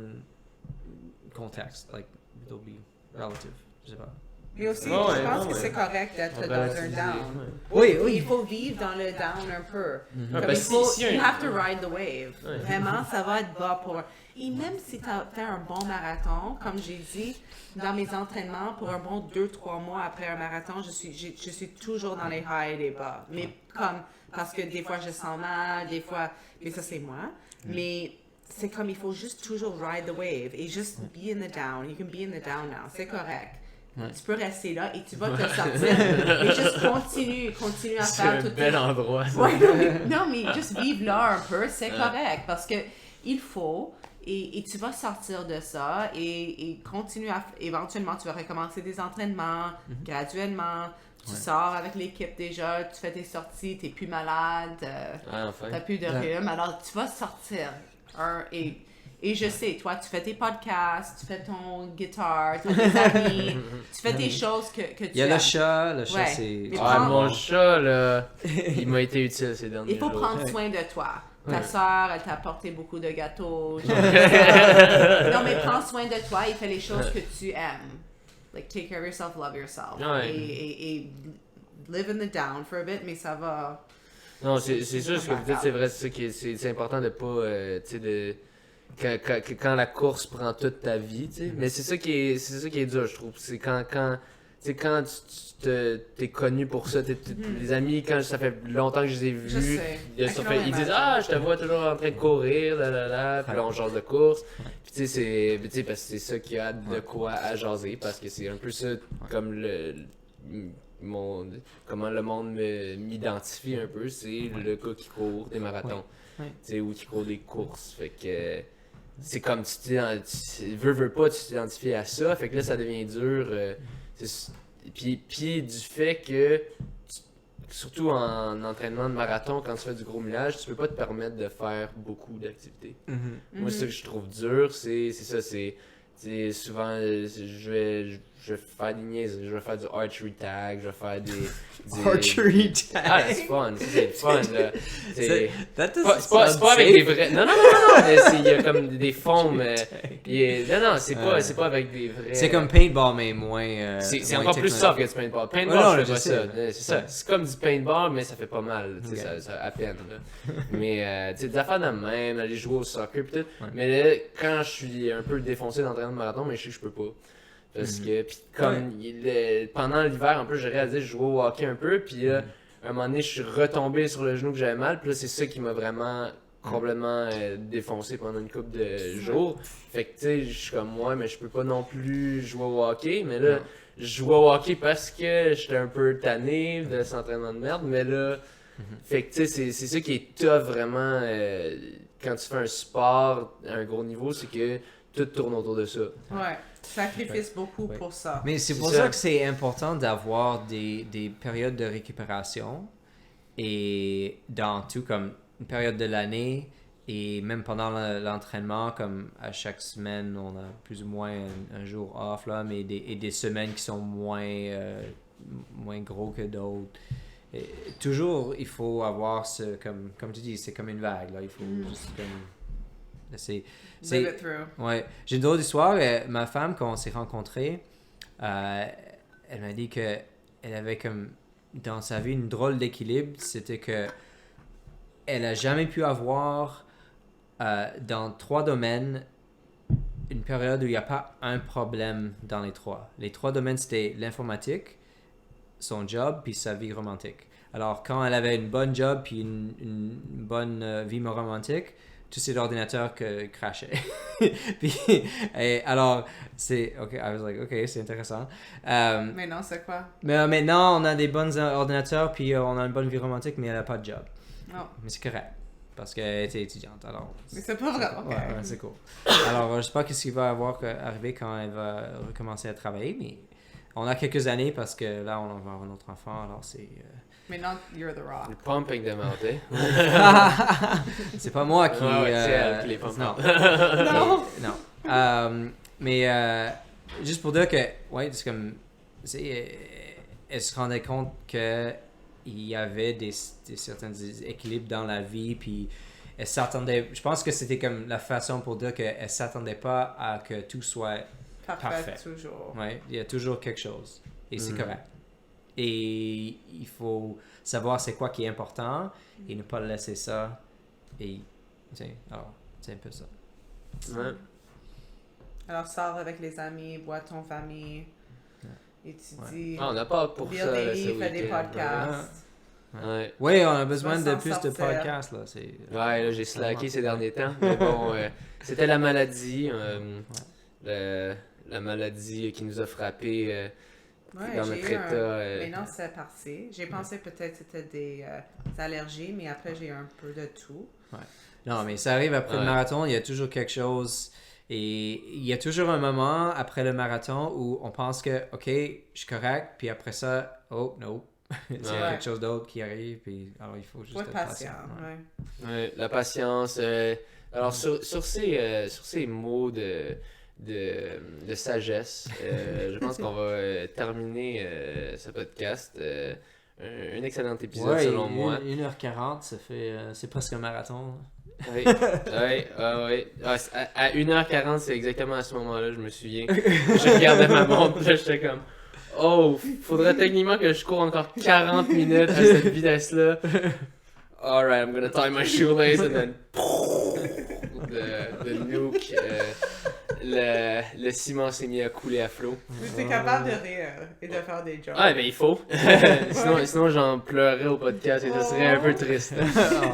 [SPEAKER 3] contexte, like, it'll be relative, je sais pas.
[SPEAKER 2] Mais aussi, je pense que c'est correct d'être dans un down.
[SPEAKER 3] Oui,
[SPEAKER 2] Il faut vivre dans le down un peu. Comme
[SPEAKER 1] ben,
[SPEAKER 2] il faut,
[SPEAKER 1] si
[SPEAKER 2] you have to ride the wave. Vraiment, ça va être bas pour... Et même si tu as fait un bon marathon, comme j'ai dit, dans mes entraînements, pour un bon 2-3 mois après un marathon, je suis toujours dans les highs et les bas. Mais parce que des fois, je sens mal, des fois... Mais ça, c'est moi. Mais c'est comme, il faut juste toujours ride the wave et juste be in the down. You can be in the down now. C'est correct. Tu peux rester là et tu vas te sortir. Et juste continue à faire tout.
[SPEAKER 1] C'est un bel endroit, ça.
[SPEAKER 2] Ouais, non, mais juste vivre là un peu, c'est correct. Parce que il faut, et tu vas sortir de ça et continuer à... Éventuellement, tu vas recommencer des entraînements, graduellement. Tu sors avec l'équipe déjà, tu fais tes sorties, t'es plus malade, t'as plus de rhume. Alors, tu vas sortir. Et je sais, toi, tu fais tes podcasts, tu fais ton guitare, tu as tes amis, tu fais tes choses que tu aimes.
[SPEAKER 3] Il y a le chat c'est...
[SPEAKER 1] Mon chat, là, il m'a été utile ces derniers jours.
[SPEAKER 2] Il faut prendre soin de toi. Ta soeur, elle t'a apporté beaucoup de gâteaux. Non, mais prends soin de toi et fais les choses que tu aimes. Like, take care of yourself, love yourself. Et live in the down for a bit, mais ça va...
[SPEAKER 1] Non, c'est sûr, ce que vous dites, c'est vrai, c'est important de pas, tu sais, quand la course prend toute ta vie, tu sais. Mais c'est ça qui est dur, je trouve. C'est quand tu t'es connu pour ça, les amis, quand ça fait longtemps que je les ai vus, ils disent je te vois toujours en train de courir, puis là on jase de course. Puis tu sais, parce que c'est ça qu'il y a de quoi à jaser, parce que c'est un peu ça comme comment le monde m'identifie un peu, c'est le gars qui court des marathons, ou qui court des courses. Fait que c'est comme tu veux pas, tu t'identifies à ça, fait que là ça devient dur. Puis du fait que surtout en entraînement de marathon, quand tu fais du gros millage, tu peux pas te permettre de faire beaucoup d'activités. Moi, ce que je trouve dur, c'est ça, c'est souvent je vais faire des niaiseries, je vais faire du archery tag, je vais faire des
[SPEAKER 3] archery tag.
[SPEAKER 1] Ah, c'est fun, c'est fun là. C'est
[SPEAKER 3] pas
[SPEAKER 1] avec des vrais. Non, il y a comme des foams. Non, c'est pas avec des vrais.
[SPEAKER 3] C'est comme paintball mais moins
[SPEAKER 1] c'est encore plus soft que du paintball. Paintball, je fais pas ça. C'est ça. C'est comme du paintball mais ça fait pas mal, tu sais, ça à peine là. Mais tu sais, des affaires de même, aller jouer au soccer peut-être. Mais là, quand je suis un peu défoncé d'entraînement de marathon, mais je sais que je peux pas. Parce que, pis comme pendant l'hiver, un peu, j'ai réalisé que je jouais au hockey un peu, puis là, à un moment donné, je suis retombé sur le genou que j'avais mal, puis là, c'est ça qui m'a vraiment complètement défoncé pendant une couple de jours. Fait que, tu sais, je suis comme moi, mais je peux pas non plus jouer au hockey, mais là, je jouais au hockey parce que j'étais un peu tanné de cet entraînement de merde, mais là, fait que, tu sais, c'est ça qui est tough vraiment quand tu fais un sport à un gros niveau, c'est que tout tourne autour de ça.
[SPEAKER 2] Ouais. Sacrifice beaucoup pour ça.
[SPEAKER 3] Mais c'est pour ça que c'est important d'avoir des périodes de récupération et dans tout comme une période de l'année et même pendant l'entraînement, comme à chaque semaine, on a plus ou moins un jour off là, mais des semaines qui sont moins gros que d'autres. Et toujours, il faut avoir comme tu dis, c'est comme une vague là, il faut juste comme
[SPEAKER 2] Live it through.
[SPEAKER 3] Ouais. J'ai une drôle d'histoire. Ma femme, quand on s'est rencontrés, elle m'a dit que elle avait comme dans sa vie une drôle d'équilibre. C'était que elle a jamais pu avoir dans 3 domaines une période où il n'y a pas un problème dans les 3. Les 3 domaines, c'était l'informatique, son job, puis sa vie romantique. Alors, quand elle avait une bonne job, puis une bonne vie romantique, tous ces ordinateurs crashaient. Puis, alors, I was like, ok, c'est intéressant.
[SPEAKER 2] Mais non, c'est quoi?
[SPEAKER 3] Mais maintenant, on a des bons ordinateurs, puis on a une bonne vie romantique, mais elle n'a pas de job.
[SPEAKER 2] Oh.
[SPEAKER 3] Mais c'est correct, parce qu'elle était étudiante, alors...
[SPEAKER 2] Mais c'est pas vrai, ok.
[SPEAKER 3] Ouais, c'est cool. Alors, je sais pas ce qui va arriver quand elle va recommencer à travailler, mais On a quelques années parce que là, on va avoir un autre enfant, alors c'est...
[SPEAKER 2] Maintenant, you're the rock.
[SPEAKER 1] Le pumping de mountain.
[SPEAKER 3] c'est pas moi qui...
[SPEAKER 1] Ouais, c'est elle qui les pump.
[SPEAKER 3] Non.
[SPEAKER 2] Non!
[SPEAKER 3] Non. Mais juste pour dire que, ouais, c'est comme... elle se rendait compte que il y avait des certains équilibres dans la vie, puis elle s'attendait... Je pense que c'était comme la façon pour dire qu'elle s'attendait pas à que tout soit parfait.
[SPEAKER 2] Toujours.
[SPEAKER 3] Ouais, il y a toujours quelque chose. Et c'est correct. Et il faut savoir c'est quoi qui est important et ne pas laisser ça. Et, alors, c'est un peu ça.
[SPEAKER 1] Ouais.
[SPEAKER 2] Alors, sors avec les amis, bois ton famille, étudie,
[SPEAKER 1] Ah, on n'a pas pour
[SPEAKER 2] lire
[SPEAKER 1] ça.
[SPEAKER 2] des
[SPEAKER 1] là,
[SPEAKER 2] livres,
[SPEAKER 1] ce
[SPEAKER 2] fais des
[SPEAKER 1] week-end.
[SPEAKER 2] podcasts.
[SPEAKER 1] Ouais.
[SPEAKER 3] Oui, on a besoin
[SPEAKER 2] Tu
[SPEAKER 3] de
[SPEAKER 2] vas
[SPEAKER 3] plus
[SPEAKER 2] s'en
[SPEAKER 3] de
[SPEAKER 2] sortir.
[SPEAKER 3] podcasts. Là.
[SPEAKER 1] Ouais, là, j'ai slacké ces derniers temps. Mais bon, c'était la maladie. La maladie qui nous a frappés
[SPEAKER 2] Ouais,
[SPEAKER 1] dans
[SPEAKER 2] j'ai
[SPEAKER 1] notre
[SPEAKER 2] eu
[SPEAKER 1] état.
[SPEAKER 2] Maintenant, c'est passé. J'ai pensé peut-être que c'était des allergies, mais après, j'ai eu un peu de tout.
[SPEAKER 3] Non, mais ça arrive après le marathon, il y a toujours quelque chose. Et il y a toujours un moment après le marathon où on pense que, OK, je suis correct, puis après ça, oh, non. C'est quelque chose d'autre qui arrive, puis alors il faut juste être patient.
[SPEAKER 1] Ouais, la patience. Alors, sur ces mots de sagesse, je pense qu'on va terminer ce podcast. Un excellent épisode, selon moi.
[SPEAKER 3] 1h40, ça fait, c'est presque un marathon.
[SPEAKER 1] Oui. À 1h40, c'est exactement à ce moment-là, je me souviens. Je regardais ma montre, là, j'étais comme... Oh, faudrait techniquement que je cours encore 40 minutes à cette vitesse-là. Alright, I'm gonna tie my shoelace and then... The nuke. Le ciment s'est mis à couler à flot.
[SPEAKER 2] Mais t'es capable de rire et de faire des jokes.
[SPEAKER 1] Ah, ben il faut. sinon j'en pleurais au podcast et ça serait un peu triste.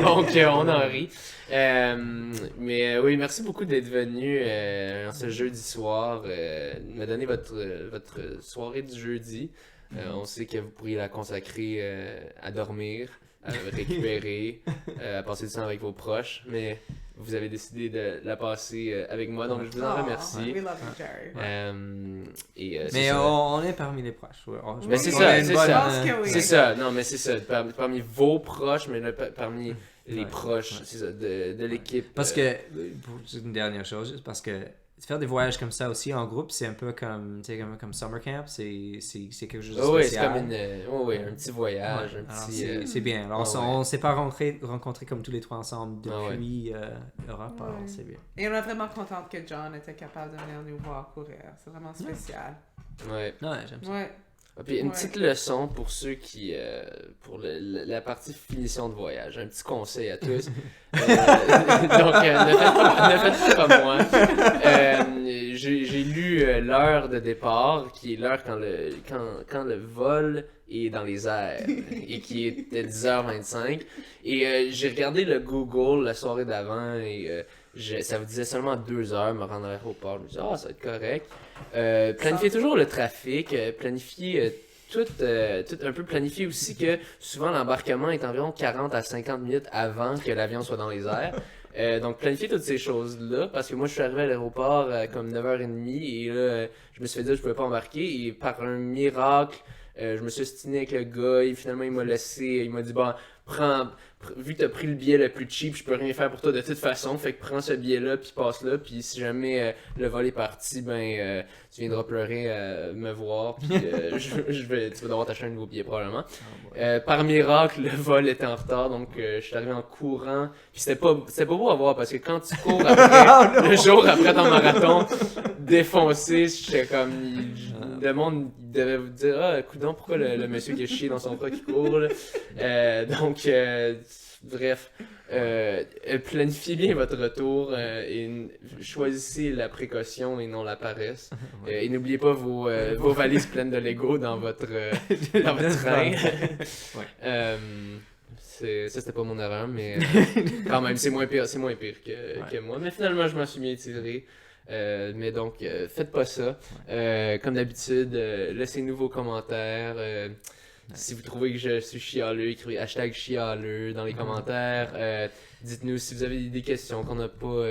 [SPEAKER 1] Donc, on en rit. Mais oui, merci beaucoup d'être venu ce jeudi soir, me donner votre soirée du jeudi. On sait que vous pourriez la consacrer à dormir, à récupérer, à passer du temps avec vos proches, mais vous avez décidé de la passer avec moi, donc je vous en remercie.
[SPEAKER 2] We love you, Jerry.
[SPEAKER 3] Mais on est parmi les proches.
[SPEAKER 1] Mais c'est ça, c'est ça.
[SPEAKER 2] Je pense que oui.
[SPEAKER 1] C'est ça, non mais c'est ça, parmi vos proches, mais là, parmi les proches, c'est ça, de l'équipe.
[SPEAKER 3] Parce que, pour une dernière chose, parce que faire des voyages comme ça aussi en groupe, c'est un peu comme, tu sais, comme summer camp, c'est quelque chose de spécial.
[SPEAKER 1] Oui, c'est comme un petit voyage, un petit...
[SPEAKER 3] C'est bien. Alors, on s'est pas rencontrés comme tous les trois ensemble depuis Europe, alors c'est bien.
[SPEAKER 2] Et on est vraiment contente que John était capable de venir nous voir courir. C'est vraiment spécial.
[SPEAKER 1] Ouais,
[SPEAKER 3] j'aime ça.
[SPEAKER 2] Ouais.
[SPEAKER 1] Et puis une petite leçon pour ceux qui, pour la partie finition de voyage, un petit conseil à tous. Donc, ne faites pas comme moi. J'ai lu l'heure de départ, qui est l'heure quand le vol est dans les airs, et qui était 10h25. Et j'ai regardé le Google la soirée d'avant, et ça vous disait seulement 2 heures me rendre à l'aéroport. Je me disais, ça va être correct. Planifiez toujours le trafic, planifiez tout un peu planifier aussi que souvent l'embarquement est environ 40 à 50 minutes avant que l'avion soit dans les airs. Donc planifier toutes ces choses-là, parce que moi je suis arrivé à l'aéroport à comme 9h30 et là je me suis fait dire que je pouvais pas embarquer et par un miracle je me suis stiné avec le gars et finalement il m'a laissé, il m'a dit bon vu que t'as pris le billet le plus cheap, je peux rien faire pour toi de toute façon, fait que prends ce billet-là puis passe-là, puis si jamais le vol est parti, tu viendras pleurer me voir, puis tu vas devoir t'acheter un nouveau billet probablement. Par miracle, le vol était en retard, donc je suis arrivé en courant, puis c'était pas beau à voir parce que quand tu cours après, le jour après ton marathon, défoncé, j'étais comme... Le monde devait vous dire coudonc, pourquoi le monsieur qui a chié dans son bras qui court là? Donc bref, planifiez bien votre retour et choisissez la précaution et non la paresse. Et n'oubliez pas vos valises pleines de Lego dans votre train. Ça c'était pas mon erreur, mais quand même c'est moins pire que moi. Mais finalement je m'en suis bien tiré. Mais donc, faites pas ça. Comme d'habitude, laissez-nous vos commentaires. Si vous trouvez que je suis chialeux, écrivez #chialeux dans les commentaires. Dites-nous si vous avez des questions qu'on n'a pas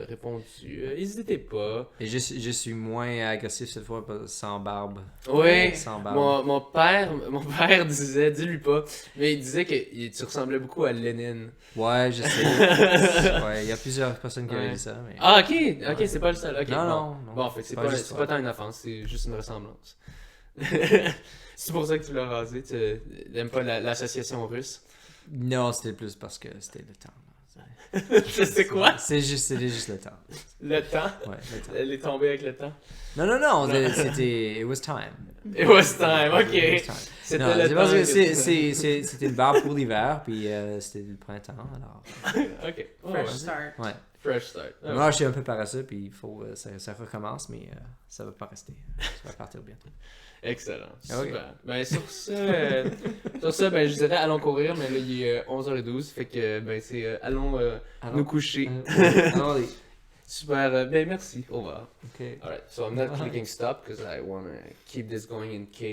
[SPEAKER 1] répondu. N'hésitez pas.
[SPEAKER 3] Et je suis moins agressif cette fois sans barbe.
[SPEAKER 1] Oui,
[SPEAKER 3] Sans barbe.
[SPEAKER 1] mon père disait, dis-lui pas, mais il disait que tu ressemblais beaucoup à Lénine.
[SPEAKER 3] Ouais, je sais. Ouais, il y a plusieurs personnes qui avaient dit ça. Mais...
[SPEAKER 1] Ah, ok, c'est pas le seul. Ok,
[SPEAKER 3] Non.
[SPEAKER 1] Bon, fait que c'est
[SPEAKER 3] juste
[SPEAKER 1] pas tant une offense, c'est juste une ressemblance. C'est pour ça que tu l'as rasé, tu n'aimes pas l'association russe.
[SPEAKER 3] Non, c'était plus parce que c'était le temps.
[SPEAKER 1] Je sais quoi?
[SPEAKER 3] C'était juste le temps.
[SPEAKER 1] Le temps?
[SPEAKER 3] Ouais, le temps.
[SPEAKER 1] Elle est tombée avec le temps?
[SPEAKER 3] Non, c'était... It was time.
[SPEAKER 1] It was time, ok.
[SPEAKER 3] It was time.
[SPEAKER 1] C'était
[SPEAKER 3] Non,
[SPEAKER 1] le
[SPEAKER 3] c'est
[SPEAKER 1] temps.
[SPEAKER 3] parce que c'était une barbe pour l'hiver, puis c'était le printemps, alors...
[SPEAKER 1] Ok. Oh,
[SPEAKER 2] Fresh
[SPEAKER 1] ouais.
[SPEAKER 2] start.
[SPEAKER 3] Ouais.
[SPEAKER 1] Fresh start. Ah,
[SPEAKER 3] Moi, je suis un peu paresseux, puis il faut... ça recommence, mais ça va pas rester. Ça va partir bientôt.
[SPEAKER 1] Excellent.
[SPEAKER 3] Ok.
[SPEAKER 1] Super. Ben, sur ça, ben, je dirais allons courir, mais là, il est 11h12, fait que, ben, c'est allons nous coucher.
[SPEAKER 3] Allons-y.
[SPEAKER 1] Super. Ben, merci. Au revoir.
[SPEAKER 3] Okay.
[SPEAKER 1] Alright, so I'm not clicking stop because I want to keep this going in case